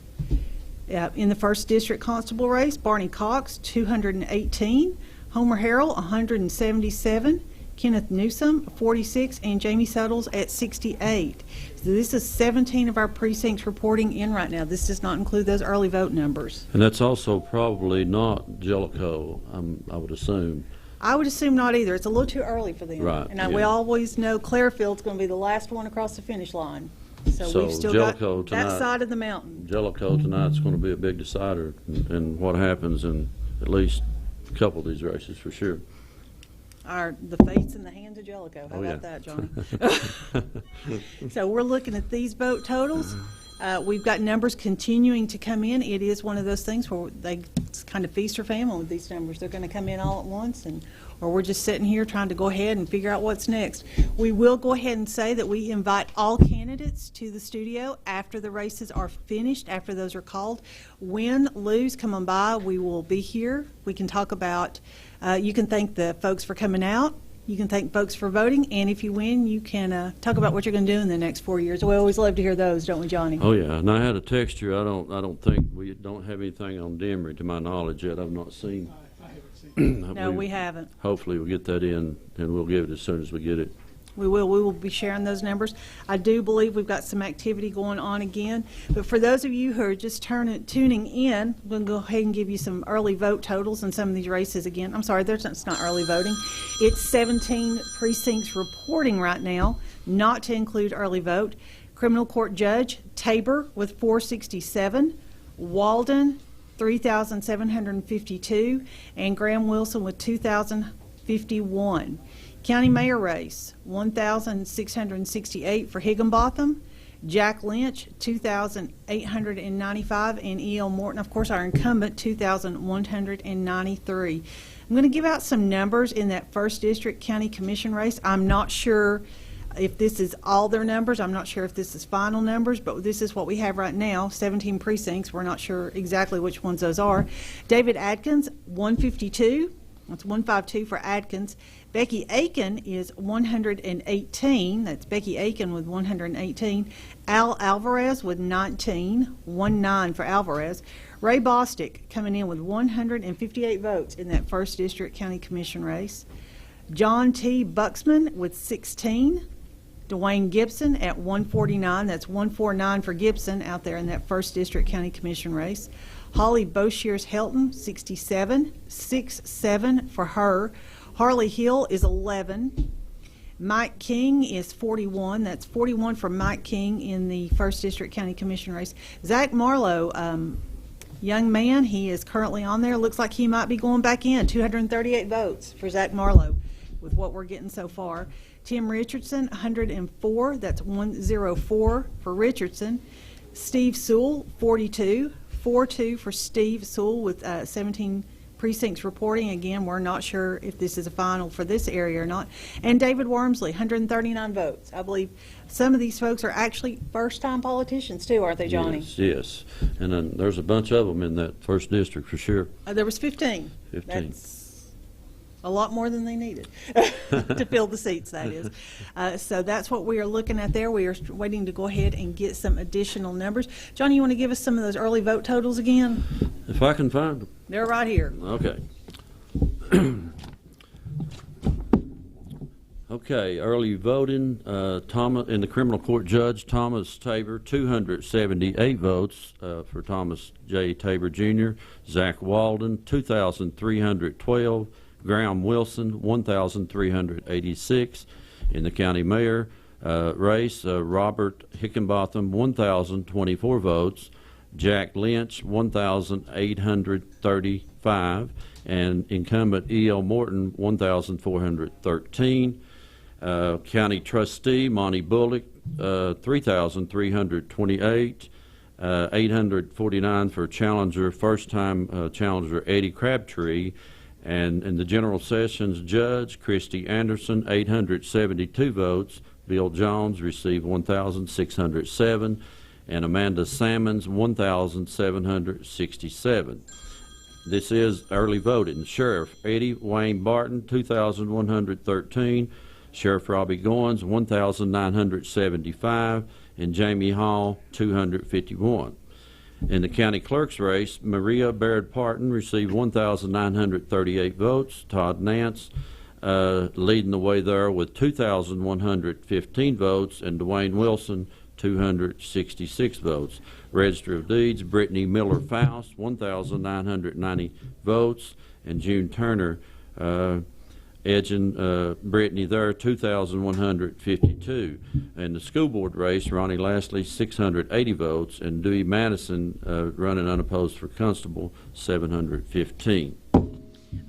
In the 1st District Constable race, Barney Cox, 218, Homer Harrell, 177, Kenneth Newsom, 46, and Jamie Suttles at 68. So this is 17 of our precincts reporting in right now. This does not include those early vote numbers. And that's also probably not Jellicoe, I would assume. I would assume not either. It's a little too early for them. Right. And we always know Clarefield's going to be the last one across the finish line. So we've still Jellicoe got tonight, that side of the mountain. Jellicoe tonight's going to be a big decider in what happens in at least a couple of these races for sure. The fate's in the hands of Jellicoe. How about that, Johnny? So we're looking at these vote totals. We've got numbers continuing to come in. It is one of those things where it's kind of feast or famine with these numbers. They're going to come in all at once, or we're just sitting here trying to go ahead and figure out what's next. We will go ahead and say that we invite all candidates to the studio after the races are finished, after those are called. Win, lose, come on by. We will be here. We can talk about, you can thank the folks for coming out. You can thank folks for voting, and if you win, you can talk about what you're going to do in the next 4 years. We always love to hear those, don't we, Johnny? Oh yeah, and I had a text here. I don't think we don't have anything on Demery to my knowledge yet. I've not seen. I haven't seen. No, we haven't. Hopefully, we'll get that in, and we'll give it as soon as we get it. We will. We will be sharing those numbers. I do believe we've got some activity going on again. But for those of you who are just tuning in, we'll go ahead and give you some early vote totals in some of these races again. I'm sorry, it's not early voting. It's 17 precincts reporting right now, not to include early vote. Criminal Court Judge, Tabor with 467, Walden, 3,752, and Graham Wilson with 2,051. County Mayor race, 1,668 for Higginbotham. Jack Lynch, 2,895, and E.L. Morton, of course, our incumbent, 2,193. I'm going to give out some numbers in that 1st District County Commission race. I'm not sure if this is all their numbers. I'm not sure if this is final numbers, but this is what we have right now, 17 precincts. We're not sure exactly which ones those are. David Adkins, 152. That's 152 for Adkins. Becky Aiken is 118. That's Becky Aiken with 118. Al Alvarez with 19. 19 for Alvarez. Ray Bostick coming in with 158 votes in that 1st District County Commission race. John T. Buxman with 16. Dwayne Gibson at 149. That's 149 for Gibson out there in that 1st District County Commission race. Holly Boshears Helton, 67, 6-7 for her. Harley Hill is 11. Mike King is 41. That's 41 for Mike King in the 1st District County Commission race. Zach Marlowe, young man, he is currently on there. Looks like he might be going back in. 238 votes for Zach Marlowe with what we're getting so far. Tim Richardson, 104. That's 104 for Richardson. Steve Sewell, 42. 4-2 for Steve Sewell with 17 precincts reporting. Again, we're not sure if this is a final for this area or not. And David Wormsley, 139 votes. I believe some of these folks are actually first-time politicians too, aren't they, Johnny? Yes, yes. And then there's a bunch of them in that 1st district for sure. There was 15. 15. That's a lot more than they needed to fill the seats, that is. So that's what we are looking at there. We are waiting to go ahead and get some additional numbers. Johnny, you want to give us some of those early vote totals again? If I can find them. They're right here. Okay. Okay, early voting, Thomas, in the criminal court judge, Thomas Tabor, 278 votes for Thomas J. Tabor Jr., Zach Walden, 2,312, Graham Wilson, 1,386. In the county mayor race, Robert Hickenbotham, 1,024 votes, Jack Lynch, 1,835, and incumbent E.L. Morton, 1,413. County trustee Monty Bullock, 3,328, 849 for challenger, first-time challenger Eddie Crabtree, and in the general sessions judge Christy Anderson, 872 votes. Bill Jones received 1,607, and Amanda Salmons, 1,767. This is early voting. Sheriff Eddie Wayne Barton, 2,113. Sheriff Robbie Goins, 1,975, and Jamie Hall, 251. In the county clerk's race, Maria Baird Parton received 1,938 votes. Todd Nance leading the way there with 2,115 votes, and Dwayne Wilson, 266 votes. Register of Deeds, Brittany Miller Faust, 1,990 votes, and June Turner edging Brittany there, 2,152. In the school board race, Ronnie Lastly, 680 votes, and Dewey Madison running unopposed for constable, 715.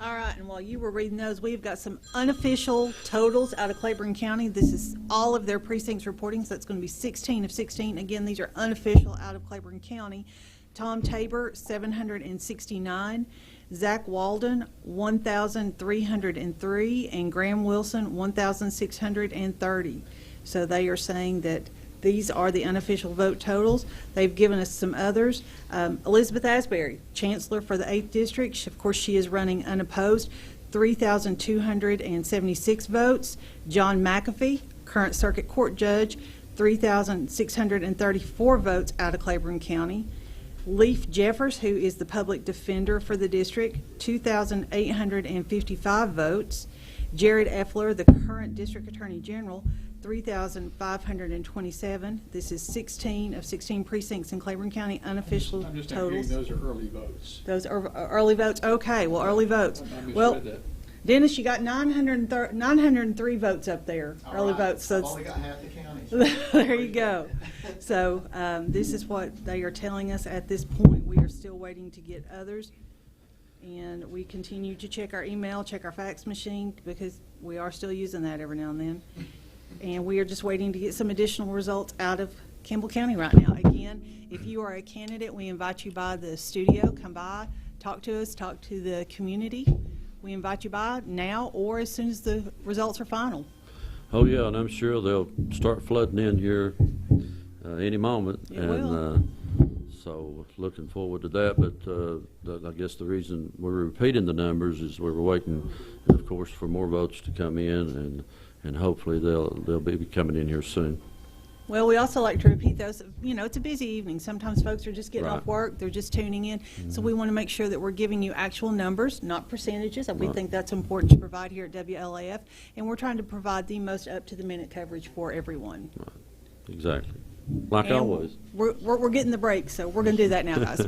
All right, and while you were reading those, we've got some unofficial totals out of Claiborne County. This is all of their precincts reporting, so it's going to be 16 of 16. Again, these are unofficial out of Claiborne County. Tom Tabor, 769. Zach Walden, 1,303, and Graham Wilson, 1,630. So they are saying that these are the unofficial vote totals. They've given us some others. Elizabeth Asbury, Chancellor for the 8th District. Of course, she is running unopposed, 3,276 votes. John McAfee, current Circuit Court Judge, 3,634 votes out of Claiborne County. Leaf Jeffers, who is the public defender for the district, 2,855 votes. Jared Effler, the current district attorney general, 3,527. This is 16 of 16 precincts in Claiborne County, unofficial I'm just totals. those are early votes. Those are early votes? Okay, well, early votes. I misread Well, that. Dennis, you got 903 votes up there, early votes. So I've only got half the county. there you go. So this is what they are telling us at this point. We are still waiting to get others, and we continue to check our email, check our fax machine, because we are still using that every now and then. And we are just waiting to get some additional results out of Campbell County right now. Again, if you are a candidate, we invite you by the studio. Come by, talk to us, talk to the community. We invite you by now or as soon as the results are final. Oh yeah, and I'm sure they'll start flooding in here any moment. So looking forward to that. But I guess the reason we're repeating the numbers is we were waiting, of course, for more votes to come in, and hopefully they'll be coming in here soon. Well, we also like to repeat those. It's a busy evening. Sometimes folks are just getting Right. off work. They're just tuning in. So we want to make sure that we're giving you actual numbers, not percentages. We think that's important to provide here at WLAF. And we're trying to provide the most up-to-the-minute coverage for everyone. Exactly. Like And always. We're getting the break, so we're going to do that now, guys.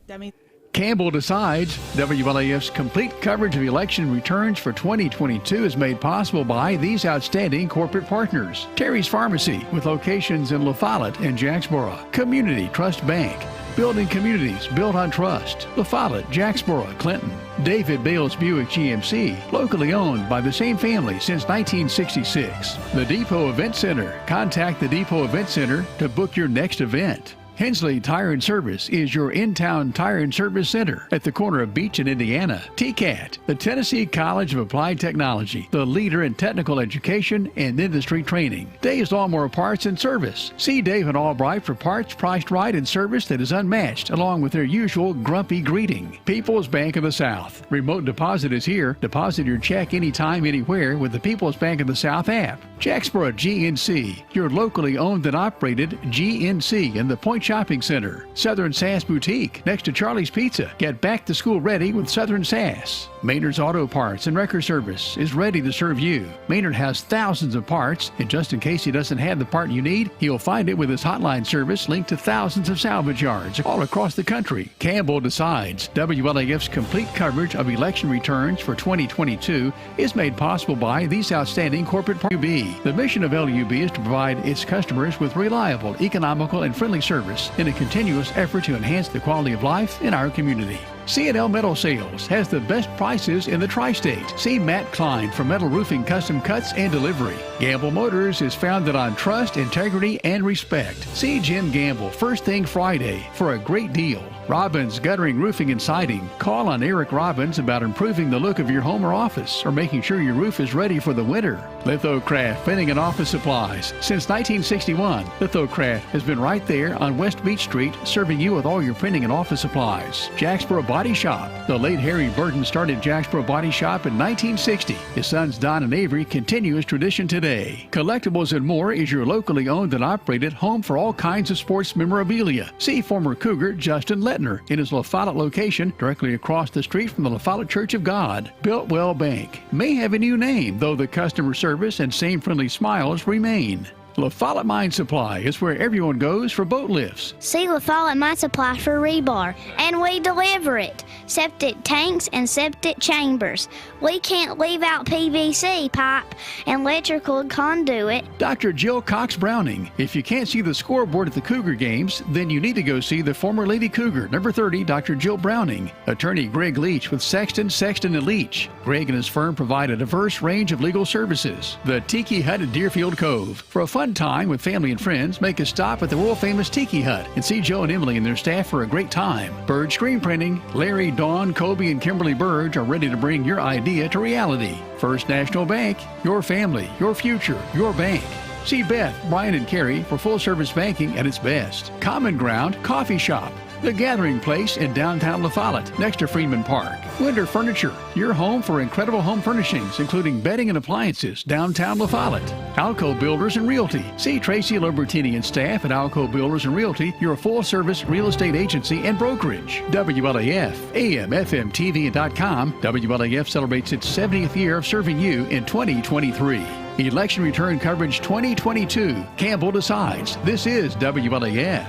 That means Campbell decides. WLAF's complete coverage of election returns for 2022 is made possible by these outstanding corporate partners. Terry's Pharmacy, with locations in Follette and Jacksboro. Community Trust Bank, building communities built on trust. Follette, Jacksboro, Clinton. David Bales Buick-GMC, locally owned by the same family since 1966. The Depot Event Center. Contact the Depot Event Center to book your next event. Hensley Tire and Service is your in-town tire and service center at the corner of Beach and Indiana. TCAT, the Tennessee College of Applied Technology, the leader in technical education and industry training. Dave's Lawnmower Parts and Service. See Dave and Albright for parts priced right and service that is unmatched, along with their usual grumpy greeting. People's Bank of the South. Remote deposit is here. Deposit your check anytime, anywhere with the People's Bank of the South app. Jacksboro GNC, your locally owned and operated GNC in the Point Shopping Center. Southern Sass Boutique, next to Charlie's Pizza. Get back to school ready with Southern Sass. Maynard's Auto Parts and Wrecker Service is ready to serve you. Maynard has thousands of parts, and just in case he doesn't have the part you need, he'll find it with his hotline service linked to thousands of salvage yards all across the country. Campbell decides. WLAF's complete coverage of election returns for 2022 is made possible by these outstanding corporate partners. The mission of LUB is to provide its customers with reliable, economical, and friendly service in a continuous effort to enhance the quality of life in our community. C&L Metal Sales has the best prices in the tri-state. See Matt Klein for metal roofing custom cuts and delivery. Gamble Motors is founded on trust, integrity, and respect. See Jim Gamble first thing Friday for a great deal. Robbins Guttering Roofing and Siding. Call on Eric Robbins about improving the look of your home or office or making sure your roof is ready for the winter. Litho-Craft Printing and Office Supplies. Since 1961, Litho-Craft has been right there on West Beach Street serving you with all your printing and office supplies. Jacksboro Body Shop. The late Harry Burton started Jacksboro Body Shop in 1960. His sons Don and Avery continue his tradition today. Collectables More is your locally owned and operated home for all kinds of sports memorabilia. See former Cougar Justin Lettner in his Follette location directly across the street from the Follette Church of God. Builtwell Bank may have a new name, though the customer service and same friendly smiles remain. Follette Mine Supply is where everyone goes for boat lifts. See Follette Mine Supply for rebar, and we deliver it. Septic tanks and septic chambers. We can't leave out PVC pipe and electrical conduit. Dr. Jill Cox Browning. If you can't see the scoreboard at the Cougar games, then you need to go see the former Lady Cougar, number 30, Dr. Jill Browning. Attorney Greg Leach with Sexton, and Leach. Greg and his firm provide a diverse range of legal services. The Tiki Hut at Deerfield Cove. For a fun time with family and friends, make a stop at the world-famous Tiki Hut and see Joe and Emily and their staff for a great time. Byrge Screen Printing. Larry, Dawn, Kobe, and Kimberly Byrge are ready to bring your idea to reality. First National Bank. Your family, your future, your bank. See Beth, Brian, and Carrie for full-service banking at its best. Common Ground Coffee Shop. The Gathering Place in downtown Follette, next to Freeman Park. Winter Furniture, your home for incredible home furnishings, including bedding and appliances, downtown Follette. Alco Builders and Realty. See Tracy Lobertini and staff at Alco Builders and Realty, your full-service real estate agency and brokerage. WLAF, AM, FM, TV.com. WLAF celebrates its 70th year of serving you in 2023. Election return coverage 2022. Campbell decides. This is WLAF.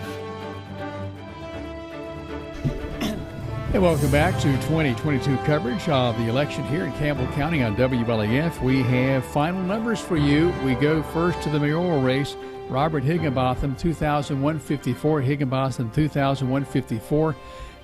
And welcome back to 2022 coverage of the election here in Campbell County on WLAF. We have final numbers for you. We go first to the mayoral race. Robert Higginbotham, 2,154. Higginbotham, 2,154.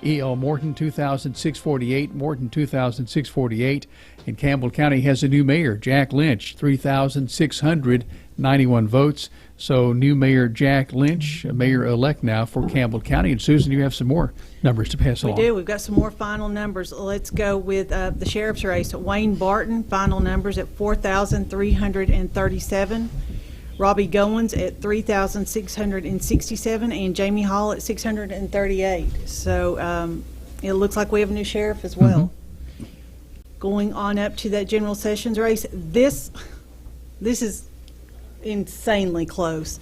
E.L. Morton, 2,648. Morton, 2,648. And Campbell County has a new mayor, Jack Lynch, 3,691 votes. So new Mayor Jack Lynch, mayor-elect now for Campbell County. And Susan, you have some more numbers to pass along. We do. We've got some more final numbers. Let's go with the sheriff's race. Wayne Barton, final numbers at 4,337. Robbie Goins at 3,667. And Jamie Hall at 638. So it looks like we have a new sheriff as well. Going on up to that general sessions race, this is insanely close.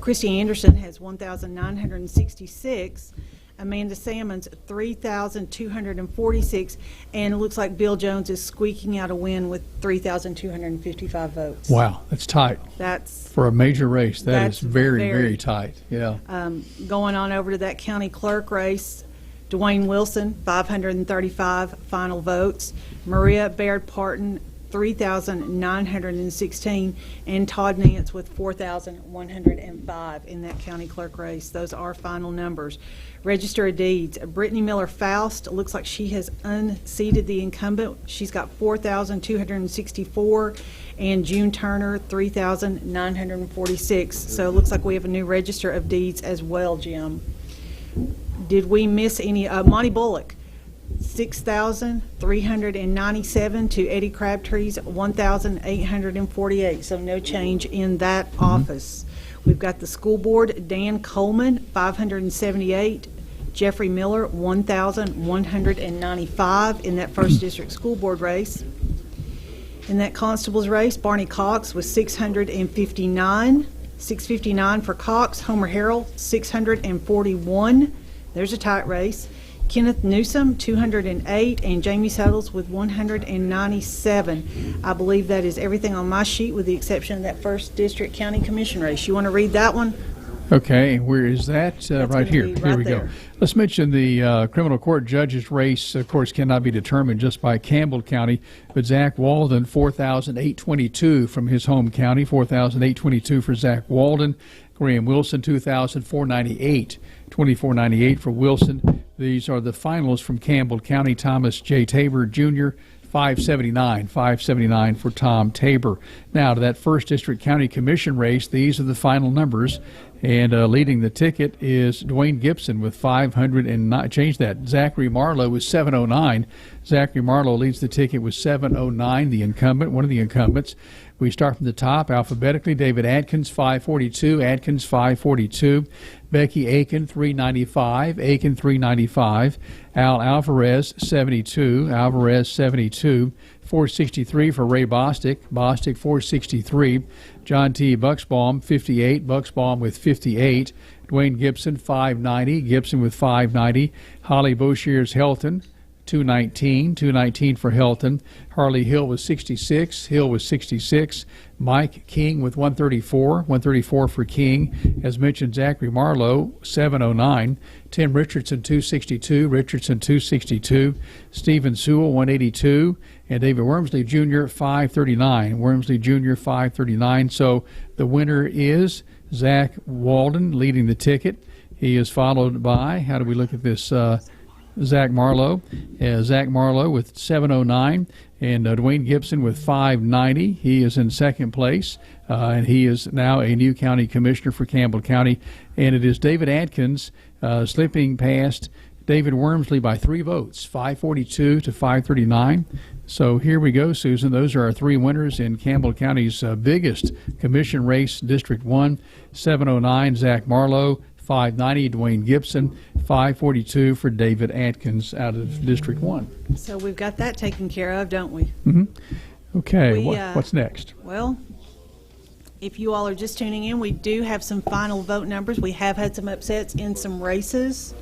Christy Anderson has 1,966. Amanda Salmon's 3,246, and it looks like Bill Jones is squeaking out a win with 3,255 votes. Wow, that's tight. That's For a major race, that is that's very, very- very tight. Yeah. Going on over to that county clerk race. Dwayne Wilson, 535 final votes. Maria Baird Parton, 3,916, and Todd Nance with 4,105 in that county clerk race. Those are final numbers. Register of Deeds, Brittany Miller Faust, looks like she has unseated the incumbent. She's got 4,264, and June Turner, 3,946. So it looks like we have a new Register of Deeds as well, Jim. Did we miss any? Monty Bullock, 6,397 to Eddie Crabtree's 1,848. So no change in that office. We've got the school board, Dan Coleman, 578. Jeffrey Miller, 1,195 in that first district school board race. In that constable's race, Barney Cox was 659. 659 for Cox. Homer Harrell, 641. There's a tight race. Kenneth Newsom, 208, and Jamie Suttles with 197. I believe that is everything on my sheet with the exception of that first district county commission race. You want to read that one? Okay, where is that? Right gonna here. be Here right we there. go. Let's mention the criminal court judges race, of course, cannot be determined just by Campbell County, but Zach Walden, 4,822 from his home county, 4,822 for Zach Walden. Graham Wilson, 2,498, 2,498 for Wilson. These are the finals from Campbell County. Thomas J. Tabor Jr., 579 for Tom Tabor. Now to that first district county commission race, these are the final numbers, and leading the ticket is Dwayne Gibson with 509. Change that. Zachary Marlowe with 709. Zachary Marlowe leads the ticket with 709. The incumbent, one of the incumbents. We start from the top alphabetically. David Adkins, 542. Adkins, 542. Becky Aiken, 395. Aiken, 395. Al Alvarez, 72. Alvarez, 72. 463 for Ray Bostic. Bostic, 463. John T. Bucksbaum, 58. Bucksbaum with 58. Dwayne Gibson, 590. Gibson with 590. Holly Boshears Helton, 219. 219 for Helton. Harley Hill was 66. Hill was 66. Mike King with 134. 134 for King. As mentioned, Zachary Marlowe, 709. Tim Richardson, 262. Richardson, 262. Stephen Sewell, 182. And David Wormsley Jr., 539. Wormsley Jr., 539. So the winner is Zach Walden leading the ticket. He is followed by, how do we look at this? Zach Marlowe. Zach Marlowe with 709, and Dwayne Gibson with 590. He is in second place, and he is now a new county commissioner for Campbell County. And it is David Adkins slipping past David Wormsley by 3 votes, 542 to 539. So here we go, Susan. Those are our 3 winners in Campbell County's biggest commission race, District 1. 709, Zach Marlowe. 590, Dwayne Gibson. 542 for David Atkins out of District 1. So we've got that taken care of, don't we? Mm-hmm. Okay, We, what's next? Well, if you all are just tuning in, we do have some final vote numbers. We have had some upsets in some races.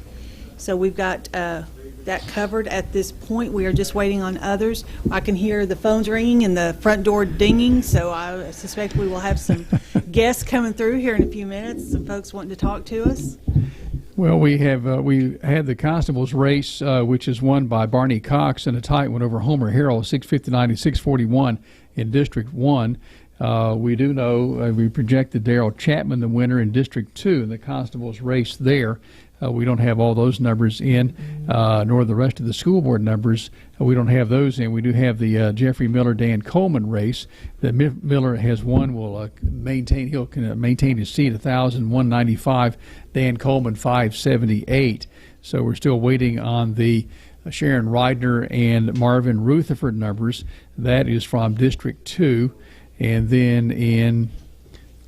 So we've got that covered at this point. We are just waiting on others. I can hear the phones ringing and the front door dinging, so I suspect we will have some guests coming through here in a few minutes, some folks wanting to talk to us. Well, we had the Constables race, which is won by Barney Cox in a tight one over Homer Harrell, 659 and 641 in District 1. We do know we projected Darrell Chapman the winner in District 2 in the Constables race there. We don't have all those numbers in, nor the rest of the school board numbers. We don't have those in. We do have the Jeffrey Miller-Dan Coleman race that Miller has won. Will maintain. He'll maintain his seat, 1,195. Dan Coleman, 578. So we're still waiting on the Sharon Reidner and Marvin Rutherford numbers. That is from District 2. And then in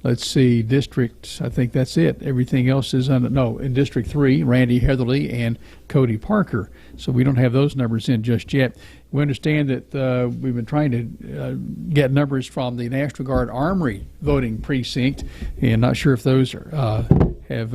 Let's see, district, I think that's it. Everything else is in District 3, Randy Heatherly and Cody Parker. So we don't have those numbers in just yet. We understand that we've been trying to get numbers from the National Guard Armory voting precinct, and not sure if those have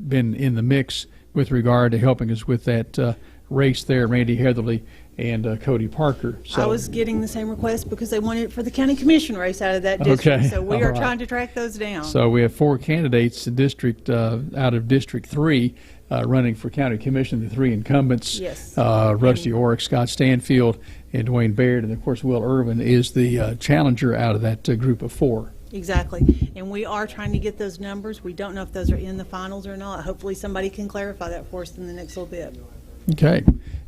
been in the mix with regard to helping us with that race there, Randy Heatherly and Cody Parker. So I was getting the same request because they wanted it for the county commission race out of that district. Okay. So we All are right. trying to track those down. So we have 4 candidates out of District 3 running for county commission, the 3 incumbents. Yes. Rusty Orrick, Scott Stanfield, and Dwayne Baird. And, of course, Will Irvin is the challenger out of that group of 4. Exactly. And we are trying to get those numbers. We don't know if those are in the finals or not. Hopefully somebody can clarify that for us in the next little bit. Okay.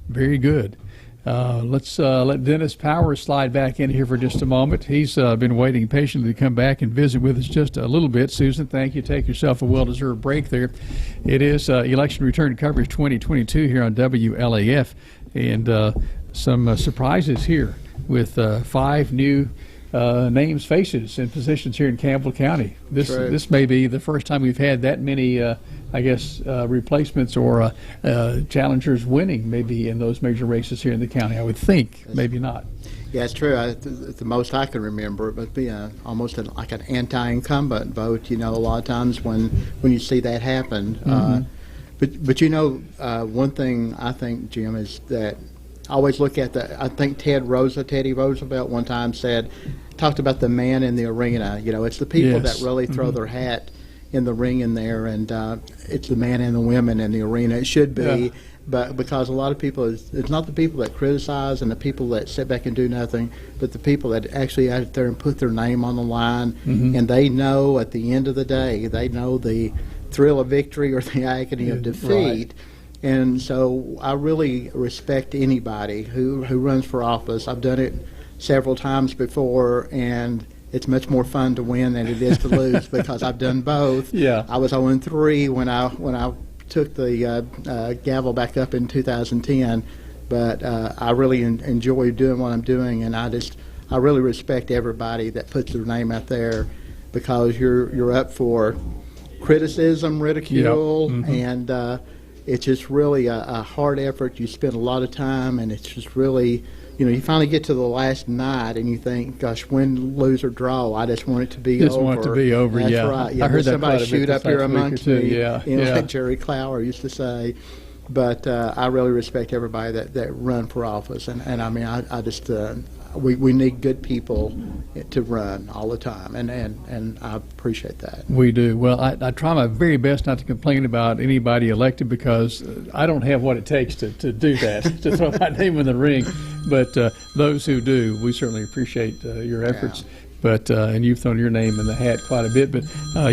Very good. Let's let Dennis Powers slide back in here for just a moment. He's been waiting patiently to come back and visit with us just a little bit. Susan, thank you. Take yourself a well-deserved break there. It is Election Return Coverage 2022 here on WLAF, and some surprises here with 5 new names, faces, and positions here in Campbell County. This may be the first time we've had that many replacements or challengers winning maybe in those major races here in the county. I would think, maybe not. Yeah, it's true. The most I can remember, it would be almost like an anti-incumbent vote. A lot of times when you see that happen. But one thing I think, Jim, is that I always look at I think Teddy Roosevelt one time talked about the man in the arena. It's the people that really throw their hat in the ring in there, and it's the man and the women in the arena. It should be, but because a lot of people, it's not the people that criticize and the people that sit back and do nothing, but the people that actually out there and put their name on the line, and they know at the end of the day, they know the thrill of victory or the agony of defeat. Right. And so I really respect anybody who runs for office. I've done it several times before, and it's much more fun to win than it is to lose because I've done both. Yeah. I was 0-3 when I took the gavel back up in 2010, but I really enjoy doing what I'm doing, and I really respect everybody that puts their name out there because you're up for criticism, ridicule, and it's just really a hard effort. You spend a lot of time, and it's just really, you finally get to the last night, and you think, gosh, win, lose, or draw, I just want it to be over. Just want it to be over, That's yeah. right. I heard that somebody quite a bit shoot this up here last week or amongst two. me, Yeah. like Jerry Clower used to say. But I really respect everybody that run for office, and I mean, I just we need good people to run all the time, and I appreciate that. We do. Well, I try my very best not to complain about anybody elected because I don't have what it takes to do that, to throw my name in the ring. But those who do, we certainly appreciate your efforts. Yeah. But and you've thrown your name in the hat quite a bit, but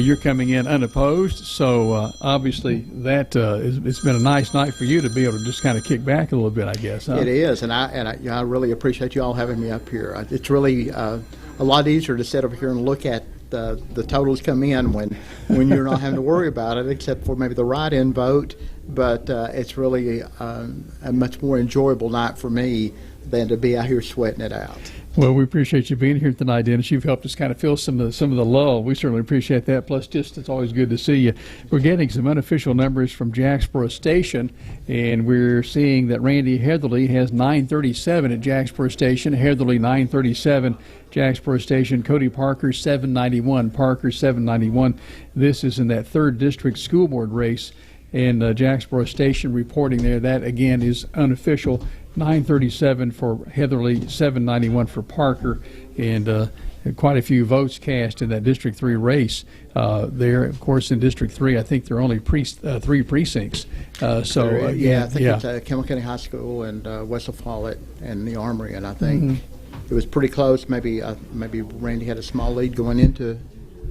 you're coming in unopposed, so obviously that it's been a nice night for you to be able to just kind of kick back a little bit, I guess. Huh? It is, and I really appreciate you all having me up here. It's really a lot easier to sit over here and look at the totals come in when you're not having to worry about it, except for maybe the write-in vote. But it's really a much more enjoyable night for me than to be out here sweating it out. Well, we appreciate you being here tonight, Dennis. You've helped us kind of fill some of the lull. We certainly appreciate that. Plus, just it's always good to see you. We're getting some unofficial numbers from Jacksboro Station, and we're seeing that Randy Heatherly has 937 at Jacksboro Station. Heatherly 937, Jacksboro Station. Cody Parker 791. Parker 791. This is in that 3rd District School Board race. And Jacksboro Station reporting there. That, again, is unofficial. 937 for Heatherly, 791 for Parker, and quite a few votes cast in that District 3 race there. Of course, in District 3, I think there are only 3 precincts. I think it's Campbell County High School and west of Follette and the Armory, and I think it was pretty close. Maybe Randy had a small lead going into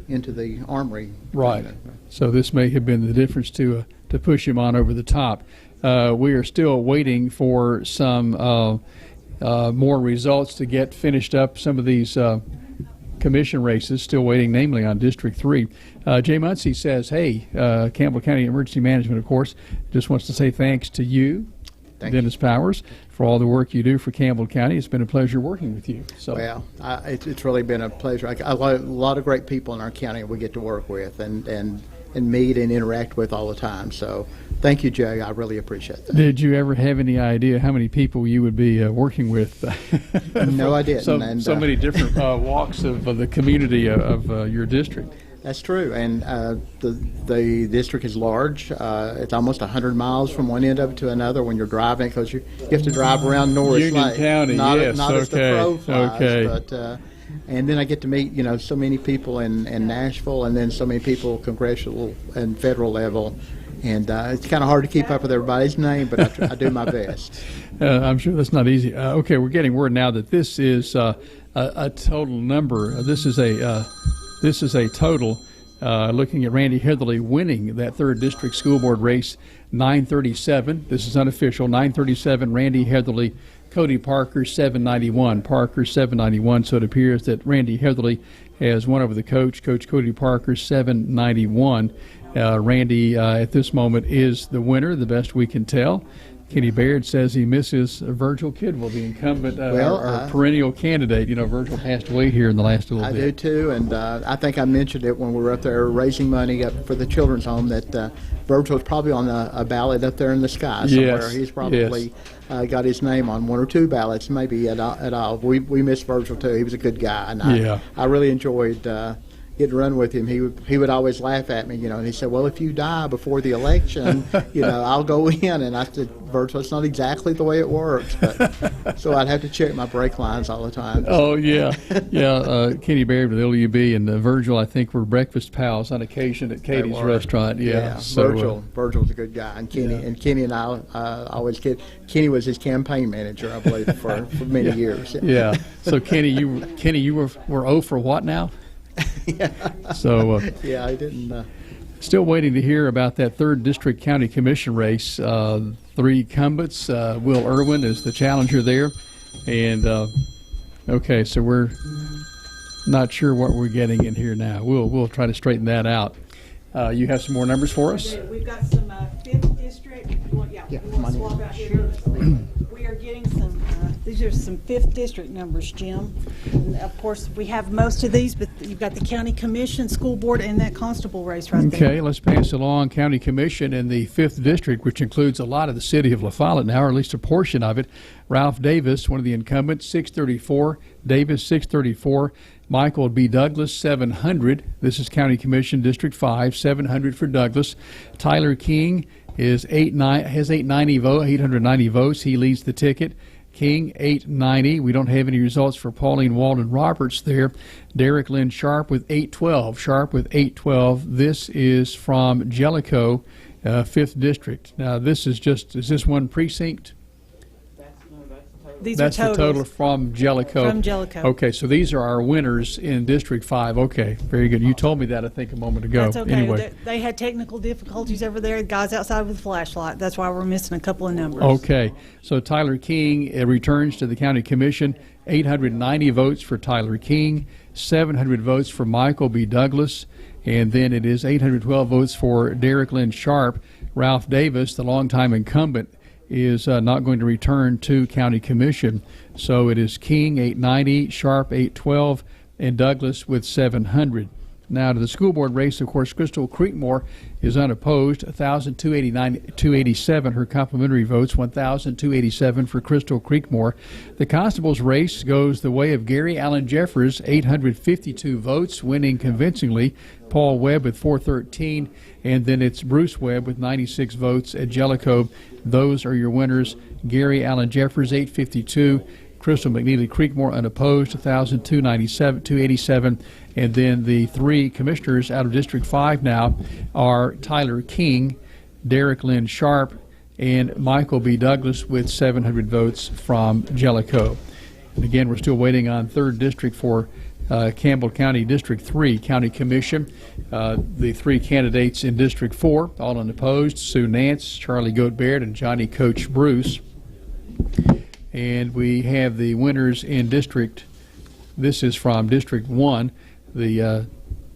the Armory. Right. So this may have been the difference to push him on over the top. We are still waiting for some more results to get finished up. Some of these commission races, still waiting, namely on District 3. Jay Muncie says, hey, Campbell County Emergency Management, of course, just wants to say thanks to you. Dennis Powers, for all the work you do for Campbell County. It's been a pleasure working with you. So. Well, it's really been a pleasure. A lot of great people in our county we get to work with and meet and interact with all the time. So thank you, Jay. I really appreciate that. Did you ever have any idea how many people you would be working with? No, I didn't. So many different walks of the community of your district. That's true, and the district is large. It's almost 100 miles from one end of it to another when you're driving, because you have to drive around Norris Union Lake. County, not yes, not as the crow flies, okay. but and then I get to meet so many people in Nashville, and then so many people congressional and federal level, and it's kind of hard to keep up with everybody's name, but I do my best. I'm sure that's not easy. Okay, we're getting word now that this is a total number. This is a total. Looking at Randy Heatherly winning that 3rd District School Board race, 937. This is unofficial. 937. Randy Heatherly. Cody Parker 791. Parker 791. So it appears that Randy Heatherly has won over the coach. Coach Cody Parker 791. Randy at this moment is the winner, the best we can tell. Kenny Baird says he misses Virgil Kidwell, the incumbent, our perennial candidate. Virgil passed away here in the last little bit. I do too, and I think I mentioned it when we were up there raising money up for the children's home that Virgil's probably on a ballot up there in the sky somewhere. Yes. He's probably got his name on 1 or 2 ballots, maybe at all. We miss Virgil too. He was a good guy, and I really enjoyed getting to run with him. He would always laugh at me, and he said, "Well, if you die before the election, I'll go in." And I said, "Virgil, it's not exactly the way it works." But, so I'd have to check my brake lines all the time. Oh yeah. Kenny Baird with LUB and Virgil, I think, were breakfast pals on occasion at Katie's restaurant. Yeah. So, Virgil's a good guy, and Kenny and I always get. Kenny was his campaign manager, I believe, for many years. Yeah. So Kenny, you were 0 for what now? Yeah. So I didn't. Still waiting to hear about that 3rd District County Commission race. 3 incumbents. Will Irwin is the challenger there, and okay, so we're not sure what we're getting in here now. We'll try to straighten that out. You have some more numbers for us? We've got some 5th District. We want to swap out here. We are getting some, these are some 5th District numbers, Jim. And of course, we have most of these, but you've got the County Commission, School Board, and that constable race right there. Okay, let's pass along County Commission in the 5th District, which includes a lot of the city of La Follette now, or at least a portion of it. Ralph Davis, one of the incumbents, 634. Davis, 634. Michael B. Douglas, 700. This is County Commission, District 5, 700 for Douglas. Tyler King has 890 votes. He leads the ticket. King, 890. We don't have any results for Pauline Walden Roberts there. Derek Lynn Sharp with 812. This is from Jellicoe, 5th District. Now, is this one precinct? That's the total from Jellicoe. From Jellicoe. Okay, so these are our winners in District 5. Okay, very good. You told me that, I think, a moment ago. That's okay. Anyway. They had technical difficulties over there. The guys outside with a flashlight. That's why we're missing a couple of numbers. Okay, so Tyler King returns to the County Commission. 890 votes for Tyler King, 700 votes for Michael B. Douglas, and then it is 812 votes for Derek Lynn Sharp. Ralph Davis, the longtime incumbent, is not going to return to County Commission. So it is King, 890, Sharp, 812, and Douglas with 700. Now to the school board race, of course, Crystal Creekmore is unopposed, 1,287 her complimentary votes, 1,287 for Crystal Creekmore. The constable's race goes the way of Gary Allen Jeffers, 852 votes, winning convincingly. Paul Webb with 413, and then it's Bruce Webb with 96 votes at Jellicoe. Those are your winners. Gary Allen Jeffers, 852. Crystal McNeely Creekmore unopposed, 287, and then the 3 commissioners out of District 5 now are Tyler King, Derek Lynn Sharp, and Michael B. Douglas with 700 votes from Jellicoe. And again, we're still waiting on 3rd District for Campbell County District 3 County Commission. The 3 candidates in District 4, all unopposed, Sue Nance, Charlie Goat Baird, and Johnny Coach Bruce. And we have the winners in this is from District 1, the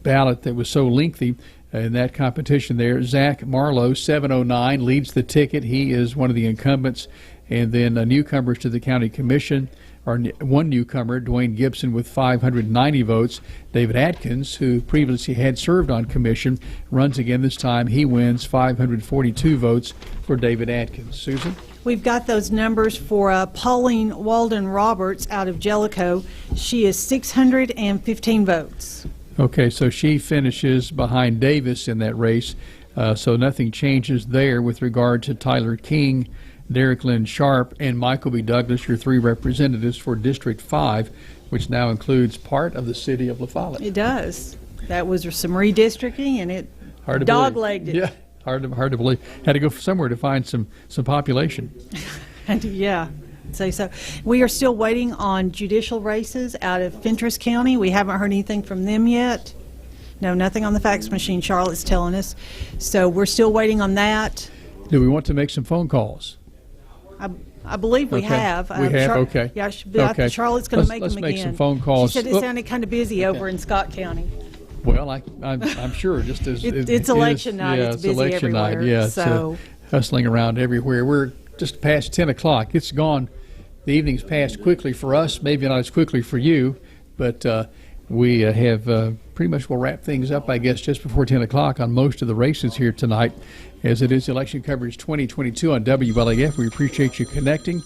ballot that was so lengthy in that competition there. Zach Marlowe, 709, leads the ticket. He is one of the incumbents, And then newcomers to the county commission are one newcomer, Dwayne Gibson, with 590 votes. David Atkins, who previously had served on commission, runs again this time. He wins 542 votes for David Atkins. Susan? We've got those numbers for Pauline Walden Roberts out of Jellicoe. She is 615 votes. Okay, so she finishes behind Davis in that race. So nothing changes there with regard to Tyler King, Derek Lynn Sharp, and Michael B. Douglas, your three representatives for District 5, which now includes part of the city of La Follette. It does. That was some redistricting, and it Hard to dog-legged it. Yeah, hard to believe. Had to go somewhere to find some population. And yeah, say so. We are still waiting on judicial races out of Fentress County. We haven't heard anything from them yet. No, nothing on the fax machine, Charlotte's telling us. So we're still waiting on that. Do we want to make some phone calls? I believe we Okay. have. We have? Okay. Yeah, Okay. Charlotte's going to make Let's them make again. some phone calls. She said it Oh. sounded kind of busy over in Scott County. Well, I'm sure just as It's election night. Yeah, It's busy election night. everywhere, Yeah, so- hustling around everywhere. We're just past 10 o'clock. It's gone. The evening's passed quickly for us. Maybe not as quickly for you, but we have pretty much will wrap things up, I guess, just before 10 o'clock on most of the races here tonight, as it is election coverage 2022 on WLAF. We appreciate you connecting.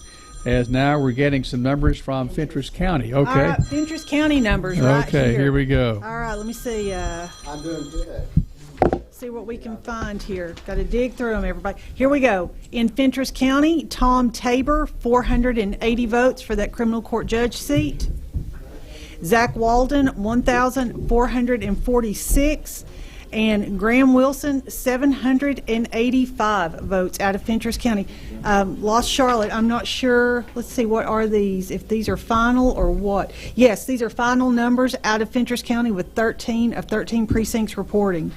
As now we're getting some numbers from Fentress County. Okay. All right, Fentress County numbers right here. Okay, here we go. All right, let me see. I'm doing good. See what we can find here. Got to dig through them, everybody. Here we go. In Fentress County, Tom Tabor, 480 votes for that criminal court judge seat. Zach Walden, 1,446. And Graham Wilson, 785 votes out of Fentress County. Lost Charlotte, I'm not sure. Let's see, what are these? If these are final or what? Yes, these are final numbers out of Fentress County with 13 of 13 precincts reporting.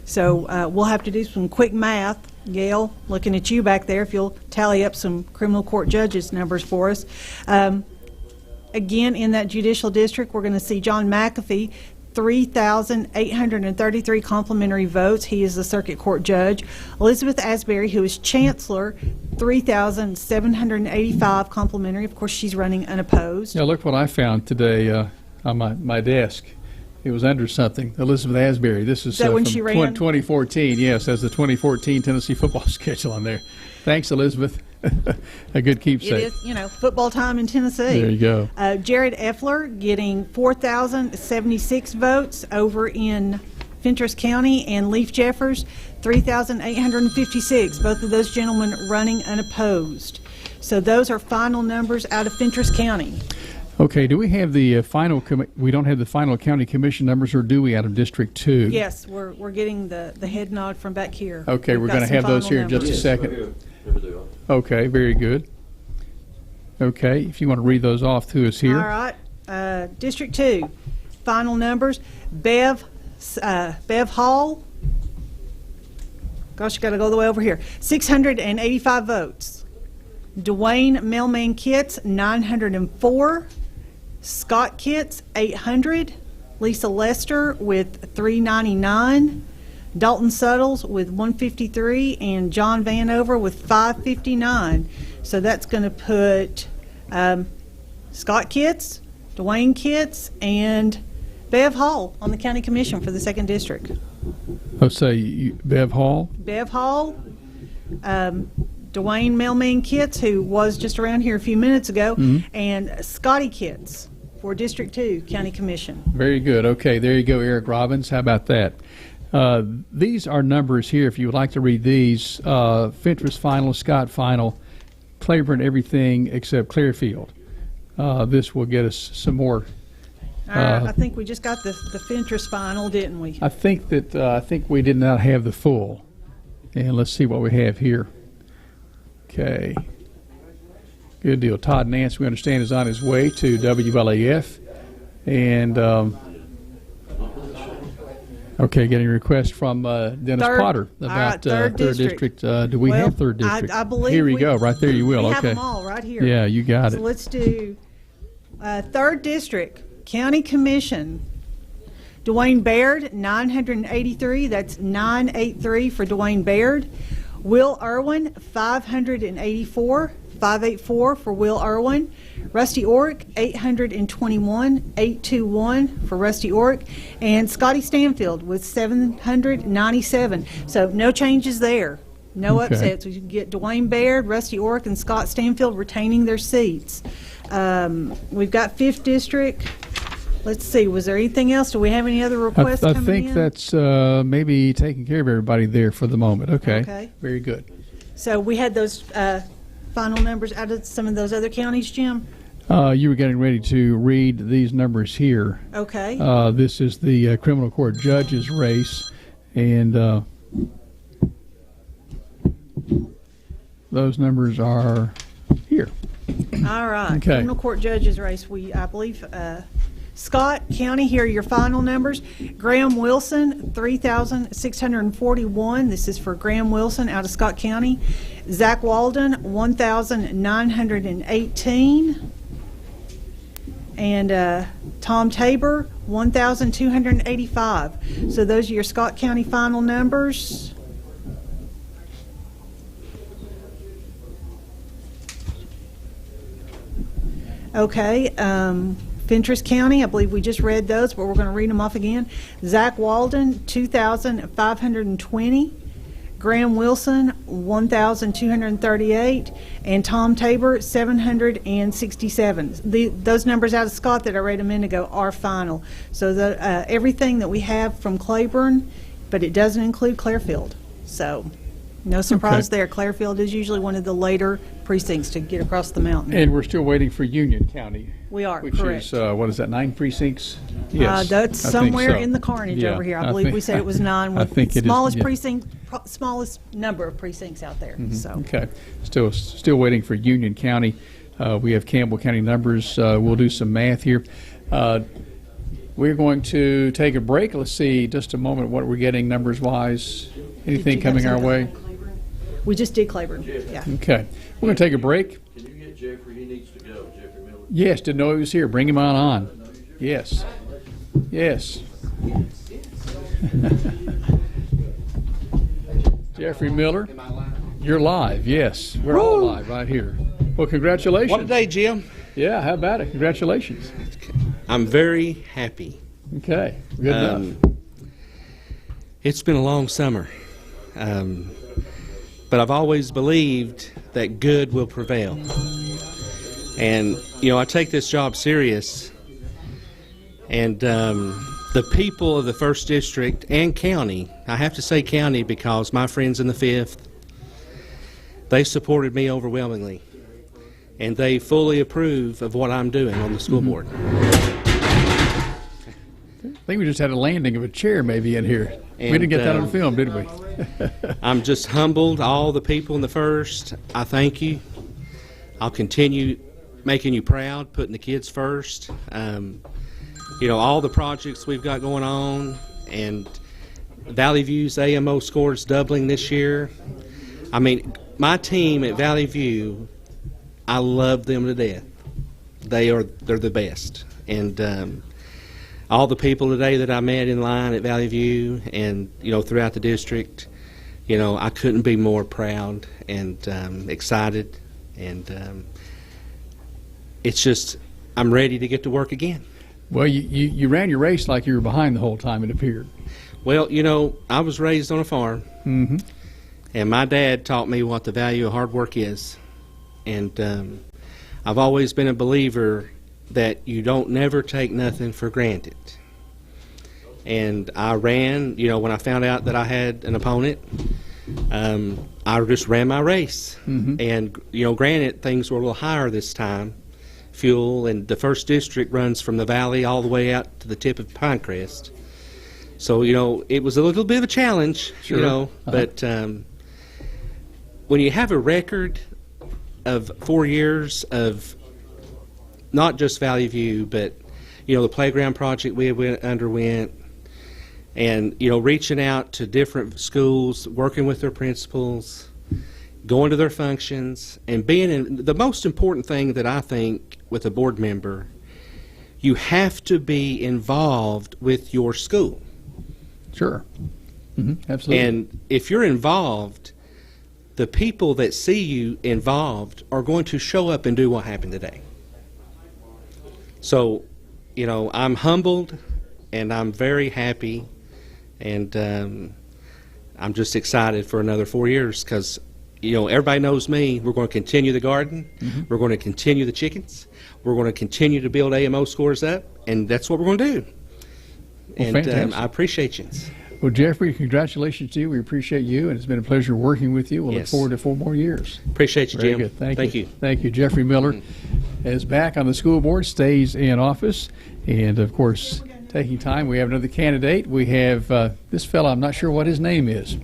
So we'll have to do some quick math. Gail, looking at you back there, if you'll tally up some criminal court judges numbers for us. Again, in that judicial district, we're going to see John McAfee, 3,833 complimentary votes. He is the circuit court judge. Elizabeth Asbury, who is chancellor, 3,785 complimentary. Of course, she's running unopposed. Yeah, look what I found today on my desk. It was under something. Elizabeth Asbury. This is that when from she ran? 2014. Yes, as the 2014 Tennessee football schedule on there. Thanks, Elizabeth. A good keepsake. It is, football time in Tennessee. There you go. Jared Effler getting 4,076 votes over in Fentress County, and Leaf Jeffers, 3,856. Both of those gentlemen running unopposed. So those are final numbers out of Fentress County. Okay, do we have the final, we don't have the final county commission numbers, or do we, out of District 2? Yes, we're getting the head nod from back here. Okay, we're going to have those here in just a second. Okay, very good. Okay, if you want to read those off to us here. All right. District 2, final numbers. Bev Hall. Gosh, you got to go all the way over here. 685 votes. Dwayne Mailman Kitts, 904. Scott Kitts, 800. Lisa Lester with 399. Dalton Suttles with 153, and John Vanover with 559. So that's going to put Scott Kitts, Dwayne Kitts, and Bev Hall on the county commission for the 2nd district. Oh, say Bev Hall? Bev Hall, Dwayne Mailman Kitts, who was just around here a few minutes ago, and Scotty Kitts for District 2 County Commission. Very good. Okay, there you go, Eric Robbins. How about that? These are numbers here, if you would like to read these. Fentress final, Scott final, Claiborne everything except Clearfield. This will get us some more. I think we just got the Fentress final, didn't we? I think we did not have the full. And let's see what we have here. Okay. Good deal. Todd Nance, we understand, is on his way to WLAF. And okay, getting a request from Dennis Potter about third district. Do we have 3rd district? I believe here we go. Right there you will. We okay. have them all right here. Yeah, you got So it. let's do 3rd district county commission. Dwayne Baird, 983. That's 983 for Dwayne Baird. Will Irwin, 584 for Will Irwin. Rusty Orick, 821 for Rusty Orick. And Scotty Stanfield with 797. So no changes there. No Okay. upsets. We get Dwayne Baird, Rusty Orick, and Scott Stanfield retaining their seats. We've got 5th District. Let's see, was there anything else? Do we have any other requests I coming think in? that's maybe taking care of everybody there for the moment. Okay. Okay. Very good. So we had those final numbers out of some of those other counties, Jim? You were getting ready to read these numbers here. Okay. This is the criminal court judges race, and those numbers are here. All right. Okay. Criminal court judges race. I believe, Scott County, here are your final numbers. Graham Wilson, 3,641. This is for Graham Wilson out of Scott County. Zach Walden, 1,918. And Tom Tabor, 1,285. So those are your Scott County final numbers. Okay, Fentress County, I believe we just read those, but we're going to read them off again. Zach Walden, 2,520. Graham Wilson, 1,238. And Tom Tabor, 767. Those numbers out of Scott that I read a minute ago are final. So everything that we have from Claiborne, but it doesn't include Clairfield. So no surprise there. Clairfield is usually one of the later precincts to get across the mountain. And we're still waiting for Union County. We are, which correct. is, what is that, 9 precincts? Yes. That's I think somewhere so. in the carnage Yeah, over here. I believe we said it was 9 I with think it is, smallest yeah. precinct, smallest number of precincts out there. So Okay. Still waiting for Union County. We have Campbell County numbers. We'll do some math here. We're going to take a break. Let's see just a moment what we're getting numbers-wise. Anything you have coming our something? way? we just did Claiborne. Yeah. Okay. We're going to take a break. Can you get Jeffrey? He needs to go, Jeffrey Miller. Yes, didn't know he was here. Bring him on. Yes. Yes. Jeffrey Miller, you're live. Yes, we're all live right here. Well, congratulations. What a day, Jim. Yeah, how about it? Congratulations. I'm very happy. Okay, good enough. It's been a long summer, but I've always believed that good will prevail. And, you know, I take this job serious, and the people of the 1st District and county, I have to say county because my friends in the 5th, they supported me overwhelmingly, and they fully approve of what I'm doing on the school board. I think we just had a landing of a chair maybe in here. We didn't get that on film, did we? I'm just humbled. All the people in the 1st, I thank you. I'll continue making you proud, putting the kids first. You know, all the projects we've got going on, and Valley View's AMO score is doubling this year. I mean, my team at Valley View, I love them to death. They're the best. And all the people today that I met in line at Valley View and, you know, throughout the district, you know, I couldn't be more proud and excited. And it's just, I'm ready to get to work again. Well, you ran your race like you were behind the whole time, it appeared. Well, you know, I was raised on a farm, and my dad taught me what the value of hard work is. And I've always been a believer that you don't never take nothing for granted. And I ran, you know, when I found out that I had an opponent, I just ran my race. And, you know, granted, things were a little higher this time, fuel, and the 1st District runs from the valley all the way out to the tip of Pinecrest. So, you know, it was a little bit of a challenge, Sure. you know, but when you have a record of 4 years of not just Valley View, but, you know, the playground project we underwent, and, you know, reaching out to different schools, working with their principals, going to their functions, and being in the most important thing that I think with a board member, you have to be involved with your school. Sure. Absolutely. And if you're involved, the people that see you involved are going to show up and do what happened today. So, you know, I'm humbled and I'm very happy, and I'm just excited for another 4 years because, you know, everybody knows me. We're going to continue the garden. Mm-hmm. We're going to continue the chickens. We're going to continue to build AMO scores up, and that's what we're going to do. Well, And fantastic. I appreciate you. Well, Jeffrey, congratulations to you. We appreciate you, and it's been a pleasure working with you. We'll Yes. look forward to 4 more years. Appreciate you, Very Jim. good. Thank you. you. Thank you. Jeffrey Miller is back on the school board, stays in office, and, of course, taking time. We have another candidate. We have this fellow, I'm not sure what his name is.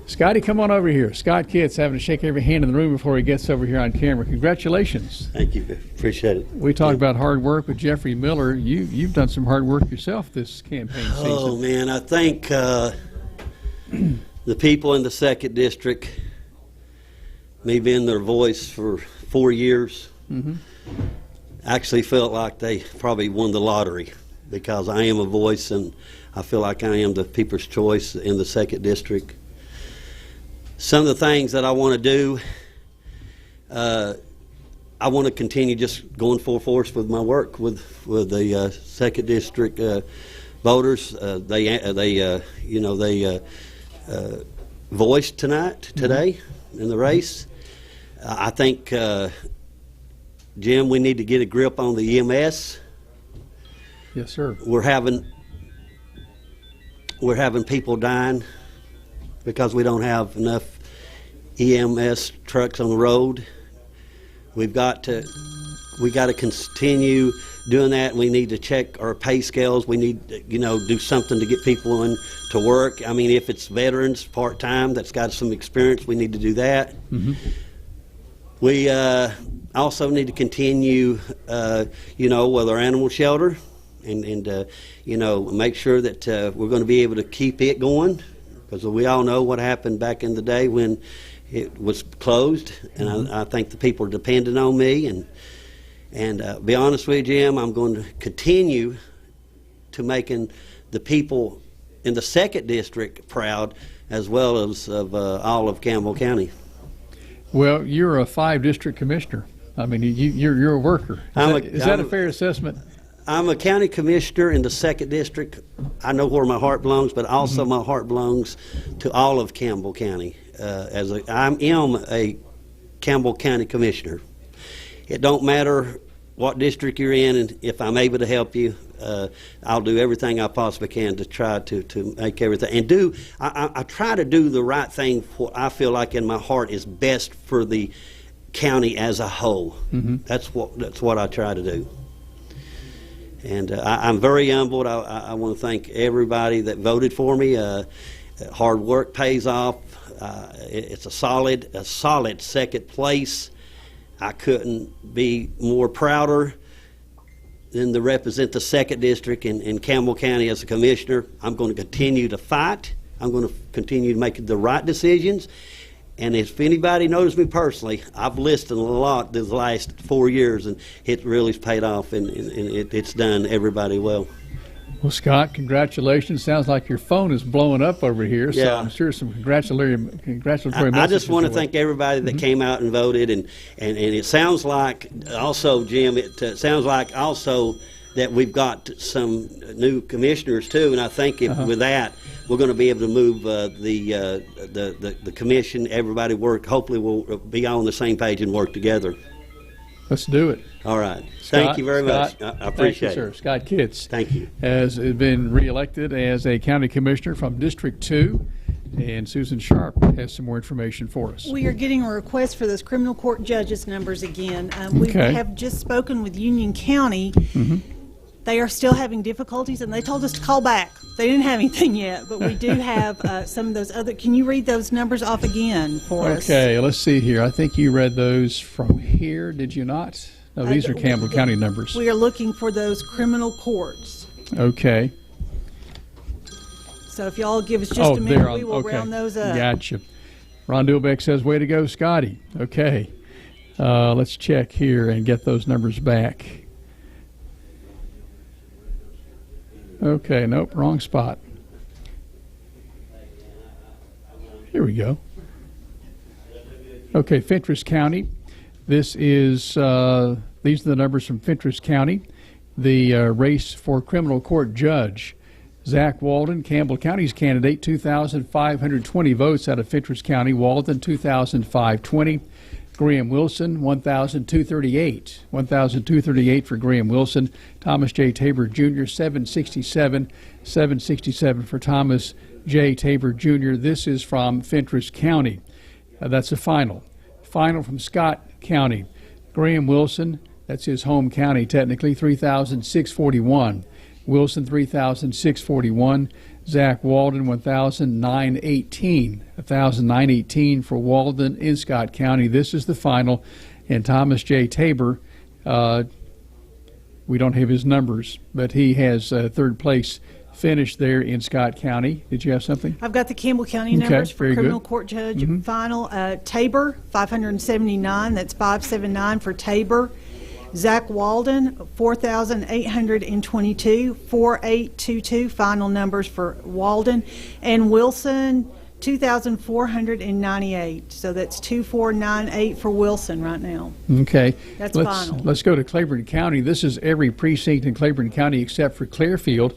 Scotty, come on over here. Scott Kitt's having to shake every hand in the room before he gets over here on camera. Congratulations. Thank you. Appreciate it. We talked about hard work with Jeffrey Miller. You've done some hard work yourself this campaign season. Oh, man, I think the people in the 2nd District, me being their voice for 4 years, actually felt like they probably won the lottery because I am a voice and I feel like I am the people's choice in the 2nd District. Some of the things that I want to do, I want to continue just going full force with my work with the 2nd District voters. They voiced today in the race. I think, Jim, we need to get a grip on the EMS. Yes, sir. We're having people dying because we don't have enough EMS trucks on the road. We got to continue doing that, and we need to check our pay scales. We need to, do something to get people in to work. I mean, if it's veterans, part-time, that's got some experience, we need to do that. We also need to continue, with our animal shelter and make sure that we're going to be able to keep it going, because we all know what happened back in the day when it was closed, and I think the people are dependent on me. And be honest with you, Jim, I'm going to continue to making the people in the 2nd District proud, as well as of all of Campbell County. Well, you're a 5-district commissioner. I mean, you're a worker. Is that a fair assessment? I'm a county commissioner in the 2nd District. I know where my heart belongs, but also my heart belongs to all of Campbell County. I am a Campbell County commissioner. It don't matter what district you're in, and if I'm able to help you, I'll do everything I possibly can to try to make everything. And I try to do the right thing, what I feel like in my heart is best for the county as a whole. That's what I try to do. And I'm very humbled. I want to thank everybody that voted for me. Hard work pays off. It's a solid 2nd place. I couldn't be more prouder than to represent the 2nd District in Campbell County as a commissioner. I'm going to continue to fight. I'm going to continue to make the right decisions. And if anybody knows me personally, I've listened a lot this last 4 years, and it really's paid off, and it's done everybody well. Well, Scott, congratulations. Sounds like your phone is blowing up over here, so Yeah. I'm sure some congratulatory messages. I just want to thank everybody that came out and voted, and it sounds like also, Jim, it sounds like also that we've got some new commissioners too, and I think with that we're going to be able to move the commission. Everybody hopefully we'll be on the same page and work together. Let's do it. All right. Scott, Thank you very much. I appreciate thank you, it. sir. Scott Kitts Thank you. has been reelected as a county commissioner from District 2, and Susan Sharp has some more information for us. We are getting a request for those criminal court judges numbers again. We Okay. have just spoken with Union County. They are still having difficulties, and they told us to call back. They didn't have anything yet, but we do have some of those other. Can you read those numbers off again for us? Okay, let's see here. I think you read those from here, did you not? No, these are Campbell County numbers. We are looking for those criminal courts. Okay. So if y'all give us just a minute, we will okay. round those up. Gotcha. Ron Duelbeck says, way to go, Scotty. Okay. Let's check here and get those numbers back. Okay, nope, wrong spot. Here we go. Okay, Fentress County. This is these are the numbers from Fentress County. The race for criminal court judge. Zach Walden, Campbell County's candidate, 2,520 votes out of Fentress County. Walden, 2,520. Graham Wilson, 1,238. 1,238 for Graham Wilson. Thomas J. Tabor Jr., 767. 767 for Thomas J. Tabor Jr. This is from Fentress County. That's a final. Final from Scott County. Graham Wilson, that's his home county technically, 3,641. Wilson, 3,641. Zach Walden, 1,918. 1,918 for Walden in Scott County. This is the final. And Thomas J. Tabor, we don't have his numbers, but he has third place finish there in Scott County. Did you have something? I've got the Campbell County numbers for very criminal good. court judge final. Tabor, 579. That's 579 for Tabor. Zach Walden, 4,822. 4,822 final numbers for Walden. And Wilson, 2,498. So that's 2,498 for Wilson right now. Okay. That's final. Let's go to Claiborne County. This is every precinct in Claiborne County except for Clearfield.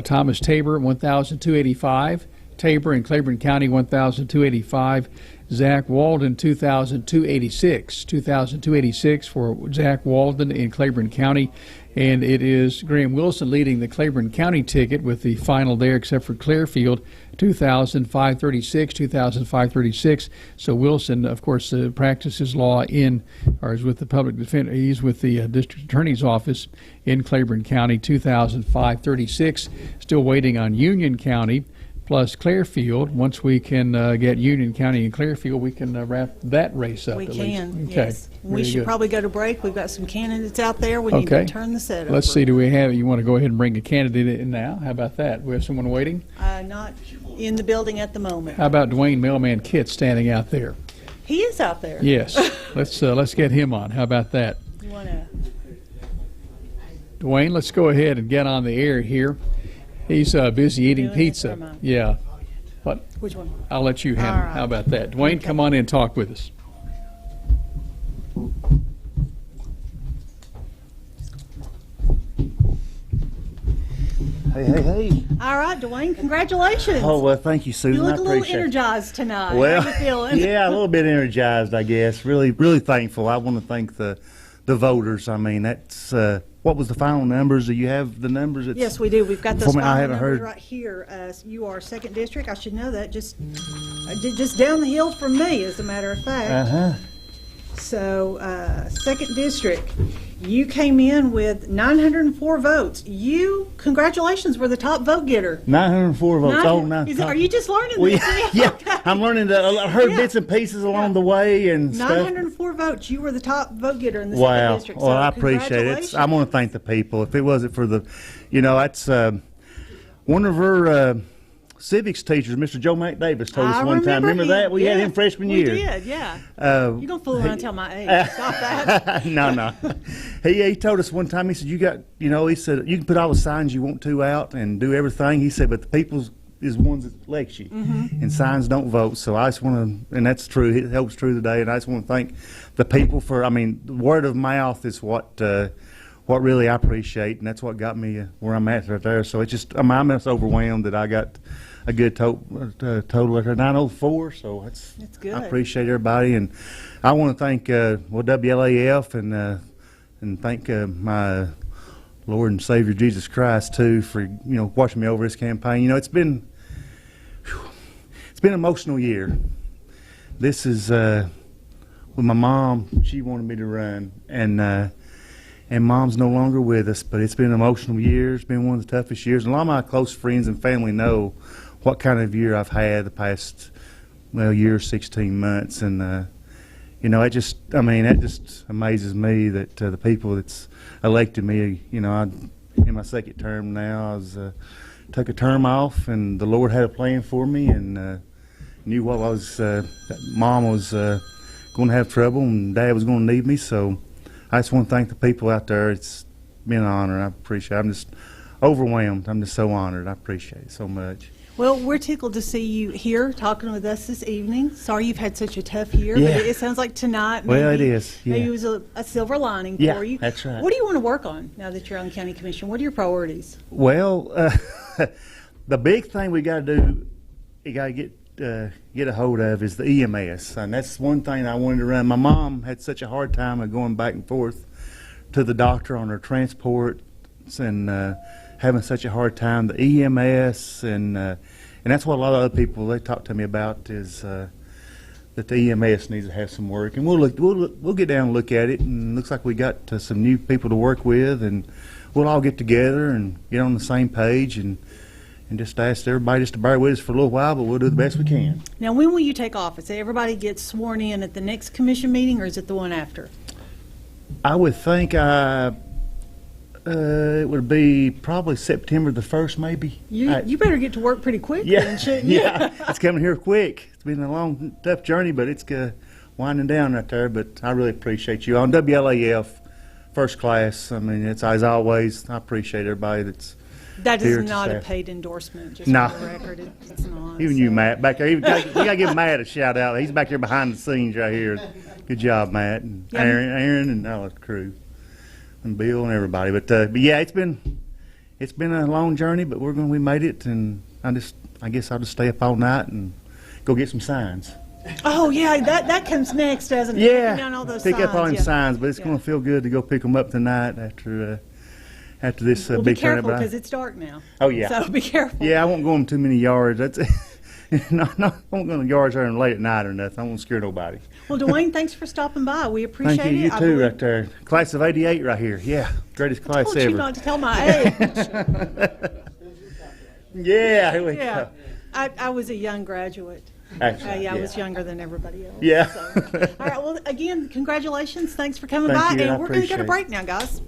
Thomas Tabor, 1,285. Tabor in Claiborne County, 1,285. Zach Walden, 2,286. 2,286 for Zach Walden in Claiborne County. And it is Graham Wilson leading the Claiborne County ticket with the final there, except for Clearfield, 2,536. 2,536. So Wilson, of course, practices law in, or is with the public defender. He's with the district attorney's office in Claiborne County, 2,536. Still waiting on Union County plus Clearfield. Once we can get Union County and Clearfield, we can wrap that race up. We at can, least. yes. We should probably go to break. We've got some candidates out there. We need to turn the set over. Let's see, do we have, you want to go ahead and bring a candidate in now? How about that? We have someone waiting? Not in the building at the moment. How about Dwayne Mailman Kit standing out there? He is out there. Yes. Let's get him on. How about that? You want to? Dwayne, let's go ahead and get on the air here. He's busy eating pizza. Yeah. But which one? I'll let you handle. Right. How about that? Dwayne, come on in and talk with us. Hey. All right, Dwayne, congratulations. Oh, well, thank you, Susan. You look I a little appreciate it. energized tonight. Well, how you feeling? yeah, a little bit energized, I guess. Really thankful. I want to thank the voters. I mean, that's what was the final numbers? Do you have the numbers? Yes, we do. We've got those final numbers heard. right here. You are 2nd District. I should know that. Just down the hill from me, as a matter of fact. So, 2nd District, you came in with 904 votes. Congratulations, were the top vote getter. 904 votes. Are you just learning well, this? Yeah, I'm learning. I heard bits and pieces along the way and 904 votes. You were the top vote getter in the 2nd Wow. District. Well, So I appreciate it. I want to thank the people. If it wasn't for that's one of our civics teachers, Mr. Joe McDavis, told us one time. Remember that? We had him freshman year. We did, yeah. You don't fool around and tell my age. Stop that. No. He told us one time, he said, he said, you can put all the signs you want to out and do everything. He said, but the people is ones that elect you. And signs don't vote. So I just want to, and that's true. It helps true today. And I just want to thank the people for, the word of mouth is what really I appreciate. And that's what got me where I'm at right there. So it's just, I'm just overwhelmed that I got a good total at 904, so that's good. I appreciate everybody, and I want to thank WLAF and thank my Lord and Savior Jesus Christ too for watching me over this campaign. It's been an emotional year. This is with my mom. She wanted me to run, and Mom's no longer with us, but it's been an emotional year. It's been one of the toughest years. A lot of my close friends and family know what kind of year I've had the past, year, 16 months. And, that just amazes me that the people that's elected me, I'm in my 2nd term now. I took a term off, and the Lord had a plan for me, and knew what I was, that Mom was going to have trouble and Dad was going to need me. So I just want to thank the people out there. It's been an honor. I appreciate it. I'm just overwhelmed. I'm just so honored. I appreciate it so much. Well, we're tickled to see you here talking with us this evening. Sorry you've had such a tough year, Yeah. but it sounds like tonight Well, it is, maybe yeah. it was a silver lining Yeah, for you. that's right. What do you want to work on now that you're on County Commission? What are your priorities? Well, the big thing we got to do, you got to get a hold of is the EMS, and that's one thing I wanted to run. My mom had such a hard time of going back and forth to the doctor on her transports and having such a hard time. The EMS and that's what a lot of other people they talk to me about is that the EMS needs to have some work, and we'll get down and look at it. And it looks like we got some new people to work with, and we'll all get together and get on the same page and just ask everybody just to bear with us for a little while, but we'll do the best we can. Now, when will you take office? Everybody gets sworn in at the next commission meeting, or is it the one after? I would think it would be probably September the 1st, maybe. You better get to work pretty quick, then, shouldn't you? Yeah, it's coming here quick. It's been a long, tough journey, but it's winding down right there. But I really appreciate you on WLAF, first class. I mean, it's as always. I appreciate everybody that's That here is to not a staff. paid endorsement, just No. for the record. It's not. Even you, Matt, back there. We got to give Matt a shout out. He's back there behind the scenes right here. Good job, Matt, and Yeah. Aaron, and all the crew, and Bill and everybody. But yeah, it's been a long journey, but we made it, and I guess I'll just stay up all night and go get some signs. Oh, yeah, that comes next, doesn't it? Yeah, Taking down all those pick up all them signs, yeah. signs, but it's Yeah. going to feel good to go pick them up tonight after this Well, big be careful turnout. because it's dark now. Oh, yeah. So be careful. Yeah, I won't go in too many yards. That's no, I won't go in the yards there late at night or nothing. I won't scare nobody. Well, Dwayne, thanks for stopping by. We appreciate Thank you. it. You I too, believe- right there. Class of '88, right here. Yeah, greatest class told ever. you not to tell my age. Yeah, here we Yeah, go. I was a young graduate. Actually, I was younger than everybody else. Yeah. So. All right. Well, again, congratulations. Thanks for coming Thank by, you, I and we're going to go to appreciate break now, guys.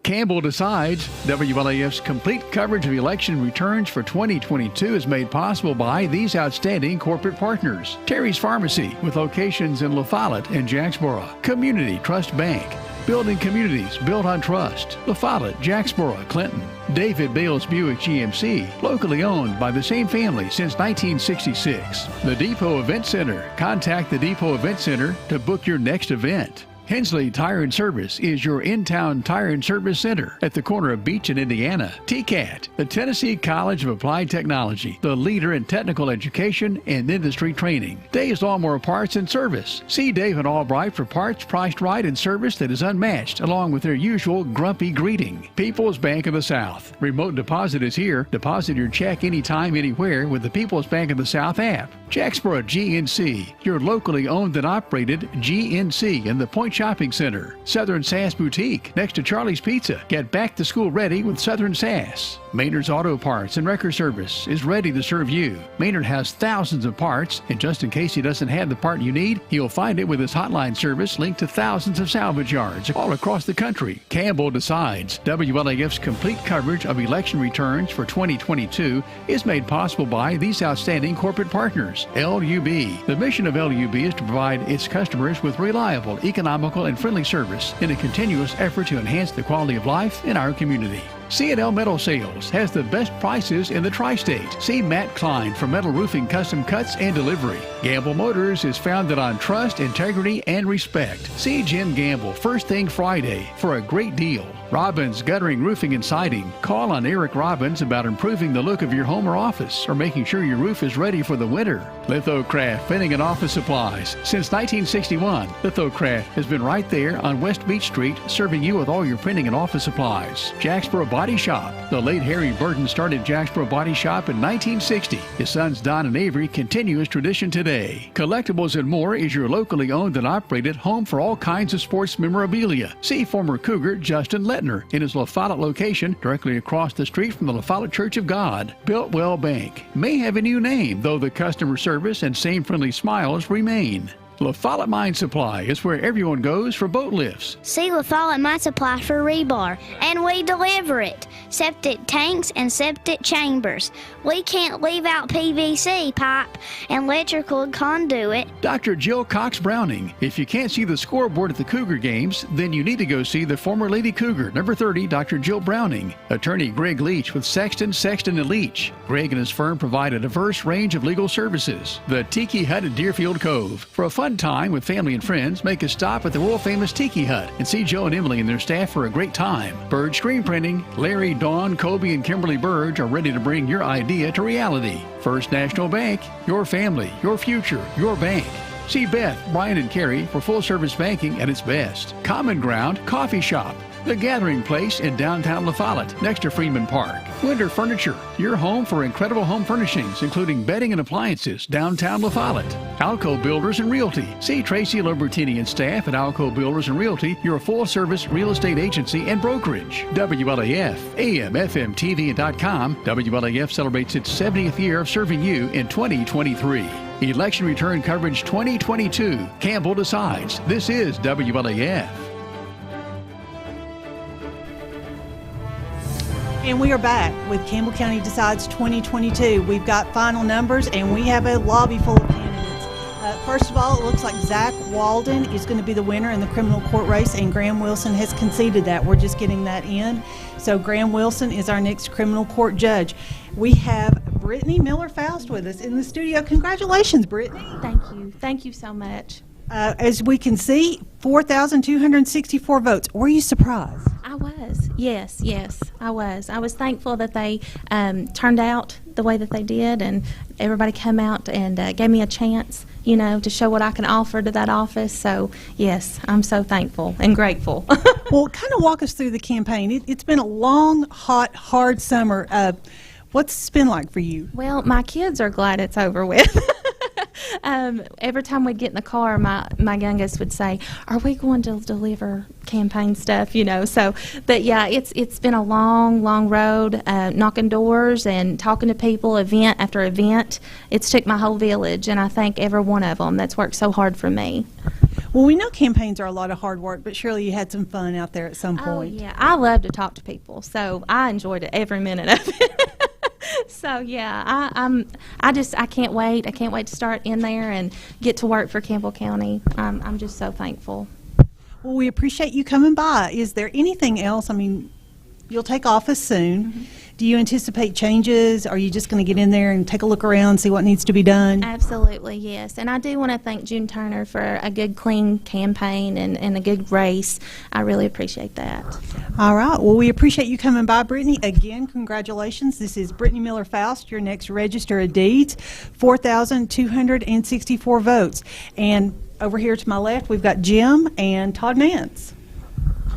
Campbell decides. WLAF's complete coverage of election returns for 2022 is made possible by these outstanding corporate partners. Terry's Pharmacy, with locations in Follette and Jacksboro. Community Trust Bank, building communities built on trust. Follette, Jacksboro, Clinton. David Bales Buick-GMC, locally owned by the same family since 1966. The Depot Event Center. Contact the Depot Event Center to book your next event. Hensley Tire and Service is your in-town tire and service center at the corner of Beach and Indiana. TCAT, the Tennessee College of Applied Technology, the leader in technical education and industry training. Dave's Lawnmower Parts and Service. See Dave and Albright for parts priced right and service that is unmatched, along with their usual grumpy greeting. People's Bank of the South. Remote deposit is here. Deposit your check anytime, anywhere with the People's Bank of the South app. Jacksboro GNC, your locally owned and operated GNC in the Point Shopping Center. Southern Sass Boutique, next to Charlie's Pizza. Get back to school ready with Southern Sass. Maynard's Auto Parts and Wrecker Service is ready to serve you. Maynard has thousands of parts, and just in case he doesn't have the part you need, he'll find it with his hotline service linked to thousands of salvage yards all across the country. Campbell decides. WLAF's complete coverage of election returns for 2022 is made possible by these outstanding corporate partners. LUB. The mission of LUB is to provide its customers with reliable, economical, and friendly service in a continuous effort to enhance the quality of life in our community. C&L Metal Sales has the best prices in the tri-state. See Matt Klein for metal roofing custom cuts and delivery. Gamble Motors is founded on trust, integrity, and respect. See Jim Gamble first thing Friday for a great deal. Robbins Guttering Roofing and Siding. Call on Eric Robbins about improving the look of your home or office or making sure your roof is ready for the winter. Litho-Craft Printing and Office Supplies. Since 1961, Litho-Craft has been right there on West Beach Street serving you with all your printing and office supplies. Jacksboro Body Shop. The late Harry Burton started Jacksboro Body Shop in 1960. His sons Don and Avery continue his tradition today. Collectables More is your locally owned and operated home for all kinds of sports memorabilia. See former Cougar Justin Lettner in his La Follette location directly across the street from the La Follette Church of God. Builtwell Bank may have a new name, though the customer service and same friendly smiles remain. La Follette Mine Supply is where everyone goes for boat lifts. See La Follette Mine Supply for rebar, and we deliver it. Septic tanks and septic chambers. We can't leave out PVC pipe and electrical conduit. Dr. Jill Cox Browning. If you can't see the scoreboard at the Cougar games, then you need to go see the former Lady Cougar, number 30, Dr. Jill Browning. Attorney Greg Leach with Sexton, and Leach. Greg and his firm provide a diverse range of legal services. The Tiki Hut at Deerfield Cove. For a fun time with family and friends, make a stop at the world-famous Tiki Hut and see Joe and Emily and their staff for a great time. Byrge Screen Printing. Larry, Dawn, Kobe, and Kimberly Byrge are ready to bring your idea to reality. First National Bank. Your family, your future, your bank. See Beth, Brian, and Carrie for full-service banking at its best. Common Ground Coffee Shop. The Gathering Place in downtown La Follette, next to Freeman Park. Winter Furniture, your home for incredible home furnishings, including bedding and appliances, downtown La Follette. Alco Builders and Realty. See Tracy Lobertini and staff at Alco Builders and Realty, your full-service real estate agency and brokerage. WLAF, AM, FM, TV.com. WLAF celebrates its 70th year of serving you in 2023. Election Return Coverage 2022. Campbell decides. This is WLAF. And we are back with Campbell County Decides 2022. We've got final numbers, and we have a lobby full of candidates. First of all, it looks like Zach Walden is going to be the winner in the criminal court race, and Graham Wilson has conceded that. We're just getting that in. So Graham Wilson is our next criminal court judge. We have Brittany Miller-Faust with us in the studio. Congratulations, Brittany. Thank you. Thank you so much. As we can see, 4,264 votes. Were you surprised? I was. Yes, I was. I was thankful that they turned out the way that they did, and everybody came out and gave me a chance, to show what I can offer to that office. So, yes, I'm so thankful and grateful. Well, kind of walk us through the campaign. It's been a long, hot, hard summer. What's it been like for you? Well, my kids are glad it's over with. Every time we'd get in the car, my youngest would say, "Are we going to deliver campaign stuff?" So, but yeah, it's been a long road, knocking doors and talking to people, event after event. It's took my whole village, and I thank every one of them that's worked so hard for me. Well, we know campaigns are a lot of hard work, but surely you had some fun out there at some point. Oh yeah, I love to talk to people, so I enjoyed it every minute of it. So yeah, I can't wait. I can't wait to start in there and get to work for Campbell County. I'm just so thankful. Well, we appreciate you coming by. Is there anything else? I mean, you'll take office soon. Mm-hmm. Do you anticipate changes? Are you just going to get in there and take a look around, see what needs to be done? Absolutely, yes. And I do want to thank June Turner for a good, clean campaign and a good race. I really appreciate that. All right. Well, we appreciate you coming by, Brittany. Again, congratulations. This is Brittany Miller-Faust, your next Register of Deeds, 4,264 votes. And over here to my left, we've got Jim and Todd Nance.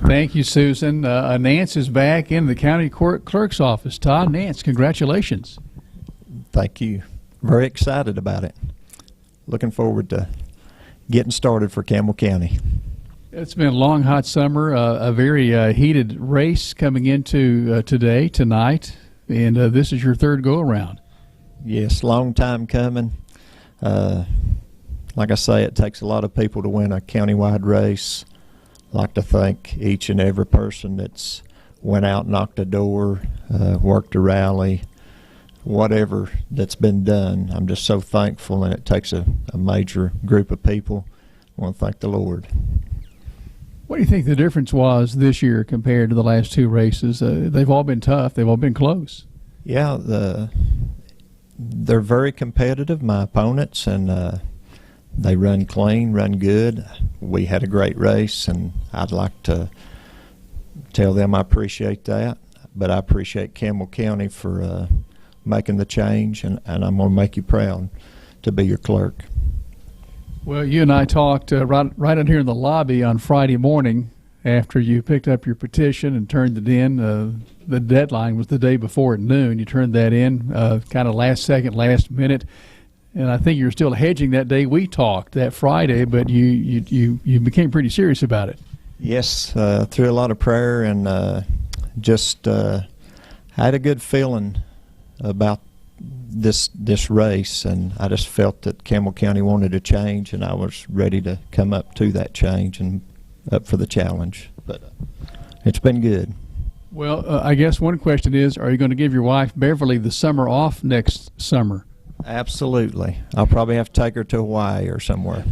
Thank you, Susan. Nance is back in the county court clerk's office. Todd Nance, congratulations. Thank you. Very excited about it. Looking forward to getting started for Campbell County. It's been a long, hot summer, a very heated race coming into tonight, and this is your third go-around. Yes, long time coming. Like I say, it takes a lot of people to win a countywide race. Like to thank each and every person that's went out, knocked a door, worked a rally, whatever that's been done. I'm just so thankful, and it takes a major group of people. I want to thank the Lord. What do you think the difference was this year compared to the last two races? They've all been tough. They've all been close. Yeah, they're very competitive, my opponents, and they run clean, run good. We had a great race, and I'd like to tell them I appreciate that. But I appreciate Campbell County for making the change, and I'm going to make you proud to be your clerk. Well, you and I talked right in here in the lobby on Friday morning after you picked up your petition and turned it in. The deadline was the day before at noon. You turned that in kind of last second, last minute. And I think you were still hedging that day we talked, that Friday, but you became pretty serious about it. Yes, through a lot of prayer and just had a good feeling about this race, and I just felt that Campbell County wanted a change, and I was ready to come up to that change and up for the challenge. But it's been good. Well, I guess one question is, are you going to give your wife Beverly the summer off next summer? Absolutely. I'll probably have to take her to Hawaii or somewhere.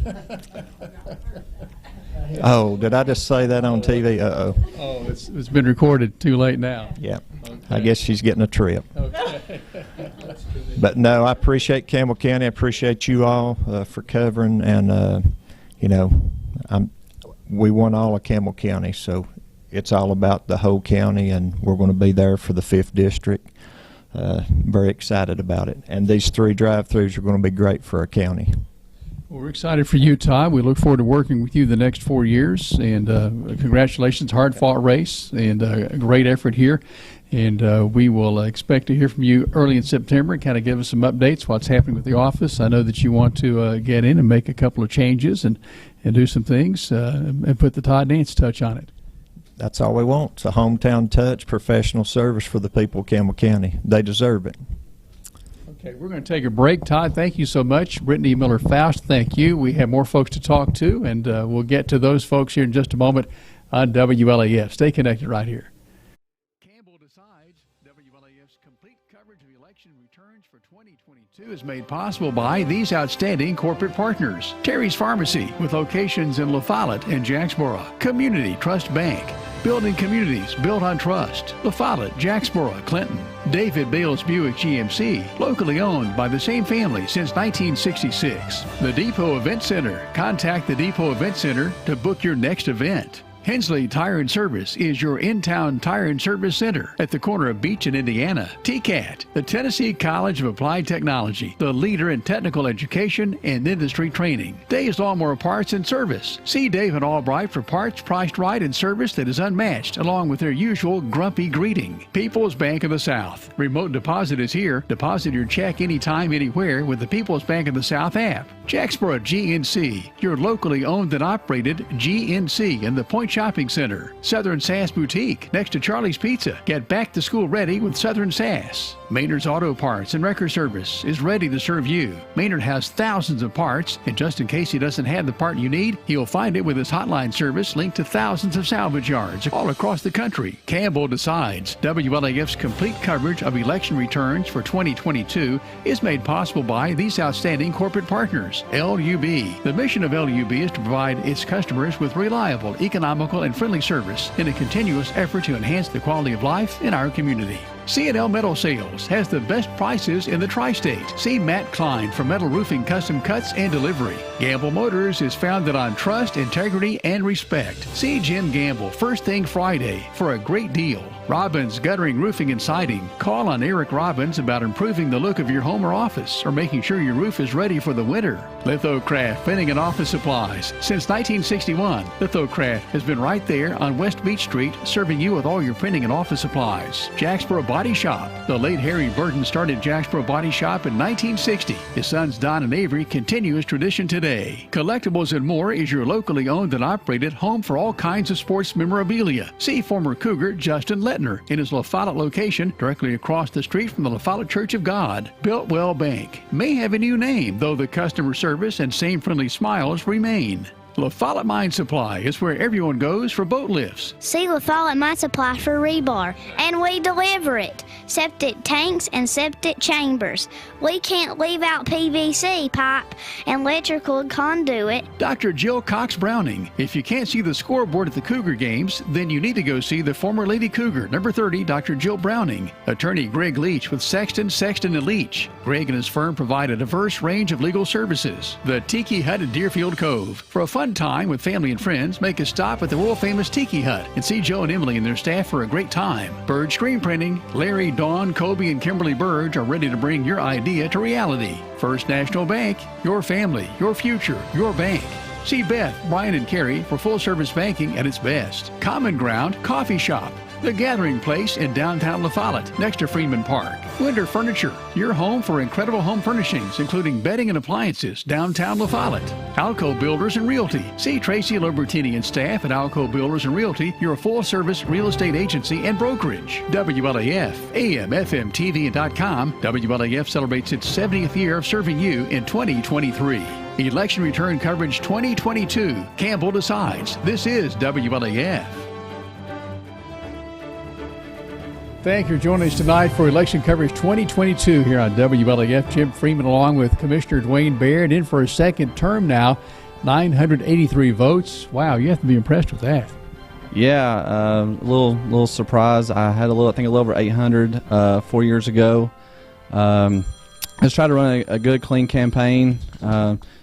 Oh, did I just say that on TV? Uh-oh. Oh, it's been recorded. Too late now. Yeah. Okay. I guess she's getting a trip. Okay. But no, I appreciate Campbell County. I appreciate you all for covering, and we want all of Campbell County, so it's all about the whole county, and we're going to be there for the 5th District. Very excited about it, and these 3 drive-throughs are going to be great for our county. Well, we're excited for you, Todd. We look forward to working with you the next 4 years, and congratulations, hard-fought race, and a great effort here. And we will expect to hear from you early in September and kind of give us some updates, what's happening with the office. I know that you want to get in and make a couple of changes and do some things and put the Todd Nance touch on it. That's all we want. It's a hometown touch, professional service for the people of Campbell County. They deserve it. Okay, we're going to take a break. Todd, thank you so much. Brittany Miller-Faust, thank you. We have more folks to talk to, and we'll get to those folks here in just a moment on WLAF. Stay connected right here. Campbell decides WLAF's complete coverage of election returns for 2022 is made possible by these outstanding corporate partners. Terry's Pharmacy, with locations in Follette and Jacksboro. Community Trust Bank. Building communities built on trust. Follette, Jacksboro, Clinton. David Bales Buick-GMC, locally owned by the same family since 1966. The Depot Event Center. Contact the Depot Event Center to book your next event. Hensley Tire and Service is your in-town tire and service center at the corner of Beach and Indiana. TCAT, the Tennessee College of Applied Technology, the leader in technical education and industry training. Dave's Lawnmower Parts and Service. See Dave and Albright for parts priced right and service that is unmatched, along with their usual grumpy greeting. People's Bank of the South. Remote deposit is here. Deposit your check anytime, anywhere with the People's Bank of the South app. Jacksboro GNC, your locally owned and operated GNC in the Point Shopping Center. Southern Sass Boutique, next to Charlie's Pizza. Get back to school ready with Southern Sass. Maynard's Auto Parts and Wrecker Service is ready to serve you. Maynard has thousands of parts, and just in case he doesn't have the part you need, he'll find it with his hotline service linked to thousands of salvage yards all across the country. Campbell decides WLAF's complete coverage of election returns for 2022 is made possible by these outstanding corporate partners. LUB. The mission of LUB is to provide its customers with reliable, economical, and friendly service in a continuous effort to enhance the quality of life in our community. C&L Metal Sales has the best prices in the tri-state. See Matt Klein for metal roofing custom cuts and delivery. Gamble Motors is founded on trust, integrity, and respect. See Jim Gamble first thing Friday for a great deal. Robbins Guttering Roofing and Siding. Call on Eric Robbins about improving the look of your home or office or making sure your roof is ready for the winter. Litho-Craft Printing and Office Supplies. Since 1961, Litho-Craft has been right there on West Beach Street serving you with all your printing and office supplies. Jacksboro Body Shop. The late Harry Burton started Jacksboro Body Shop in 1960. His sons Don and Avery continue his tradition today. Collectables More is your locally owned and operated home for all kinds of sports memorabilia. See former Cougar Justin Lettner in his La Follette location directly across the street from the La Follette Church of God. Builtwell Bank may have a new name, though the customer service and same friendly smiles remain. La Follette Mine Supply is where everyone goes for boat lifts. See La Follette Mine Supply for rebar, and we deliver it. Septic tanks and septic chambers. We can't leave out PVC pipe and electrical conduit. Dr. Jill Cox Browning. If you can't see the scoreboard at the Cougar games, then you need to go see the former Lady Cougar, number 30, Dr. Jill Browning. Attorney Greg Leach with Sexton, and Leach. Greg and his firm provide a diverse range of legal services. The Tiki Hut at Deerfield Cove. For a fun time with family and friends, make a stop at the world-famous Tiki Hut and see Joe and Emily and their staff for a great time. Byrge Screen Printing. Larry, Dawn, Kobe, and Kimberly Byrge are ready to bring your idea to reality. First National Bank. Your family, your future, your bank. See Beth, Brian, and Carrie for full-service banking at its best. Common Ground Coffee Shop, the Gathering Place in downtown La Follette, next to Freeman Park. Winter Furniture, your home for incredible home furnishings, including bedding and appliances, downtown La Follette. Alco Builders and Realty. See Tracy Lobertini and staff at Alco Builders and Realty, your full-service real estate agency and brokerage. WLAF, AM, FM, TV, and .com. WLAF celebrates its 70th year of serving you in 2023. Election Return Coverage 2022. Campbell decides. This is WLAF. Thank you for joining us tonight for Election Coverage 2022 here on WLAF. Jim Freeman along with Commissioner Dwayne Baird in for a second term now. 983 votes. Wow, you have to be impressed with that. Yeah, a little surprised. I had I think a little over 800 4 years ago. Let's try to run a good, clean campaign.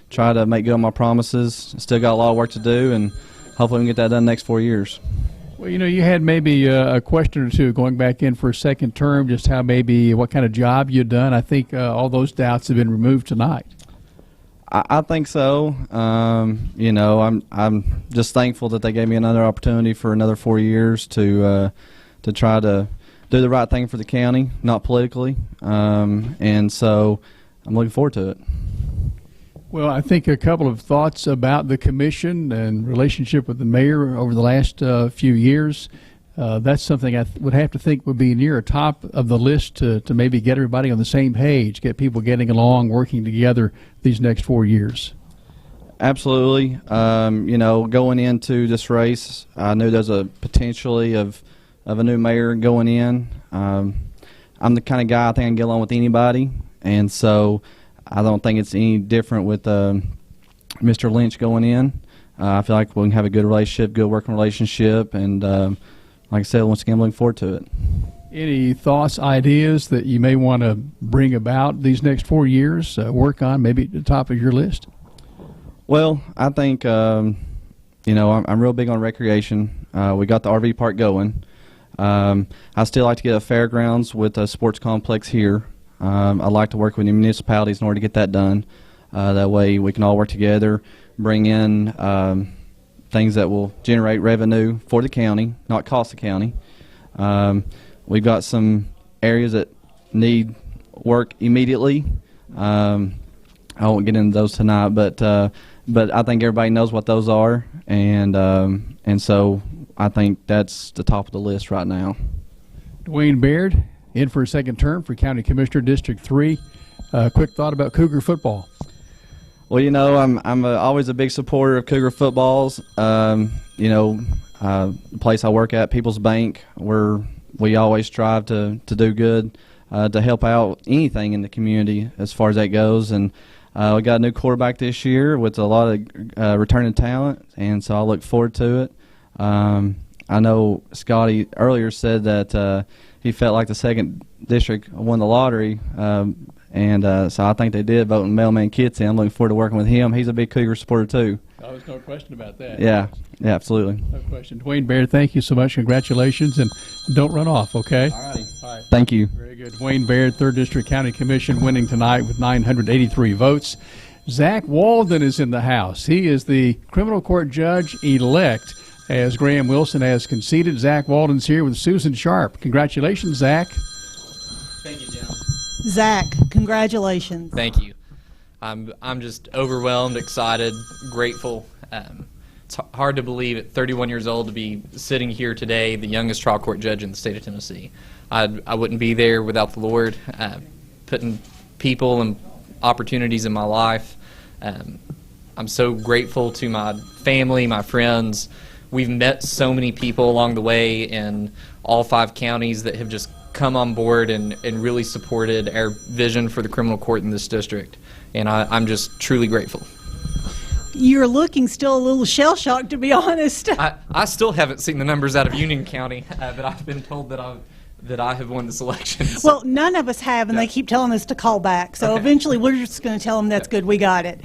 Try to make good on my promises. Still got a lot of work to do, and hopefully we can get that done next 4 years. Well, you had maybe a question or two going back in for a second term, just what kind of job you'd done. I think all those doubts have been removed tonight. I think so. I'm just thankful that they gave me another opportunity for another 4 years to try to do the right thing for the county, not politically. And so I'm looking forward to it. Well, I think a couple of thoughts about the commission and relationship with the mayor over the last few years. That's something I would have to think would be near the top of the list to maybe get everybody on the same page, get people getting along, working together these next 4 years. Absolutely. Going into this race, I knew there's a potentially of a new mayor going in. I'm the kind of guy I think I can get along with anybody, and so I don't think it's any different with Mr. Lynch going in. I feel like we can have a good relationship, good working relationship, and like I said, once again, I'm looking forward to it. Any thoughts, ideas that you may want to bring about these next 4 years, work on, maybe at the top of your list? Well, I think, I'm real big on recreation. We got the RV park going. I still like to get a fairgrounds with a sports complex here. I like to work with the municipalities in order to get that done. That way we can all work together, bring in things that will generate revenue for the county, not cost the county. We've got some areas that need work immediately. I won't get into those tonight, but I think everybody knows what those are, and so I think that's the top of the list right now. Dwayne Baird, in for a second term for County Commissioner, District 3. Quick thought about Cougar football. Well, I'm always a big supporter of Cougar footballs. The place I work at, People's Bank, we always strive to do good, to help out anything in the community as far as that goes. And we got a new quarterback this year with a lot of returning talent, and so I look forward to it. I know Scotty earlier said that he felt like the second district won the lottery, and so I think they did, voting Mailman Kitsy. I'm looking forward to working with him. He's a big Cougar supporter too. Oh, there's no question about that. Yeah, absolutely. No question. Dwayne Baird, thank you so much. Congratulations, and don't run off, okay? All righty. All right. Thank you. Very good. Dwayne Baird, 3rd District County Commission, winning tonight with 983 votes. Zach Walden is in the house. He is the criminal court judge-elect, as Graham Wilson has conceded. Zach Walden's here with Susan Sharp. Congratulations, Zach. Thank you, Jim. Zach, congratulations. Thank you. I'm just overwhelmed, excited, grateful. It's hard to believe at 31 years old to be sitting here today, the youngest trial court judge in the state of Tennessee. I wouldn't be there without the Lord putting people and opportunities in my life. I'm so grateful to my family, my friends. We've met so many people along the way in all 5 counties that have just come on board and really supported our vision for the criminal court in this district. And I'm just truly grateful. You're looking still a little shell-shocked, to be honest. I still haven't seen the numbers out of Union County, but I've been told that I have won this election. So. Well, none of us have, and they keep telling us to call back. So eventually we're just going to tell them that's good, we got it.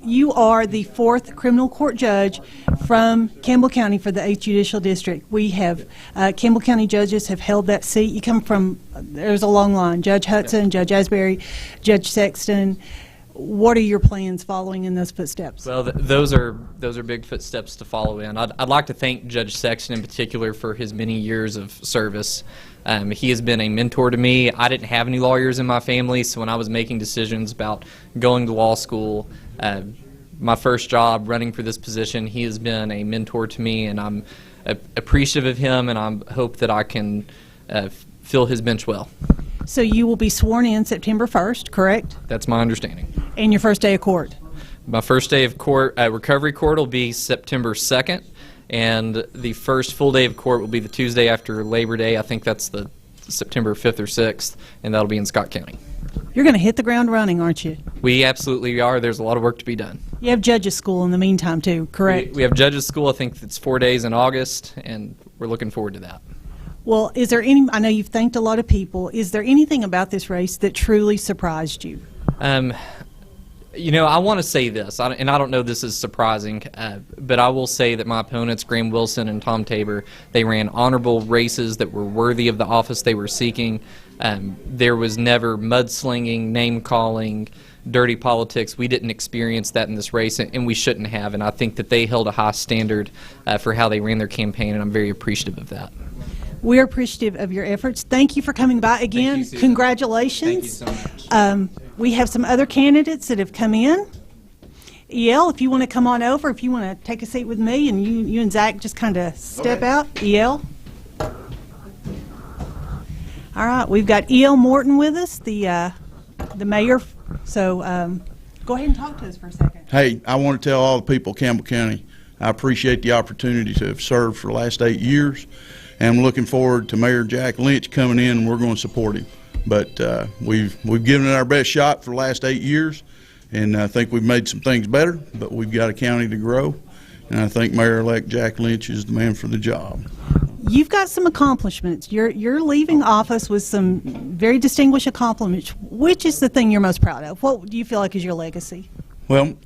You are the 4th criminal court judge from Campbell County for the 8th Judicial District. We have, Campbell County judges have held that seat. You come from, there's a long line, Judge Hudson, Judge Asbury, Judge Sexton. what are your plans following in those footsteps? Well, those are big footsteps to follow in. I'd like to thank Judge Sexton in particular for his many years of service. He has been a mentor to me. I didn't have any lawyers in my family, so when I was making decisions about going to law school, my first job running for this position, he has been a mentor to me, and I'm appreciative of him, and I hope that I can fill his bench well. So you will be sworn in September 1st, correct? That's my understanding. And your first day of court? My first day of court, recovery court, will be September 2nd, and the first full day of court will be the Tuesday after Labor Day. I think that's the September 5th or 6th, and that'll be in Scott County. You're going to hit the ground running, aren't you? We absolutely are. There's a lot of work to be done. You have judges school in the meantime, too, correct? We have judges school. I think it's 4 days in August, and we're looking forward to that. Well, is there any, I know you've thanked a lot of people, is there anything about this race that truly surprised you? You know, I want to say this, and I don't know if this is surprising, but I will say that my opponents, Graham Wilson and Tom Tabor, they ran honorable races that were worthy of the office they were seeking. There was never mudslinging, name-calling, dirty politics. We didn't experience that in this race, and we shouldn't have, and I think that they held a high standard for how they ran their campaign, and I'm very appreciative of that. We're appreciative of your efforts. Thank you for coming by again. Thank you, congratulations. Thank you so much. We have some other candidates that have come in. EL, if you want to come on over, if you want to take a seat with me, and you and Zach just kind of step out. EL. All right, we've got EL Morton with us, the mayor. So go ahead and talk to us for a second. Hey, I want to tell all the people of Campbell County, I appreciate the opportunity to have served for the last 8 years, and I'm looking forward to Mayor Jack Lynch coming in, and we're going to support him. But we've given it our best shot for the last 8 years, and I think we've made some things better, but we've got a county to grow, and I think Mayor-elect Jack Lynch is the man for the job. You've got some accomplishments. You're leaving office with some very distinguished accomplishments. Which is the thing you're most proud of? What do you feel like is your legacy? Well,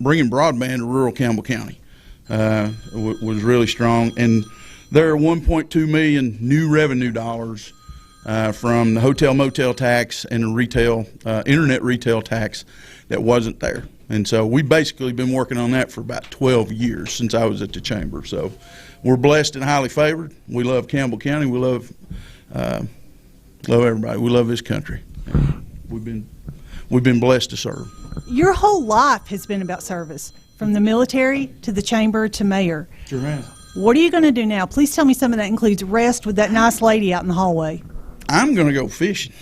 bringing broadband to rural Campbell County was really strong, and there are 1.2 million new revenue dollars from the hotel motel tax and the retail internet retail tax that wasn't there. And so we've basically been working on that for about 12 years since I was at the chamber. So we're blessed and highly favored. We love Campbell County. We love everybody. We love this country. We've been blessed to serve. Your whole life has been about service, from the military to the chamber to mayor. Sure has. What are you going to do now? Please tell me some of that includes rest with that nice lady out in the hallway. I'm going to go fishing.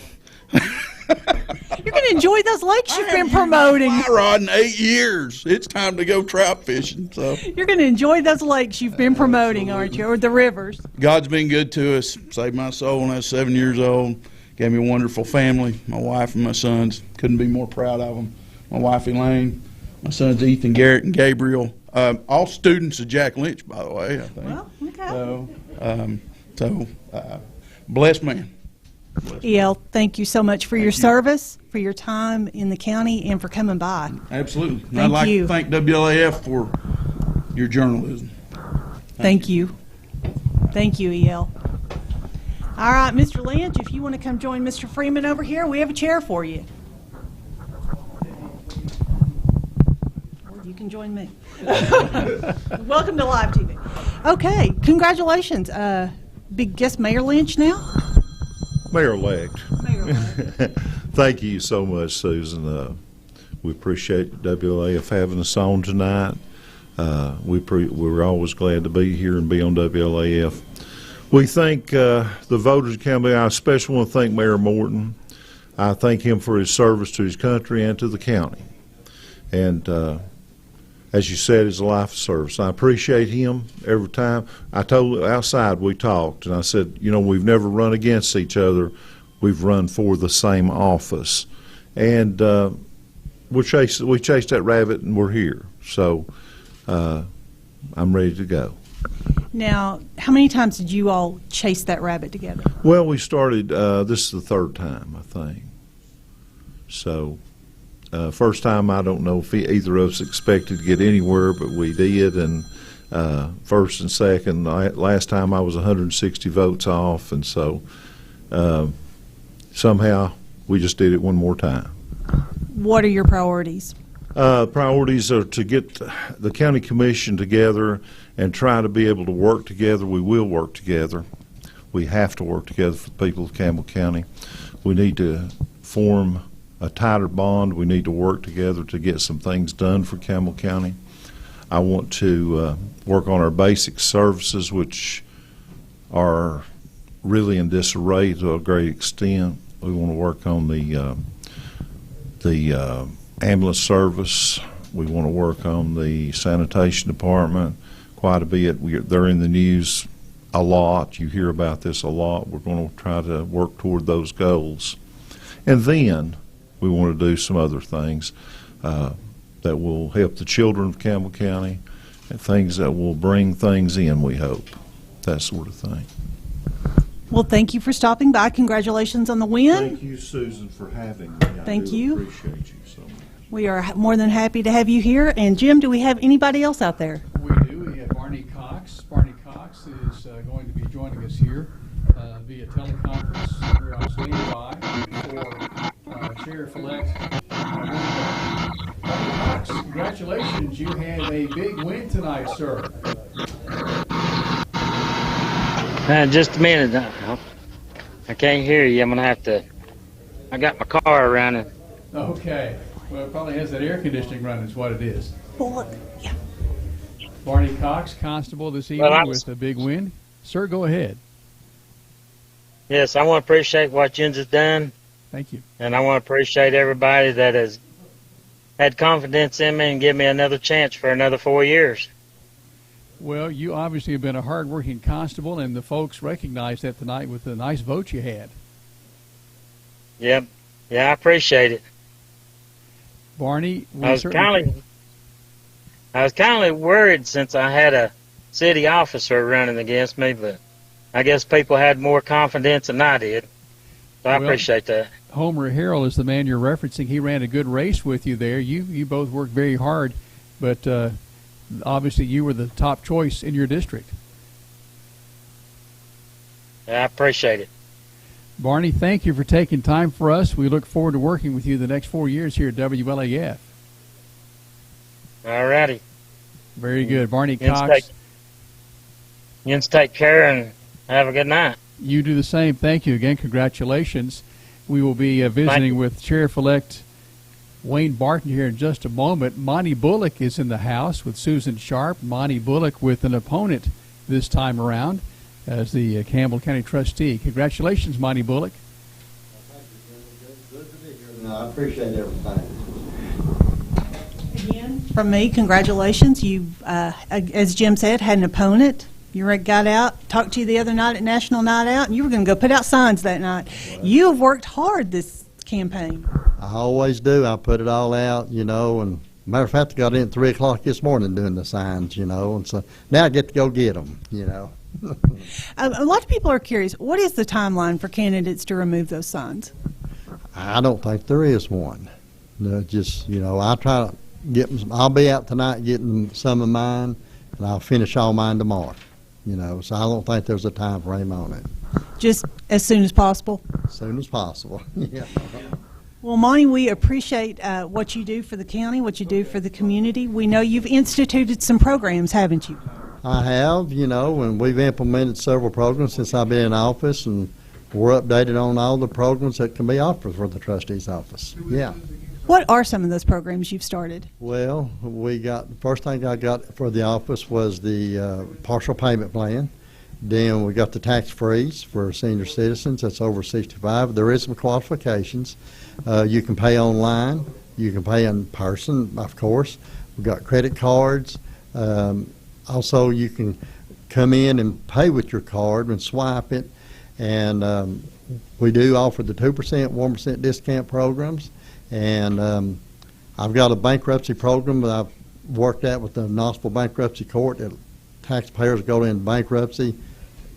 You're going to enjoy those lakes you've been promoting. Fly rod in 8 years. It's time to go trout fishing. So you're going to enjoy those lakes you've been promoting, aren't you? Or the rivers. God's been good to us. Saved my soul when I was 7 years old. Gave me a wonderful family. My wife and my sons. Couldn't be more proud of them. My wife Elaine. My sons Ethan, Garrett, and Gabriel. All students of Jack Lynch, by the way, I think. Well, okay. So, blessed man. EL, thank you so much for your service, for your time in the county, and for coming by. Absolutely. Thank I'd like you. to thank WLAF for your journalism. Thank you. Thank you, EL. All right, Mr. Lynch, if you want to come join Mr. Freeman over here, we have a chair for you. Or you can join me. Welcome to Live TV. Okay, congratulations. Big guest Mayor Lynch now? Mayor-elect. Thank you so much, Susan. We appreciate WLAF having us on tonight. We're always glad to be here and be on WLAF. We thank the voters of Campbell. I especially want to thank Mayor Morton. I thank him for his service to his country and to the county. And as you said, it's a life of service. I appreciate him every time. I told outside we talked, and I said, you know, we've never run against each other. We've run for the same office. And we chased that rabbit, and we're here. So I'm ready to go. Now, how many times did you all chase that rabbit together? Well, we started, this is the third time, I think. So first time, I don't know if either of us expected to get anywhere, but we did. And first and second, last time I was 160 votes off. And so somehow we just did it one more time. What are your priorities? Priorities are to get the county commission together and try to be able to work together. We will work together. We have to work together for the people of Campbell County. We need to form a tighter bond. We need to work together to get some things done for Campbell County. I want to work on our basic services, which are really in disarray to a great extent. We want to work on the ambulance service. We want to work on the sanitation department quite a bit. They're in the news a lot. You hear about this a lot. We're going to try to work toward those goals. And then we want to do some other things that will help the children of Campbell County and things that will bring things in, we hope. That sort of thing. Well, thank you for stopping by. Congratulations on the win. Thank you, Susan, for having me. Thank I you. Appreciate you so much. We are more than happy to have you here. And Jim, do we have anybody else out there? We do. We have Barney Cox. Barney Cox is going to be joining us here via teleconference. We're on standby for Chair Follette. Barney Cox, congratulations. You had a big win tonight, sir. Just a minute. I can't hear you. I'm going to have to. I got my car running. Okay. Well, it probably has that air conditioning running, is what it is. Well, yeah. Barney Cox, constable this evening with a big win. Sir, go ahead. Yes, I want to appreciate what Jens has done. Thank you. And I want to appreciate everybody that has had confidence in me and give me another chance for another 4 years. Well, you obviously have been a hard-working constable, and the folks recognized that tonight with the nice vote you had. Yep. Yeah, I appreciate it. Barney, I was kind of worried since I had a city officer running against me, but I guess people had more confidence than I did. So I appreciate that. Homer Harrell is the man you're referencing. He ran a good race with you there. You both worked very hard, but obviously you were the top choice in your district. Yeah, I appreciate it. Barney, thank you for taking time for us. We look forward to working with you the next 4 years here at WLAF. All righty. Very good. Barney Cox. You take care and have a good night. You do the same. Thank you again. Congratulations. We will be visiting with Sheriff-elect Wayne Barton here in just a moment. Monty Bullock is in the house with Susan Sharp. Monty Bullock with an opponent this time around as the Campbell County trustee. Congratulations, Monty Bullock. Good to be here. No, I appreciate everything. Again, from me, congratulations. You, as Jim said, had an opponent. You got out, talked to you the other night at National Night Out, and you were going to go put out signs that night. You have worked hard this campaign. I always do. I put it all out, and matter of fact, I got in at 3 o'clock this morning doing the signs, and so now I get to go get them, A lot of people are curious, what is the timeline for candidates to remove those signs? I don't think there is one. Just, I try to get them. I'll be out tonight getting some of mine, and I'll finish all mine tomorrow. So I don't think there's a time frame on it. Just as soon as possible? As soon as possible, yeah. Well, Monty, we appreciate what you do for the county, what you do for the community. We know you've instituted some programs, haven't you? I have, and we've implemented several programs since I've been in office, and we're updated on all the programs that can be offered for the trustee's office. Yeah. What are some of those programs you've started? Well, the first thing I got for the office was the partial payment plan. Then we got the tax freeze for senior citizens that's over 65. There is some qualifications. You can pay online. You can pay in person, of course. We've got credit cards. Also, you can come in and pay with your card and swipe it. And we do offer the 2%, 1% discount programs. And I've got a bankruptcy program that I've worked at with the Knoxville Bankruptcy Court. That taxpayers go into bankruptcy,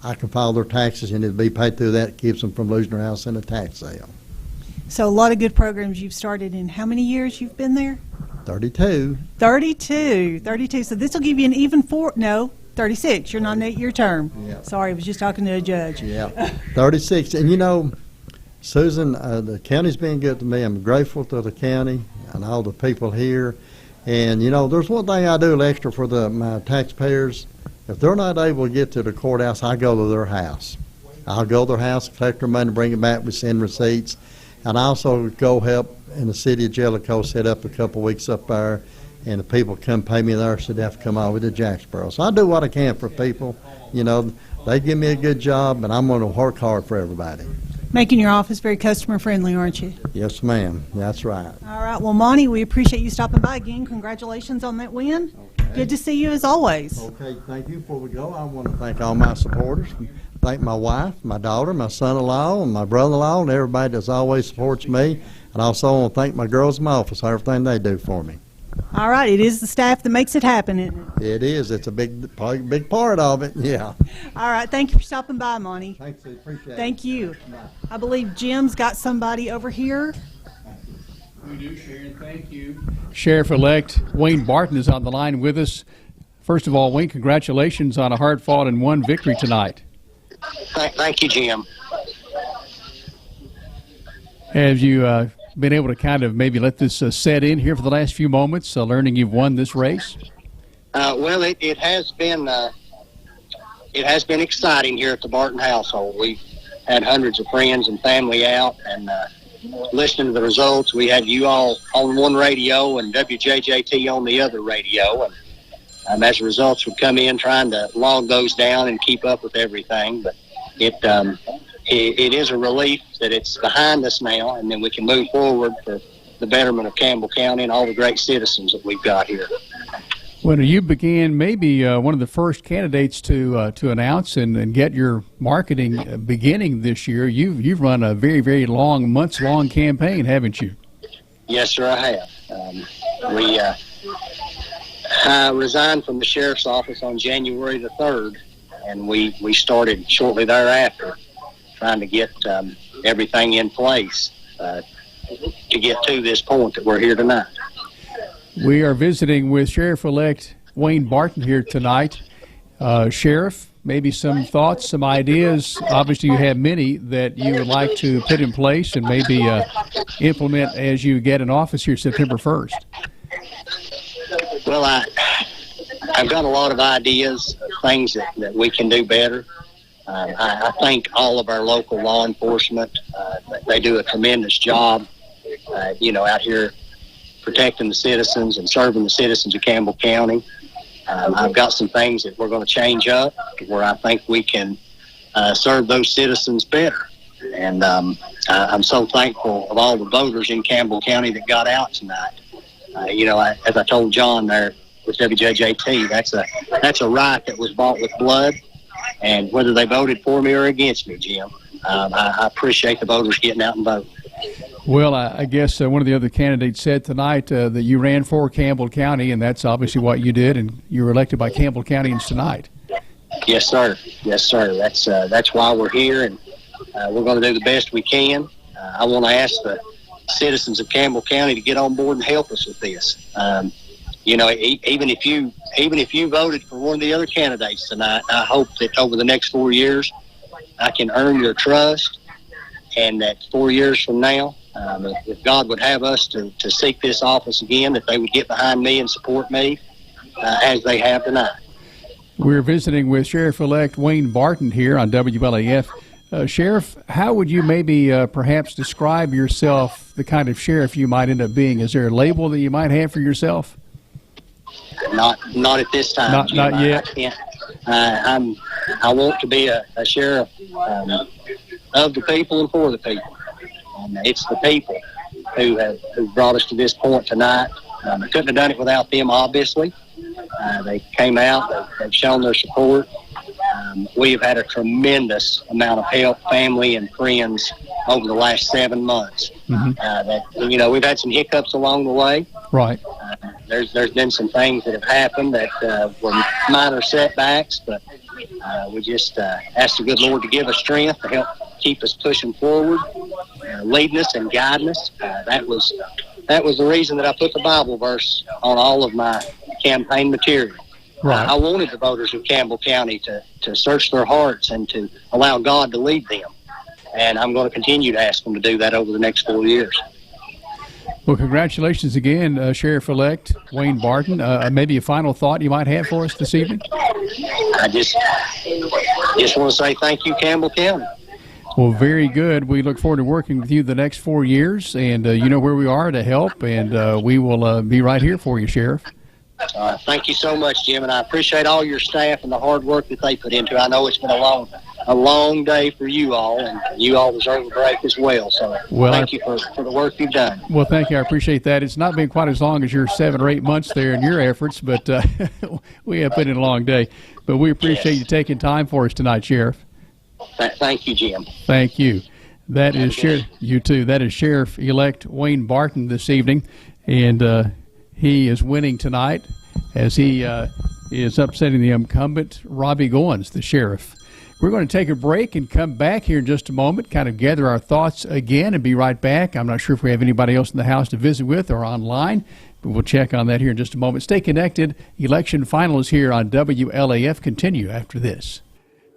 I can file their taxes and it'll be paid through that. It keeps them from losing their house in a tax sale. So a lot of good programs you've started. In how many years you've been there? 32. 32. So this will give you an even 36. You're not an 8-year term. Yeah. Sorry, I was just talking to a judge. Yeah, 36. And Susan, the county's been good to me. I'm grateful to the county and all the people here. And, you know, there's one thing I do extra for my taxpayers. If they're not able to get to the courthouse, I go to their house. I'll go to their house, collect their money, bring it back, we send receipts. And I also go help in the city of Jellicoe, set up a couple of weeks up there, and the people come pay me there, so they have to come over to Jacksboro. So I do what I can for people. You know, they give me a good job, and I'm going to work hard for everybody. Making your office very customer friendly, aren't you? Yes, ma'am. That's right. All right. Well, Monty, we appreciate you stopping by again. Congratulations on that win. Okay. Good to see you as always. Okay. Thank you. Before we go, I want to thank all my supporters. Thank my wife, my daughter, my son-in-law, and my brother-in-law, and everybody that always supports me. And also I want to thank my girls in my office for everything they do for me. All right. It is the staff that makes it happen, isn't it? It is. It's a big part of it, yeah. All right. Thank you for stopping by, Monty. Thanks. I appreciate it. Thank you. I believe Jim's got somebody over here. We do, Sharon. Thank you. Sheriff-elect Wayne Barton is on the line with us. First of all, Wayne, congratulations on a hard-fought and won victory tonight. Thank you, Jim. Have you been able to kind of maybe let this set in here for the last few moments, learning you've won this race? Well, it has been exciting here at the Barton household. We've had hundreds of friends and family out, and listening to the results. We had you all on one radio and WJJT on the other radio, and as the results would come in, trying to log those down and keep up with everything. But it is a relief that it's behind us now, and then we can move forward for the betterment of Campbell County and all the great citizens that we've got here. When you began, maybe one of the first candidates to announce and get your marketing beginning this year, you've run a very, very long, months-long campaign, haven't you? Yes, sir, I have. I resigned from the sheriff's office on January the 3rd, and we started shortly thereafter trying to get everything in place to get to this point that we're here tonight. We are visiting with Sheriff-elect Wayne Barton here tonight. Sheriff, maybe some thoughts, some ideas. Obviously, you have many that you would like to put in place and maybe implement as you get in office here September 1st. Well, I've got a lot of ideas, things that we can do better. I thank all of our local law enforcement. They do a tremendous job, out here protecting the citizens and serving the citizens of Campbell County. I've got some things that we're going to change up where I think we can serve those citizens better. And I'm so thankful of all the voters in Campbell County that got out tonight. As I told John there with WJJT, that's a right that was bought with blood. And whether they voted for me or against me, Jim, I appreciate the voters getting out and voting. Well, I guess one of the other candidates said tonight that you ran for Campbell County, and that's obviously what you did, and you were elected by Campbell Countyans tonight. Yes, sir. Yes, sir. That's why we're here, and we're going to do the best we can. I want to ask the citizens of Campbell County to get on board and help us with this. Even if you voted for one of the other candidates tonight, I hope that over the next 4 years, I can earn your trust, and that 4 years from now, if God would have us to seek this office again, that they would get behind me and support me as they have tonight. We're visiting with Sheriff-elect Wayne Barton here on WLAF. Sheriff, how would you maybe perhaps describe yourself, the kind of sheriff you might end up being? Is there a label that you might have for yourself? Not at this time. Not yet. I can't. I want to be a sheriff of the people and for the people. And it's the people who brought us to this point tonight. I couldn't have done it without them, obviously. They came out. They've shown their support. We have had a tremendous amount of help, family and friends, over the last 7 months. Mm-hmm. We've had some hiccups along the way. Right. There's been some things that have happened that were minor setbacks, but we just asked the good Lord to give us strength to help keep us pushing forward, leading us and guiding us. That was the reason that I put the Bible verse on all of my campaign material. Right. I wanted the voters of Campbell County to search their hearts and to allow God to lead them. and I'm going to continue to ask them to do that over the next 4 years. Well, congratulations again, Sheriff-elect Wayne Barton. Maybe a final thought you might have for us this evening? I just want to say thank you, Campbell County. Well, very good. We look forward to working with you the next 4 years, and you know where we are to help, and we will be right here for you, Sheriff. Thank you so much, Jim, and I appreciate all your staff and the hard work that they put into it. I know it's been a long day for you all, and you all deserve a break as well. So thank you for the work you've done. Well, thank you. I appreciate that. It's not been quite as long as your 7 or 8 months there in your efforts, but we have put in a long day. But we appreciate you taking time for us tonight, Sheriff. Thank you, Jim. Thank you. That is Sheriff. You too. That is Sheriff-elect Wayne Barton this evening, and he is winning tonight as he is upsetting the incumbent Robbie Goins, the sheriff. We're going to take a break and come back here in just a moment, kind of gather our thoughts again and be right back. I'm not sure if we have anybody else in the house to visit with or online, but we'll check on that here in just a moment. Stay connected. Election finals here on WLAF continue after this.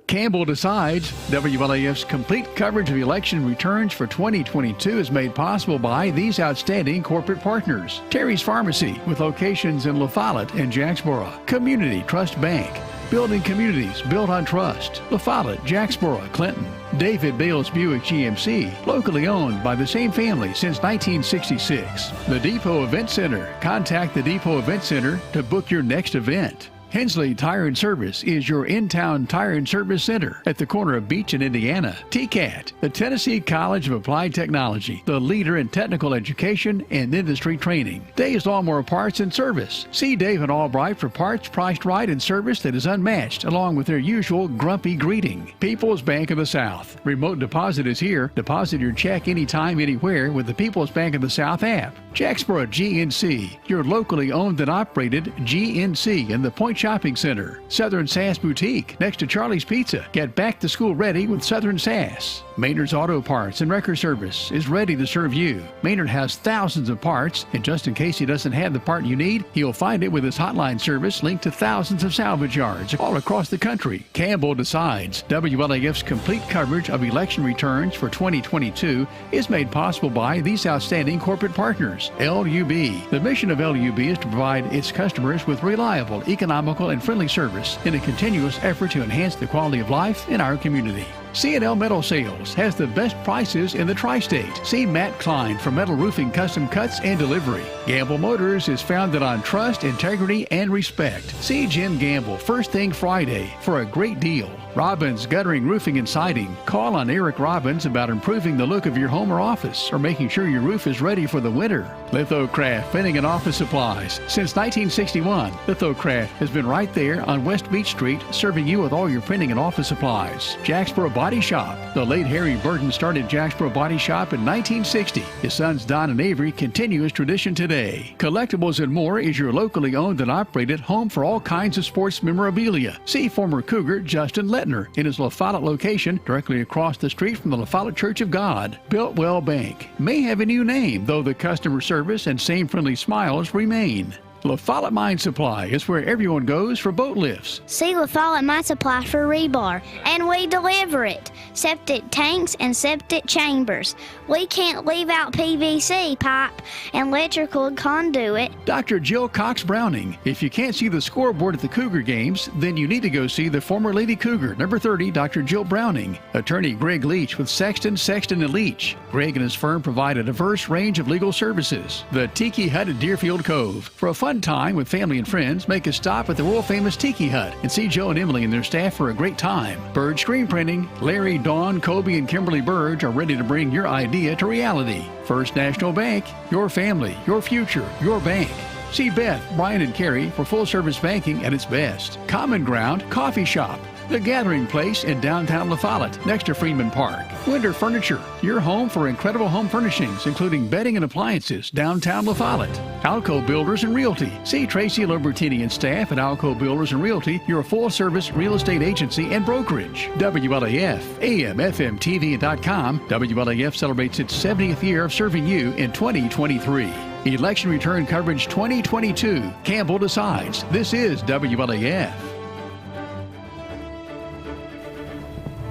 Campbell Decides. WLAF's complete coverage of election returns for 2022 is made possible by these outstanding corporate partners. Terry's Pharmacy, with locations in Follette and Jacksboro. Community Trust Bank, building communities built on trust. Follette, Jacksboro, Clinton. David Bales Buick-GMC, locally owned by the same family since 1966. The Depot Event Center. Contact the Depot Event Center to book your next event. Hensley Tire and Service is your in-town tire and service center at the corner of Beach and Indiana. TCAT, the Tennessee College of Applied Technology, the leader in technical education and industry training. Dave's Lawnmower Parts and Service. See Dave and Albright for parts priced right and service that is unmatched, along with their usual grumpy greeting. People's Bank of the South. Remote deposit is here. Deposit your check anytime, anywhere with the People's Bank of the South app. Jacksboro GNC, your locally owned and operated GNC in the Point Shopping Center. Southern Sass Boutique, next to Charlie's Pizza. Get back to school ready with Southern Sass. Maynard's Auto Parts and Wrecker Service is ready to serve you. Maynard has thousands of parts, and just in case he doesn't have the part you need, he'll find it with his hotline service linked to thousands of salvage yards all across the country. Campbell Decides. WLAF's complete coverage of election returns for 2022 is made possible by these outstanding corporate partners. LUB. The mission of LUB is to provide its customers with reliable, economical, and friendly service in a continuous effort to enhance the quality of life in our community. C&L Metal Sales has the best prices in the tri-state. See Matt Klein for metal roofing custom cuts and delivery. Gamble Motors is founded on trust, integrity, and respect. See Jim Gamble first thing Friday for a great deal. Robbins Guttering Roofing and Siding. Call on Eric Robbins about improving the look of your home or office or making sure your roof is ready for the winter. Litho-Craft Printing and Office Supplies. Since 1961, Litho-Craft has been right there on West Beach Street serving you with all your printing and office supplies. Jacksboro Body Shop. The late Harry Burton started Jacksboro Body Shop in 1960. His sons Don and Avery continue his tradition today. Collectables More is your locally owned and operated home for all kinds of sports memorabilia. See former Cougar Justin Lettner in his Follette location directly across the street from the Follette Church of God. Builtwell Bank may have a new name, though the customer service and same friendly smiles remain. Follette Mine Supply is where everyone goes for boat lifts. See Follette Mine Supply for rebar, and we deliver it. Septic tanks and septic chambers. We can't leave out PVC pipe and electrical conduit. Dr. Jill Cox Browning. If you can't see the scoreboard at the Cougar games, then you need to go see the former Lady Cougar, number 30, Dr. Jill Browning. Attorney Greg Leach with Sexton, and Leach. Greg and his firm provide a diverse range of legal services. The Tiki Hut at Deerfield Cove. For a fun time with family and friends, make a stop at the world-famous Tiki Hut and see Joe and Emily and their staff for a great time. Byrge Screen Printing. Larry, Dawn, Kobe, and Kimberly Byrge are ready to bring your idea to reality. First National Bank. Your family, your future, your bank. See Beth, Brian, and Carrie for full-service banking at its best. Common Ground Coffee Shop. The Gathering Place in downtown Follette, next to Freeman Park. Winter Furniture, your home for incredible home furnishings, including bedding and appliances, downtown Follette. Alco Builders and Realty. See Tracy Lobertini and staff at Alco Builders and Realty, your full-service real estate agency and brokerage. WLAF, AM, FM, TV.com. WLAF celebrates its 70th year of serving you in 2023. Election Return Coverage 2022. Campbell Decides. This is WLAF.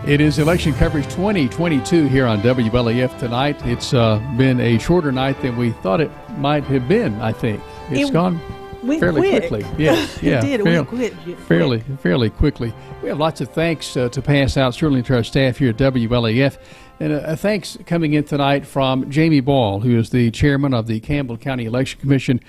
It is election coverage 2022 here on WLAF tonight. It's been a shorter night than we thought it might have been, I think. It's gone fairly quickly. Yes, It did. Fairly quickly. We have lots of thanks to pass out, certainly to our staff here at WLAF. And a thanks coming in tonight from Jamie Ball, who is the chairman of the Campbell County Election Commission.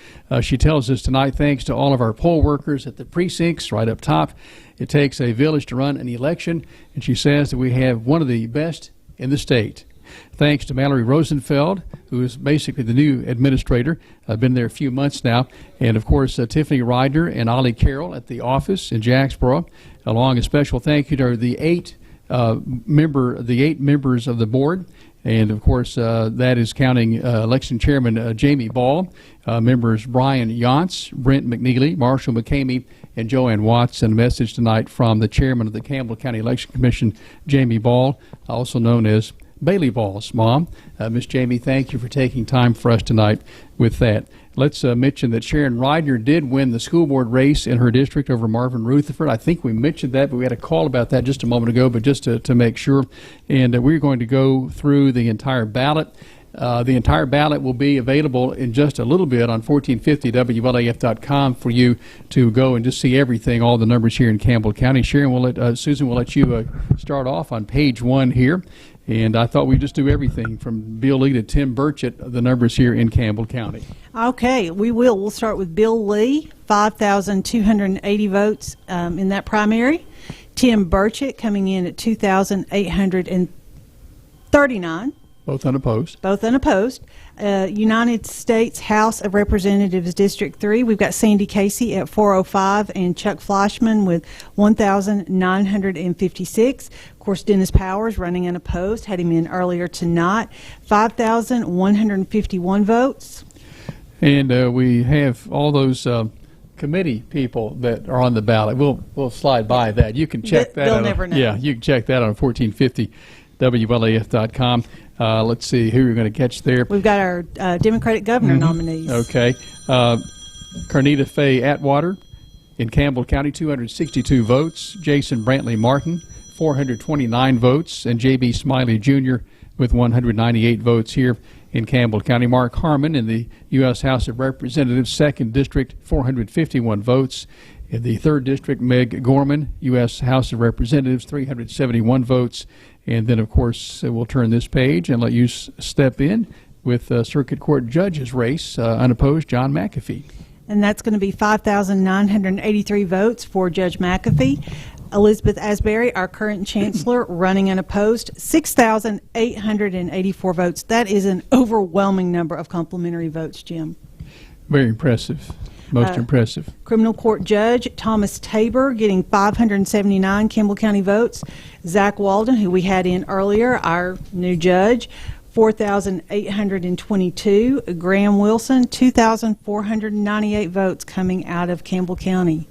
She tells us tonight, thanks to all of our poll workers at the precincts right up top. It takes a village to run an election, and she says that we have one of the best in the state. Thanks to Mallory Rosenfeld, who is basically the new administrator. I've been there a few months now. And, of course, Tiffany Ryder and Ollie Carroll at the office in Jacksboro. Along a special thank you to the eight members of the board. And, of course, that is counting election chairman Jamie Ball, members Brian Yantz, Brent McNeely, Marshall McCamey, and Joanne Watts. And a message tonight from the chairman of the Campbell County Election Commission, Jamie Ball, also known as Bailey Ball's mom. Miss Jamie, thank you for taking time for us tonight with that. Let's mention that Sharon Ryder did win the school board race in her district over Marvin Rutherford. I think we mentioned that, but we had a call about that just a moment ago, but just to make sure. And we're going to go through the entire ballot. The entire ballot will be available in just a little bit on 1450WLAF.com for you to go and just see everything, all the numbers here in Campbell County. Sharon, Susan will let you start off on page 1 here. And I thought we'd just do everything from Bill Lee to Tim Burchett, the numbers here in Campbell County. Okay, we will. We'll start with Bill Lee, 5,280 votes in that primary. Tim Burchett coming in at 2,839. Both unopposed. Both unopposed. United States House of Representatives District 3, we've got Sandy Casey at 405 and Chuck Fleischman with 1,956. Of course, Dennis Powers running unopposed, had him in earlier tonight. 5,151 votes. And we have all those committee people that are on the ballot. We'll slide by that. You can check that out. They'll never know. Yeah, you can check that on 1450WLAF.com. Let's see who you're going to catch there. We've got our Democratic governor nominees. Okay. Carnita Faye Atwater in Campbell County, 262 votes. Jason Brantley Martin, 429 votes. And J.B. Smiley Jr. with 198 votes here in Campbell County. Mark Harmon in the U.S. House of Representatives, 2nd District, 451 votes. In the 3rd District, Meg Gorman, U.S. House of Representatives, 371 votes. And then, of course, we'll turn this page and let you step in with Circuit Court Judge's race, unopposed, John McAfee. And that's going to be 5,983 votes for Judge McAfee. Elizabeth Asbury, our current chancellor, running unopposed, 6,884 votes. That is an overwhelming number of complimentary votes, Jim. Very impressive. Most impressive. Criminal Court Judge Thomas Tabor getting 579 Campbell County votes. Zach Walden, who we had in earlier, our new judge, 4,822. Graham Wilson, 2,498 votes coming out of Campbell County.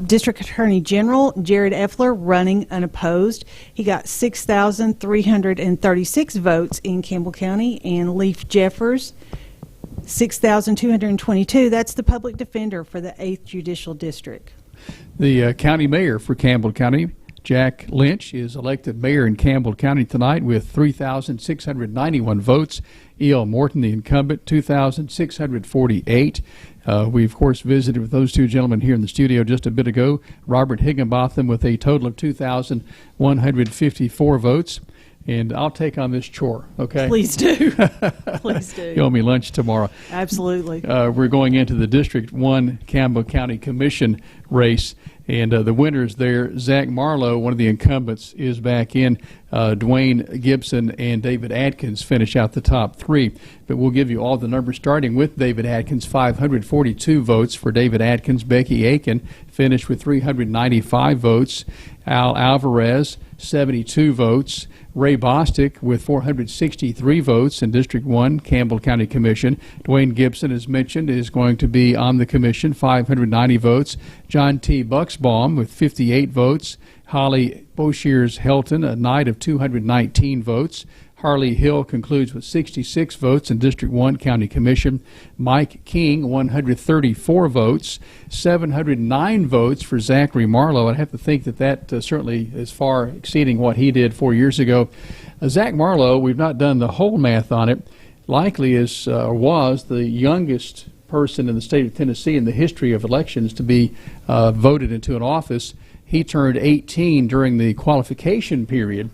District Attorney General Jared Effler running unopposed. He got 6,336 votes in Campbell County. And Leif Jeffers, 6,222. That's the public defender for the 8th Judicial District. The county mayor for Campbell County, Jack Lynch, is elected mayor in Campbell County tonight with 3,691 votes. E.L. Morton, the incumbent, 2,648. We, of course, visited with those two gentlemen here in the studio just a bit ago. Robert Higginbotham with a total of 2,154 votes. And I'll take on this chore, okay? Please do. Please do. You owe me lunch tomorrow. Absolutely. We're going into the District 1 Campbell County Commission race. And the winners there, Zach Marlowe, one of the incumbents, is back in. Dwayne Gibson and David Adkins finish out the top 3. But we'll give you all the numbers, starting with David Adkins, 542 votes for David Adkins. Becky Aiken finished with 395 votes. Al Alvarez, 72 votes. Ray Bostic with 463 votes in District 1 Campbell County Commission. Dwayne Gibson, as mentioned, is going to be on the commission, 590 votes. John T. Bucksbaum with 58 votes. Holly Boshears Helton, a night of 219 votes. Harley Hill concludes with 66 votes in District 1 County Commission. Mike King, 134 votes. 709 votes for Zachary Marlowe. I'd have to think that certainly is far exceeding what he did 4 years ago. Zach Marlowe, we've not done the whole math on it, likely was the youngest person in the state of Tennessee in the history of elections to be voted into an office. He turned 18 during the qualification period.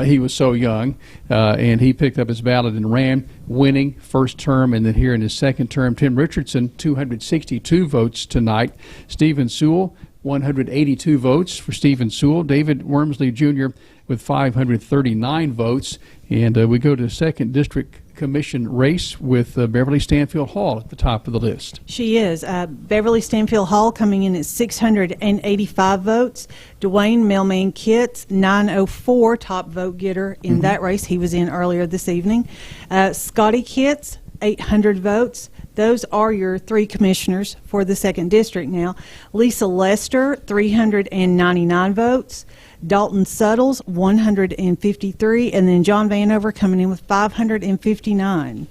He was so young, and he picked up his ballot and ran, winning first term, and then here in his second term. Tim Richardson, 262 votes tonight. Stephen Sewell, 182 votes for Stephen Sewell. David Wormsley Jr. with 539 votes. And we go to second district commission race with Beverly Stanfield Hall at the top of the list. She is. Beverly Stanfield Hall coming in at 685 votes. Dwayne Mailman Kitts, 904, top vote getter in that race. He was in earlier this evening. Scotty Kitts, 800 votes. Those are your three commissioners for the second district now. Lisa Lester, 399 votes. Dalton Suttles, 153, and then John Vanover coming in with 559.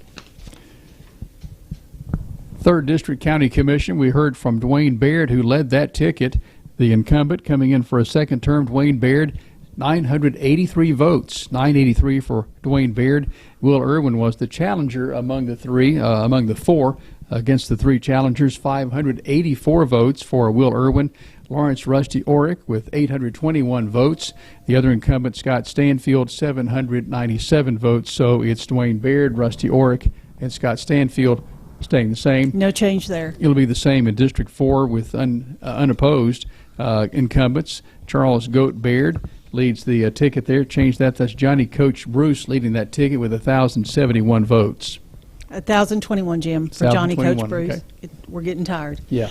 Third District County Commission, we heard from Dwayne Baird, who led that ticket. The incumbent coming in for a second term, Dwayne Baird, 983 votes, 983 for Dwayne Baird. Will Irwin was the challenger among the four against the three challengers, 584 votes for Will Irwin. Lawrence Rusty Orick with 821 votes. The other incumbent, Scott Stanfield, 797 votes. So it's Dwayne Baird, Rusty Orick, and Scott Stanfield staying the same. No change there. It'll be the same in District 4 with unopposed incumbents. Charles Goat Baird leads the ticket there. Change that. That's Johnny Coach Bruce leading that ticket with 1,071 votes. 1,021, Jim, for Johnny Coach Bruce. Okay. We're getting tired. Yeah.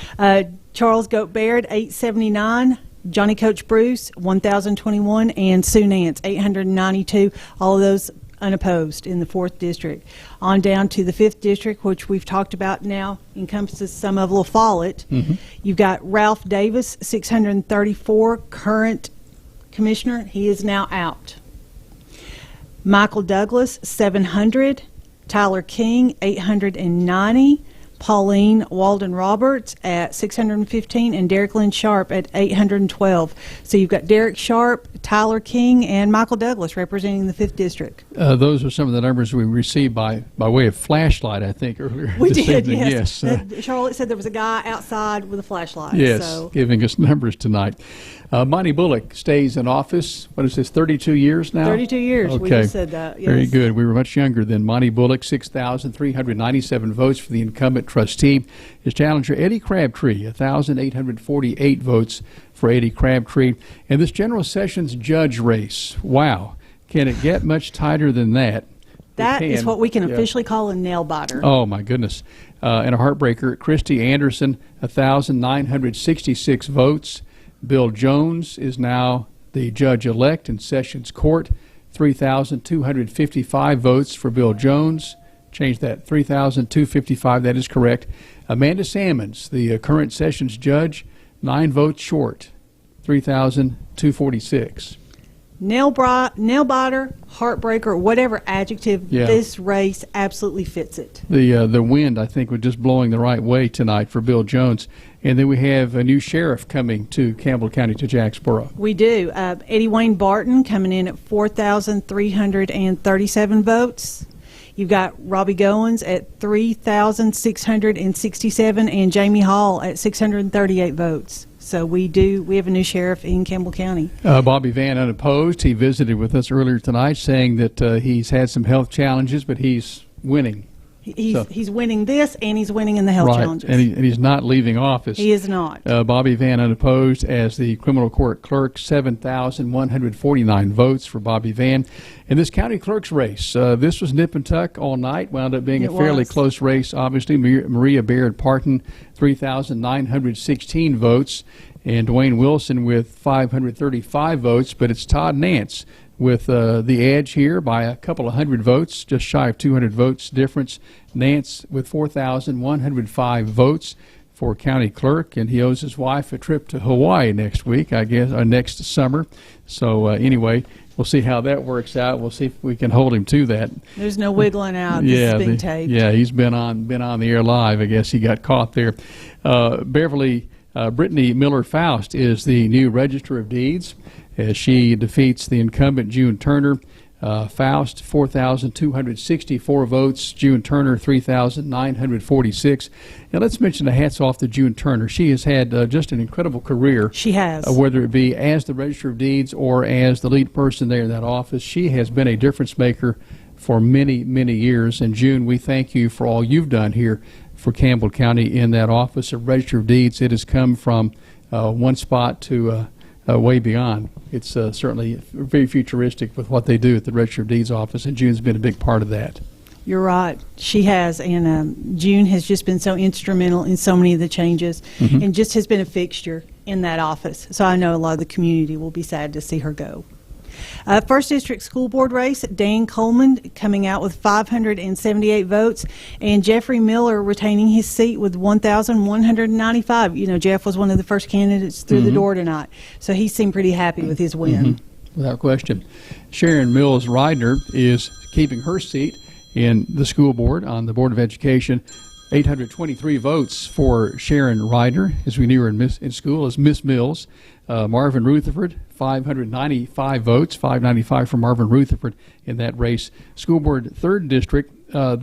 Charles Goat Baird, 879. Johnny Coach Bruce, 1,021. And Sue Nance, 892. All of those unopposed in the 4th District. On down to the 5th District, which we've talked about now, encompasses some of Follette. You've got Ralph Davis, 634, current commissioner. He is now out. Michael Douglas, 700. Tyler King, 890. Pauline Walden Roberts at 615, and Derek Lynn Sharp at 812. So you've got Derek Sharp, Tyler King, and Michael Douglas representing the 5th District. Those are some of the numbers we received by way of flashlight, I think, earlier. We this did, evening. yes. Charlotte said there was a guy outside with a flashlight. Yes, so. giving us numbers tonight. Monty Bullock stays in office. What is this, 32 years now? 32 years. Okay. We just said that. Yes. Very good. We were much younger than Monty Bullock, 6,397 votes for the incumbent trustee. His challenger, Eddie Crabtree, 1,848 votes for Eddie Crabtree. And this General Sessions judge race, wow. Can it get much tighter than that? That is what we can officially call a nail biter. Oh, my goodness. And a heartbreaker, Christy Anderson, 1,966 votes. Bill Jones is now the judge-elect in Sessions Court, 3,255 votes for Bill Jones. Change that, 3,255, that is correct. Amanda Sammons, the current Sessions judge, 9 votes short, 3,246. Nail biter, heartbreaker, whatever adjective, this race absolutely fits it. The wind, I think, was just blowing the right way tonight for Bill Jones. And then we have a new sheriff coming to Campbell County, to Jacksboro. We do. Eddie Wayne Barton coming in at 4,337 votes. You've got Robbie Goins at 3,667 and Jamie Hall at 638 votes. So we have a new sheriff in Campbell County. Bobby Van unopposed. He visited with us earlier tonight saying that he's had some health challenges, but he's winning. He's winning this, and he's winning in the health challenges. And he's not leaving office. He is not. Bobby Van unopposed as the criminal court clerk, 7,149 votes for Bobby Van. In this county clerk's race, this was nip and tuck all night, wound up being a fairly close race. Obviously, Maria Baird Parton, 3,916 votes, and Dwayne Wilson with 535 votes, but it's Todd Nance with the edge here by a couple of hundred votes, just shy of 200 votes difference. Nance with 4,105 votes. for county clerk, and he owes his wife a trip to Hawaii next week, I guess, or next summer. So anyway, we'll see how that works out. We'll see if we can hold him to that. There's no wiggling out. This is being taped. Yeah, he's been on the air live. I guess he got caught there. Brittany Miller Faust is the new Register of Deeds as she defeats the incumbent June Turner. Faust, 4,264 votes. June Turner, 3,946. And let's mention the hats off to June Turner. She has had just an incredible career. She has. Whether it be as the Register of Deeds or as the lead person there in that office, she has been a difference maker for many, many years. And June, we thank you for all you've done here for Campbell County in that office of Register of Deeds. It has come from one spot to way beyond. It's certainly very futuristic with what they do at the Register of Deeds office, and June's been a big part of that. You're right. She has, and June has just been so instrumental in so many of the changes, and just has been a fixture in that office. So I know a lot of the community will be sad to see her go. First District School Board race, Dan Coleman coming out with 578 votes, and Jeffrey Miller retaining his seat with 1,195. You know, Jeff was one of the first candidates through the door tonight, so he seemed pretty happy with his win. Without question. Sharon Mills Ryder is keeping her seat in the school board on the Board of Education. 823 votes for Sharon Ryder, as we knew her in school, as Miss Mills. Marvin Rutherford, 595 votes, 595 for Marvin Rutherford in that race. School Board 3rd District,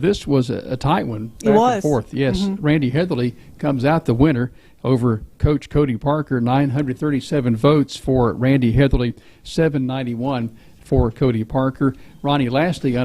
this was a tight one, back and forth. Yes, Randy Heatherly comes out the winner over Coach Cody Parker, 937 votes for Randy Heatherly, 791 for Cody Parker. Ronnie Lastly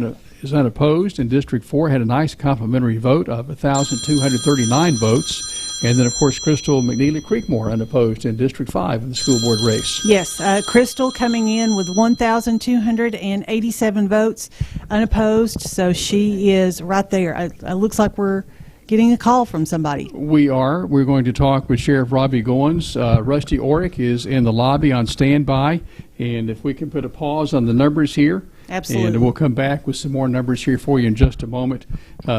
is unopposed in District 4, had a nice complimentary vote of 1,239 votes. And then, of course, Crystal McNeely Creekmore unopposed in District 5 in the school board race. Yes, Crystal coming in with 1,287 votes unopposed, so she is right there. It looks like we're getting a call from somebody. We are. We're going to talk with Sheriff Robbie Goins. Rusty Orick is in the lobby on standby, and if we can put a pause on the numbers here. Absolutely. And we'll come back with some more numbers here for you in just a moment.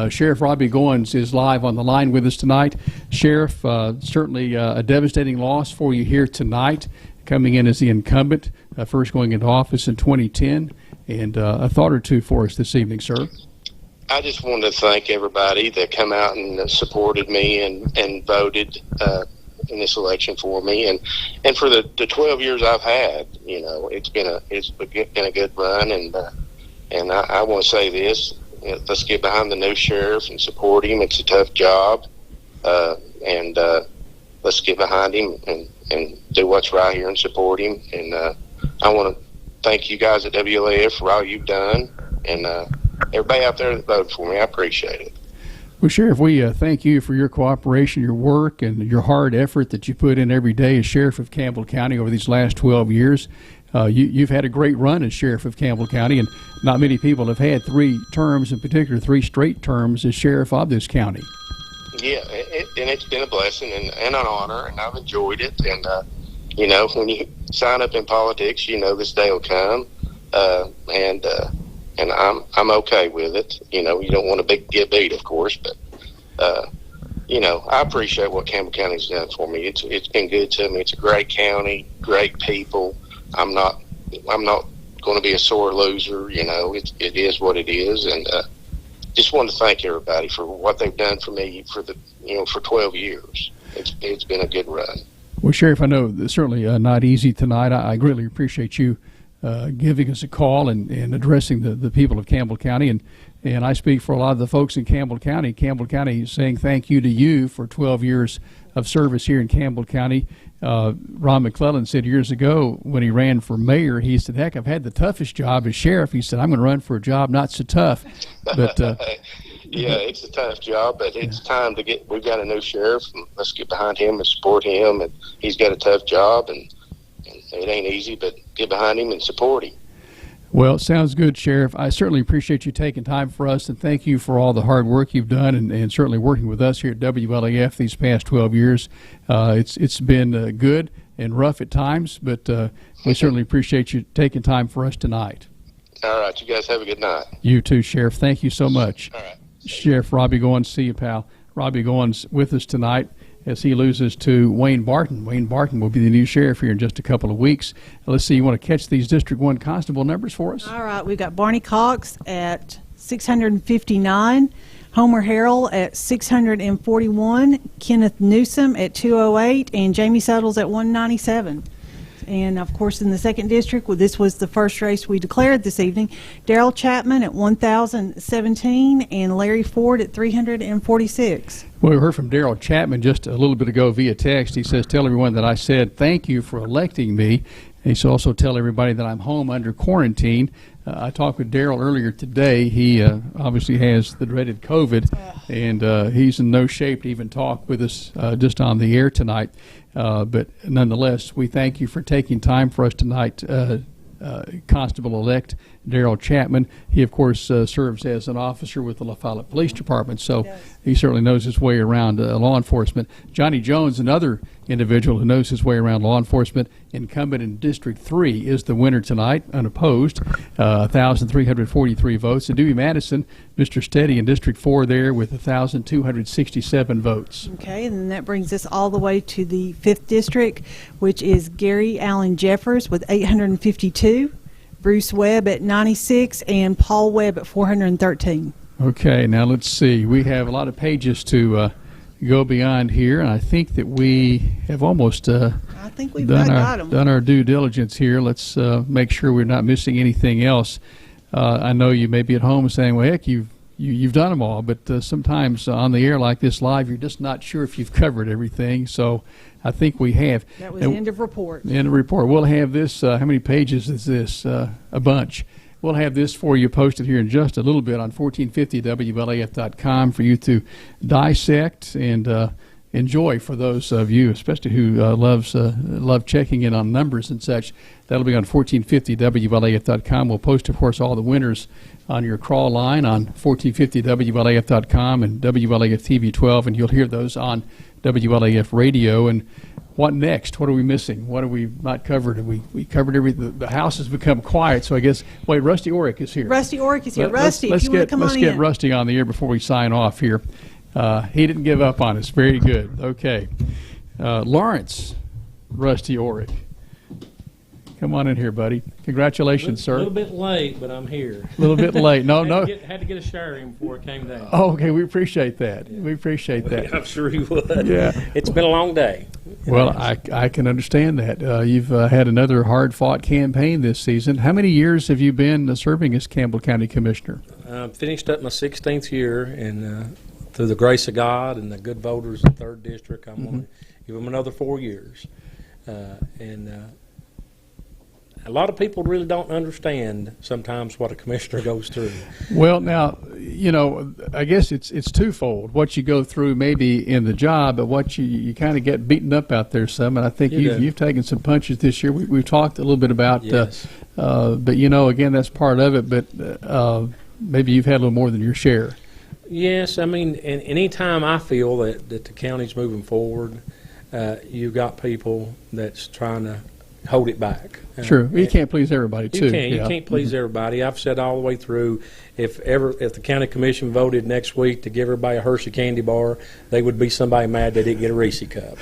Sheriff Robbie Goins is live on the line with us tonight. Sheriff, certainly a devastating loss for you here tonight, coming in as the incumbent, first going into office in 2010. And a thought or two for us this evening, sir. I just wanted to thank everybody that come out and supported me and voted in this election for me, and for the 12 years I've had. You know, it's been a good run, and I want to say this: let's get behind the new sheriff and support him. It's a tough job, and let's get behind him and do what's right here and support him. And I want to thank you guys at WLAF for all you've done, and everybody out there that voted for me. I appreciate it. Well, Sheriff, we thank you for your cooperation, your work, and your hard effort that you put in every day as Sheriff of Campbell County over these last 12 years. You've had a great run as Sheriff of Campbell County, and not many people have had 3 terms, in particular 3 straight terms as Sheriff of this county. Yeah, and it's been a blessing and an honor, and I've enjoyed it. And, you know, when you sign up in politics, you know this day will come, and I'm okay with it. You know, you don't want to get beat, of course, but you know, I appreciate what Campbell County's done for me. It's been good to me. It's a great county, great people. I'm not going to be a sore loser. You know, it is what it is, and just want to thank everybody for what they've done for me for 12 years. It's been a good run. Well, Sheriff, I know it's certainly not easy tonight. I greatly appreciate you giving us a call and addressing the people of Campbell County. And I speak for a lot of the folks in Campbell County. Campbell County is saying thank you to you for 12 years of service here in Campbell County. Ron McClellan said years ago when he ran for mayor, he said, heck, I've had the toughest job as sheriff. He said, I'm going to run for a job not so tough. But yeah, it's a tough job, but it's time to we've got a new sheriff, and let's get behind him and support him. And he's got a tough job, and it ain't easy, but get behind him and support him. Well, sounds good, Sheriff. I certainly appreciate you taking time for us, and thank you for all the hard work you've done and certainly working with us here at WLAF these past 12 years. It's been good and rough at times, but we certainly appreciate you taking time for us tonight. All right. You guys have a good night. You too, Sheriff. Thank you so much. All right. Sheriff Robbie Goins, see you, pal. Robbie Goins with us tonight as he loses to Wayne Barton. Wayne Barton will be the new sheriff here in just a couple of weeks. Let's see, you want to catch these District 1 constable numbers for us? All right, we've got Barney Cox at 659, Homer Harrell at 641, Kenneth Newsom at 208, and Jamie Suttles at 197. And, of course, in the 2nd District, well, this was the first race we declared this evening, Darrell Chapman at 1,017 and Larry Ford at 346. Well, we heard from Darrell Chapman just a little bit ago via text. He says, tell everyone that I said thank you for electing me. And he also tell everybody that I'm home under quarantine. I talked with Darrell earlier today. He obviously has the dreaded COVID, and he's in no shape to even talk with us just on the air tonight. But nonetheless, we thank you for taking time for us tonight, Constable-elect Darrell Chapman. He, of course, serves as an officer with the La Follette Police Department, so he certainly knows his way around law enforcement. Johnny Jones, another individual who knows his way around law enforcement, incumbent in District 3, is the winner tonight, unopposed, 1,343 votes. And Dewey Madison, Mr. Steady in District 4 there with 1,267 votes. Okay, and then that brings us all the way to the 5th District, which is Gary Allen Jeffers with 852, Bruce Webb at 96, and Paul Webb at 413. Okay, now let's see. We have a lot of pages to go beyond here, and I think that we have almost I think we've done our due diligence here. Let's make sure we're not missing anything else. I know you may be at home saying, well, heck, you've done them all, but sometimes on the air like this live, you're just not sure if you've covered everything, so I think we have. That was the end of report. End of report. We'll have this, how many pages is this? A bunch. We'll have this for you posted here in just a little bit on 1450WLAF.com for you to dissect and enjoy for those of you, especially who love checking in on numbers and such. That'll be on 1450WLAF.com. We'll post, of course, all the winners on your crawl line on 1450WLAF.com and WLAF TV 12, and you'll hear those on WLAF radio. And what next? What are we missing? What have we not covered? We covered everything. The house has become quiet, so I guess, wait, Rusty Orick is here. Rusty Orick is here. Rusty, if you want to come on in. Let's get Rusty on the air before we sign off here. He didn't give up on us. Very good. Okay. Lawrence Rusty Orick. Come on in here, buddy. Congratulations, sir. A little bit late, but I'm here. A little bit late. No. Had to get a shower in before it came down. Oh, okay. We appreciate that. We appreciate that. I'm sure you would. Yeah. It's been a long day. Well, I can understand that. You've had another hard-fought campaign this season. How many years have you been serving as Campbell County Commissioner? Finished up my 16th year, and through the grace of God and the good voters in 3rd District, I'm going to give them another 4 years. A lot of people really don't understand sometimes what a commissioner goes through. Well, now, I guess it's twofold. What you go through maybe in the job, but what you kind of get beaten up out there some. And I think you've taken some punches this year. We've talked a little bit about, yes. But, again, that's part of it. But maybe you've had a little more than your share. Yes, I mean, and any time I feel that the county's moving forward, you've got people that's trying to hold it back. Sure, you can't please everybody too. You can't please everybody. I've said all the way through, if the county commission voted next week to give everybody a Hershey candy bar, they would be somebody mad they didn't get a Reese cup.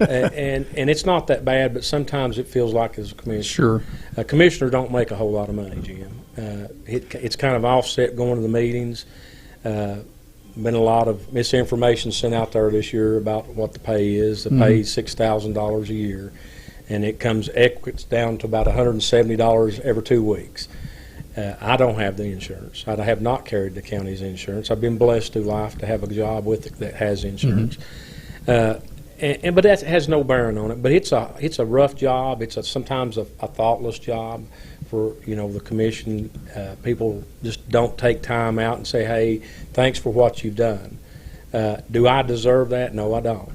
and it's not that bad, but sometimes it feels like as a commissioner. Sure. A commissioner don't make a whole lot of money, Jim. It's kind of offset going to the meetings. Been a lot of misinformation sent out there this year about what the pay is. The pay is $6,000 a year, and it equates down to about $170 every 2 weeks. I don't have the insurance. I have not carried the county's insurance. I've been blessed through life to have a job with it that has insurance. But that has no bearing on it. But it's a rough job. It's sometimes a thoughtless job for the commission. People just don't take time out and say, hey, thanks for what you've done. Do I deserve that? No, I don't.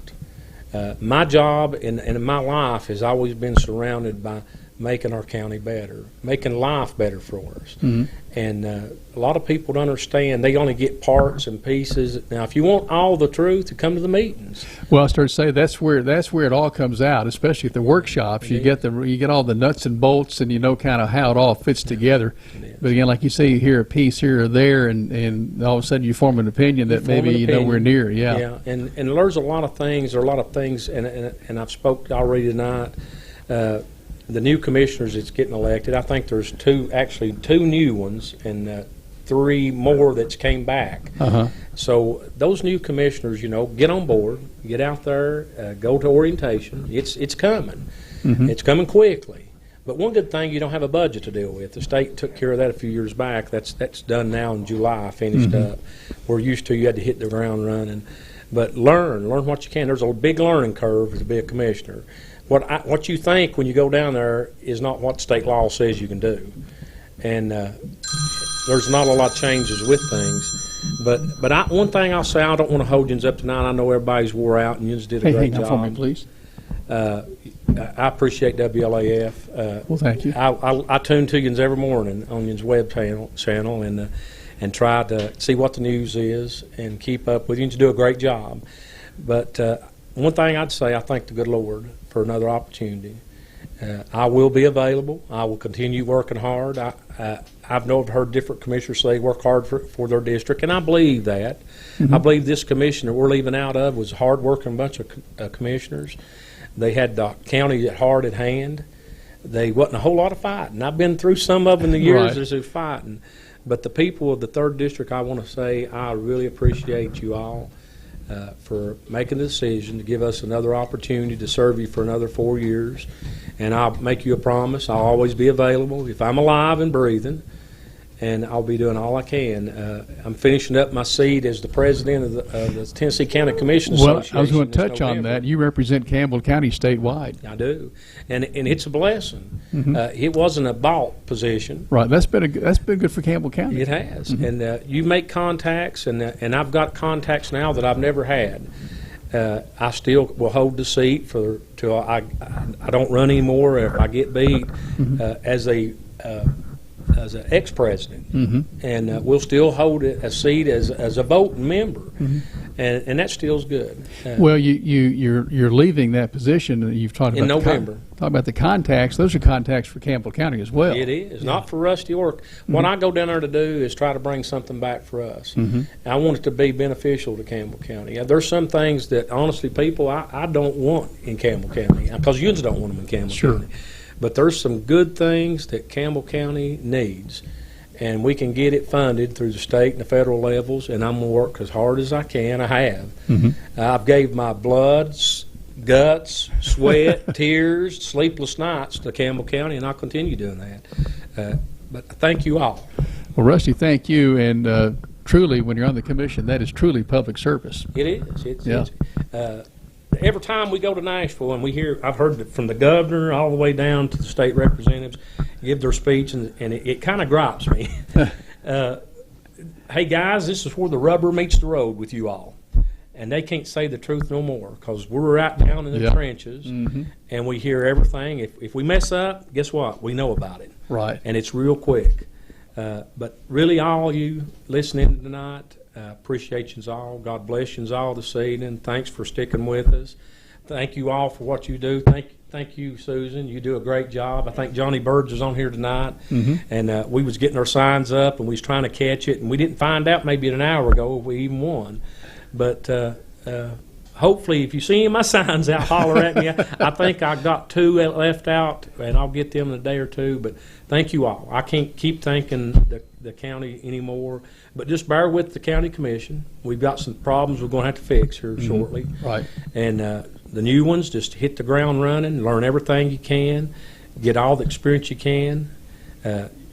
My job in my life has always been surrounded by making our county better, making life better for us. Mhm. And a lot of people don't understand. They only get parts and pieces. Now, if you want all the truth, you come to the meetings. Well, I started to say that's where it all comes out, especially at the workshops. You get all the nuts and bolts, and you know kind of how it all fits together. But again, like you say, you hear a piece here or there, and all of a sudden you form an opinion that maybe you nowhere near. Yeah. Yeah, and there's a lot of things. There are a lot of things, and I've spoke already tonight. The new commissioners that's getting elected, I think there's two new ones and 3 more that's came back. Uh-huh. So those new commissioners, get on board, get out there, go to orientation. It's coming. Mhm. It's coming quickly. But one good thing, you don't have a budget to deal with. The state took care of that a few years back. That's done now in July, finished Mhm. up. We're used to you had to hit the ground running. But learn what you can. There's a big learning curve to be a commissioner. What you think when you go down there is not what state law says you can do, and there's not a lot of changes with things. But one thing I'll say, I don't want to hold you up tonight. I know everybody's wore out, and you did a great hang job. on for me, please. I appreciate WLAF. Well, thank you. I tune to you every morning on your web channel and try to see what the news is and keep up with you. And you do a great job. But one thing I'd say, I thank the good Lord for another opportunity. I will be available. I will continue working hard. I've heard different commissioners say work hard for their district, and I believe that. Mhm. I believe this commission that we're leaving out of was a hard-working bunch of commissioners. They had the county hard at hand. They wasn't a whole lot of fighting. I've been through some of them in the years Right. there's fighting. But the people of the 3rd District, I want to say I really appreciate you all for making the decision to give us another opportunity to serve you for another 4 years. And I'll make you a promise. I'll always be available if I'm alive and breathing, and I'll be doing all I can. I'm finishing up my seat as the president of the Tennessee County Commission Association. Well, I was going to this touch on November. that. You represent Campbell County statewide. I do, and it's a blessing. Mhm. It wasn't a bought position. Right. That's been good for Campbell County. It has, Mhm. and you make contacts, and I've got contacts now that I've never had. I still will hold the seat till I don't run anymore. If I get beat as an ex-president, Mhm. and we'll still hold a seat as a voting member, Mhm. and that still's good. Well, you're leaving that position. And you've talked In about November. Talk about the contacts. Those are contacts for Campbell County as well. It is not for Rusty work. What I go down there to do is try to bring something back for us. Mhm. I want it to be beneficial to Campbell County. There's some things that honestly, people, I don't want in Campbell County because you don't want them in Campbell Sure. County. But there's some good things that Campbell County needs, and we can get it funded through the state and the federal levels. And I'm gonna work as hard as I can. I have. Mhm. I've gave my blood, guts, sweat, tears, sleepless nights to Campbell County, and I'll continue doing that. But thank you all. Well, Rusty, thank you. And truly, when you're on the commission, that is truly public service. It is. Yeah. Every time we go to Nashville and we hear, I've heard it from the governor all the way down to the state representatives give their speech, and it kind of gripes me. Hey guys, this is where the rubber meets the road with you all. And they can't say the truth no more because we're right down in the trenches, and we hear everything. If we mess up, guess what? We know about it. Right. And it's real quick. But really, all you listening tonight, appreciate you all. God bless you all this evening. Thanks for sticking with us. Thank you all for what you do. Thank you, Susan. You do a great job. I think Johnny Byrge was on here tonight, and we was getting our signs up, and we was trying to catch it, and we didn't find out maybe an hour ago if we even won. But hopefully, if you see my signs out, holler at me. I think I got 2 left out, and I'll get them in a day or two. But thank you all. I can't keep thanking the county anymore, but just bear with the county commission. We've got some problems we're going to have to fix here shortly. Right. And the new ones, just hit the ground running, learn everything you can, get all the experience you can.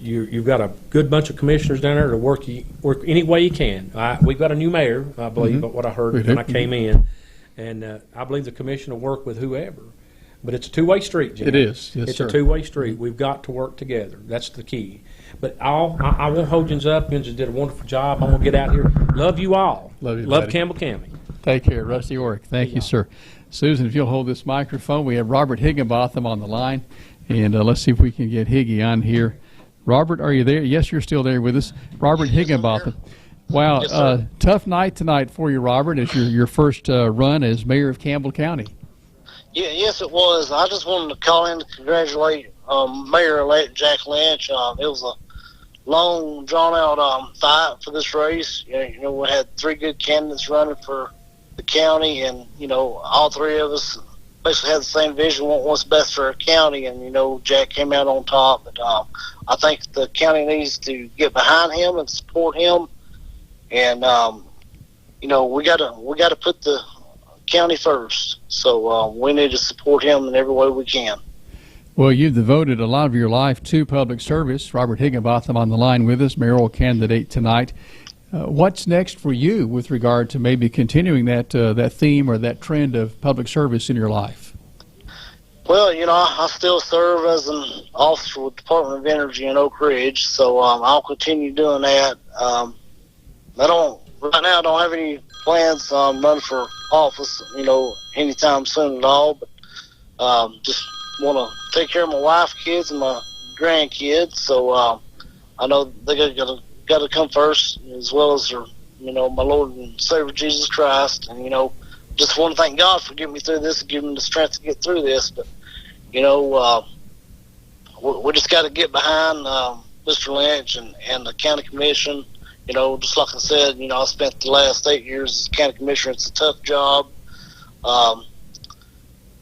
You've got a good bunch of commissioners down there to work any way you can. We've got a new mayor, I believe, but what I heard when I came in, and I believe the commission will work with whoever. But it's a two-way street, Jim. It is, yes, it's sir. a two-way street. We've got to work together. That's the key. But I won't hold you up. You just did a wonderful job. I'm going to get out here. Love you all. Love you, Love buddy. Campbell County. Take care, Rusty Orrick. Thank you, sir. Susan, if you'll hold this microphone, we have Robert Higginbotham on the line. And let's see if we can get Higgy on here. Robert, are you there? Yes, you're still there with us. Robert Higginbotham. Wow, Yes, tough night tonight for you, Robert. It's your first run as mayor of Campbell County. Yeah, yes, it was. I just wanted to call in to congratulate Mayor-elect Jack Lynch. It was a long, drawn-out fight for this race. You know, we had 3 good candidates running for the county, and, you know, all 3 of us basically had the same vision, want what's best for our county, and, you know, Jack came out on top. But I think the county needs to get behind him and support him. And, you know, we gotta put the county first. So we need to support him in every way we can. Well, you've devoted a lot of your life to public service. Robert Higginbotham on the line with us, mayoral candidate tonight. What's next for you with regard to maybe continuing that theme or that trend of public service in your life? Well, you know, I still serve as an officer with the Department of Energy in Oak Ridge, so I'll continue doing that. Right now I don't have any plans run for office, you know, anytime soon at all, but just want to take care of my wife, kids, and my grandkids. So I know they got to come first, as well as their, you know, my Lord and Savior Jesus Christ. And, you know, just want to thank God for getting me through this and giving me the strength to get through this. But, you know, we just got to get behind Mr. Lynch and the county commission. You know, just like I said, you know, I spent the last 8 years as county commissioner. It's a tough job.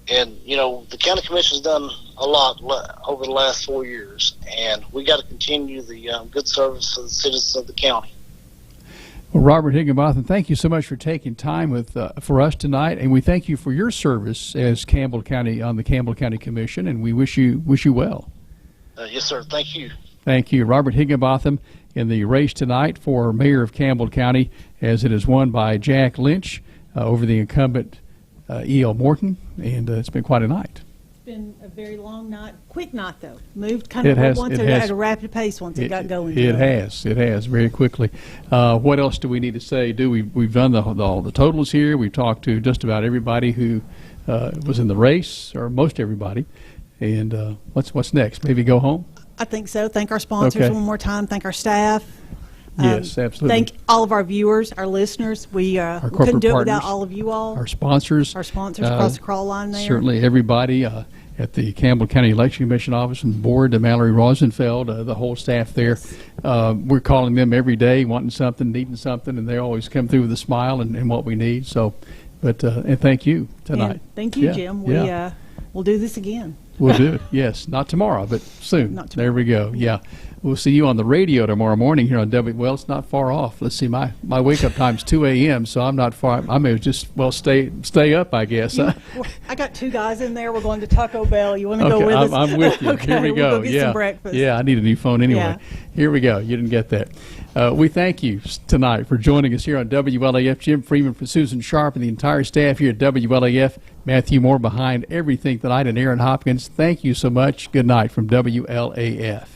And, you know, the county commission's done a lot over the last 4 years, and we got to continue the good service for the citizens of the county. Well, Robert Higginbotham, thank you so much for taking time for us tonight, and we thank you for your service as Campbell County on the Campbell County Commission, and we wish you well. Yes, sir. Thank you. Thank you, Robert Higginbotham, in the race tonight for mayor of Campbell County, as it is won by Jack Lynch over the incumbent E.L. Morton, and it's been quite a night. It's been a very long night, quick night though. Moved kind of at a rapid pace once it got going. It has very quickly. What else do we need to say? We've done all the totals here. We've talked to just about everybody who was in the race, or most everybody. And what's next? Maybe go home? I think so. Thank our sponsors one more time. Thank our staff. Yes, absolutely. Thank all of our viewers, our listeners. We couldn't do it without all of you all. Our sponsors. Across the crawl line there. Certainly everybody at the Campbell County Election Commission office and board, Mallory Rosenfeld, the whole staff there. We're calling them every day, wanting something, needing something, and they always come through with a smile and what we need. So, and thank you tonight. And thank you, Jim. We'll do this again. We'll do it, yes. Not tomorrow, but soon. There we go, yeah. We'll see you on the radio tomorrow morning here on Well, it's not far off. Let's see, my wake-up time's 2 a.m., so I'm not far. I may just, stay up, I guess. I got 2 guys in there. We're going to Taco Bell. You want to go with us? I'm with you. Okay, here we go. We'll get some breakfast. Yeah, I need a new phone anyway. Yeah. Here we go. You didn't get that. We thank you tonight for joining us here on WLAF. Jim Freeman, for Susan Sharp, and the entire staff here at WLAF. Matthew Moore behind everything tonight, and Aaron Hopkins. Thank you so much. Good night from WLAF.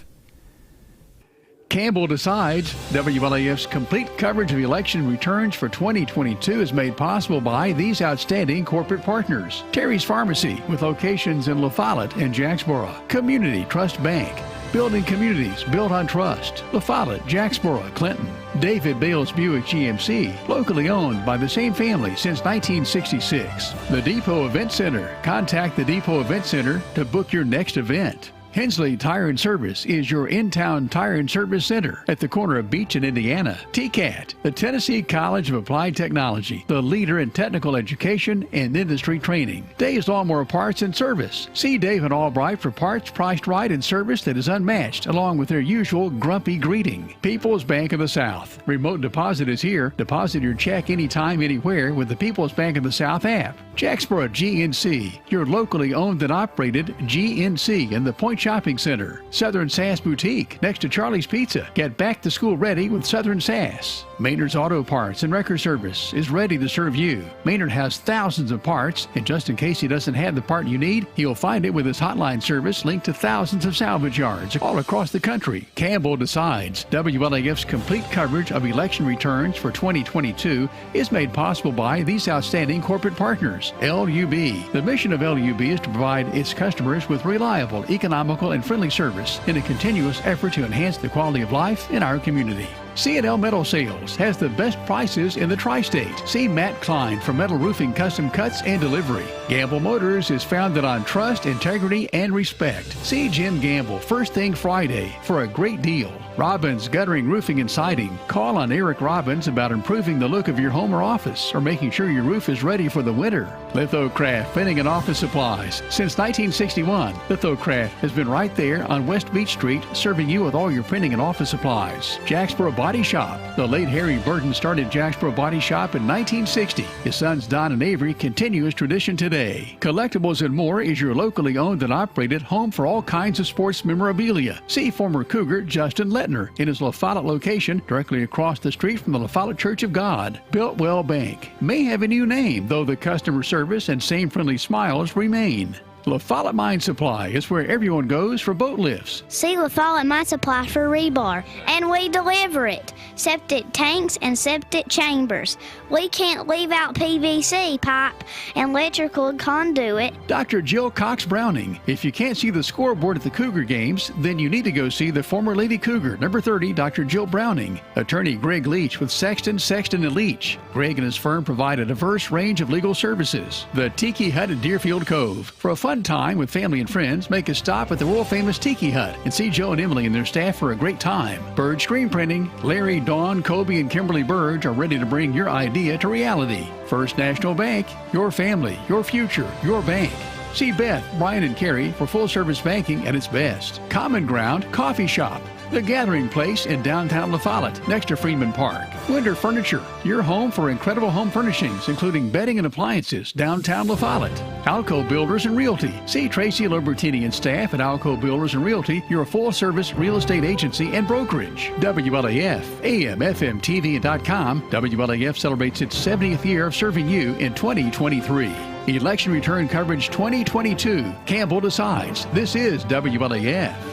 Campbell Decides. WLAF's complete coverage of election returns for 2022 is made possible by these outstanding corporate partners. Terry's Pharmacy, with locations in Follette and Jacksboro. Community Trust Bank. Building communities built on trust. Follette, Jacksboro, Clinton. David Bales Buick-GMC, locally owned by the same family since 1966. The Depot Event Center. Contact the Depot Event Center to book your next event. Hensley Tire and Service is your in-town tire and service center at the corner of Beach and Indiana. TCAT, the Tennessee College of Applied Technology, the leader in technical education and industry training. Dave's Lawnmower Parts and Service. See Dave and Albright for parts priced right and service that is unmatched, along with their usual grumpy greeting. People's Bank of the South. Remote deposit is here. Deposit your check anytime, anywhere with the People's Bank of the South app. Jacksboro GNC, your locally owned and operated GNC in the Point Shopping Center. Southern Sass Boutique next to Charlie's Pizza. Get back to school ready with Southern Sass. Maynard's Auto Parts and Wrecker Service is ready to serve you. Maynard has thousands of parts, and just in case he doesn't have the part you need, he'll find it with his hotline service linked to thousands of salvage yards all across the country. Campbell decides. WLAF's complete coverage of election returns for 2022 is made possible by these outstanding corporate partners. LUB. The mission of LUB is to provide its customers with reliable, economical, and friendly service in a continuous effort to enhance the quality of life in our community. C&L Metal Sales has the best prices in the tri-state. See Matt Klein for metal roofing custom cuts and delivery. Gamble Motors is founded on trust, integrity, and respect. See Jim Gamble first thing Friday for a great deal. Robbins Guttering Roofing and Siding. Call on Eric Robbins about improving the look of your home or office or making sure your roof is ready for the winter. Litho-Craft Printing and Office Supplies. Since 1961, Litho-Craft has been right there on West Beach Street serving you with all your printing and office supplies. Jacksboro Body Shop. The late Harry Burton started Jacksboro Body Shop in 1960. His sons Don and Avery continue his tradition today. Collectables More is your locally owned and operated home for all kinds of sports memorabilia. See former Cougar Justin Lettner in his La Follette location directly across the street from the La Follette Church of God. Builtwell Bank may have a new name, though the customer service and same friendly smiles remain. La Follette Mine Supply is where everyone goes for boat lifts. See La Follette Mine Supply for rebar, and we deliver it. Septic tanks and septic chambers. We can't leave out PVC pipe and electrical conduit. Dr. Jill Cox Browning. If you can't see the scoreboard at the Cougar games, then you need to go see the former Lady Cougar, number 30, Dr. Jill Browning. Attorney Greg Leach with Sexton, and Leach. Greg and his firm provide a diverse range of legal services. The Tiki Hut at Deerfield Cove. For a fun time with family and friends, make a stop at the world-famous Tiki Hut and see Joe and Emily and their staff for a great time. Byrge Screen Printing. Larry, Dawn, Kobe, and Kimberly Byrge are ready to bring your idea to reality. First National Bank. Your family, your future, your bank. See Beth, Brian, and Carrie for full-service banking at its best. Common Ground Coffee Shop. The Gathering Place in downtown La Follette, next to Freeman Park. Winter Furniture, your home for incredible home furnishings, including bedding and appliances, downtown La Follette. Alco Builders and Realty. See Tracy Lobertini and staff at Alco Builders and Realty, your full-service real estate agency and brokerage. WLAF, AM, FM, TV, and .com. WLAF celebrates its 70th year of serving you in 2023. Election Return Coverage 2022. Campbell decides. This is WLAF.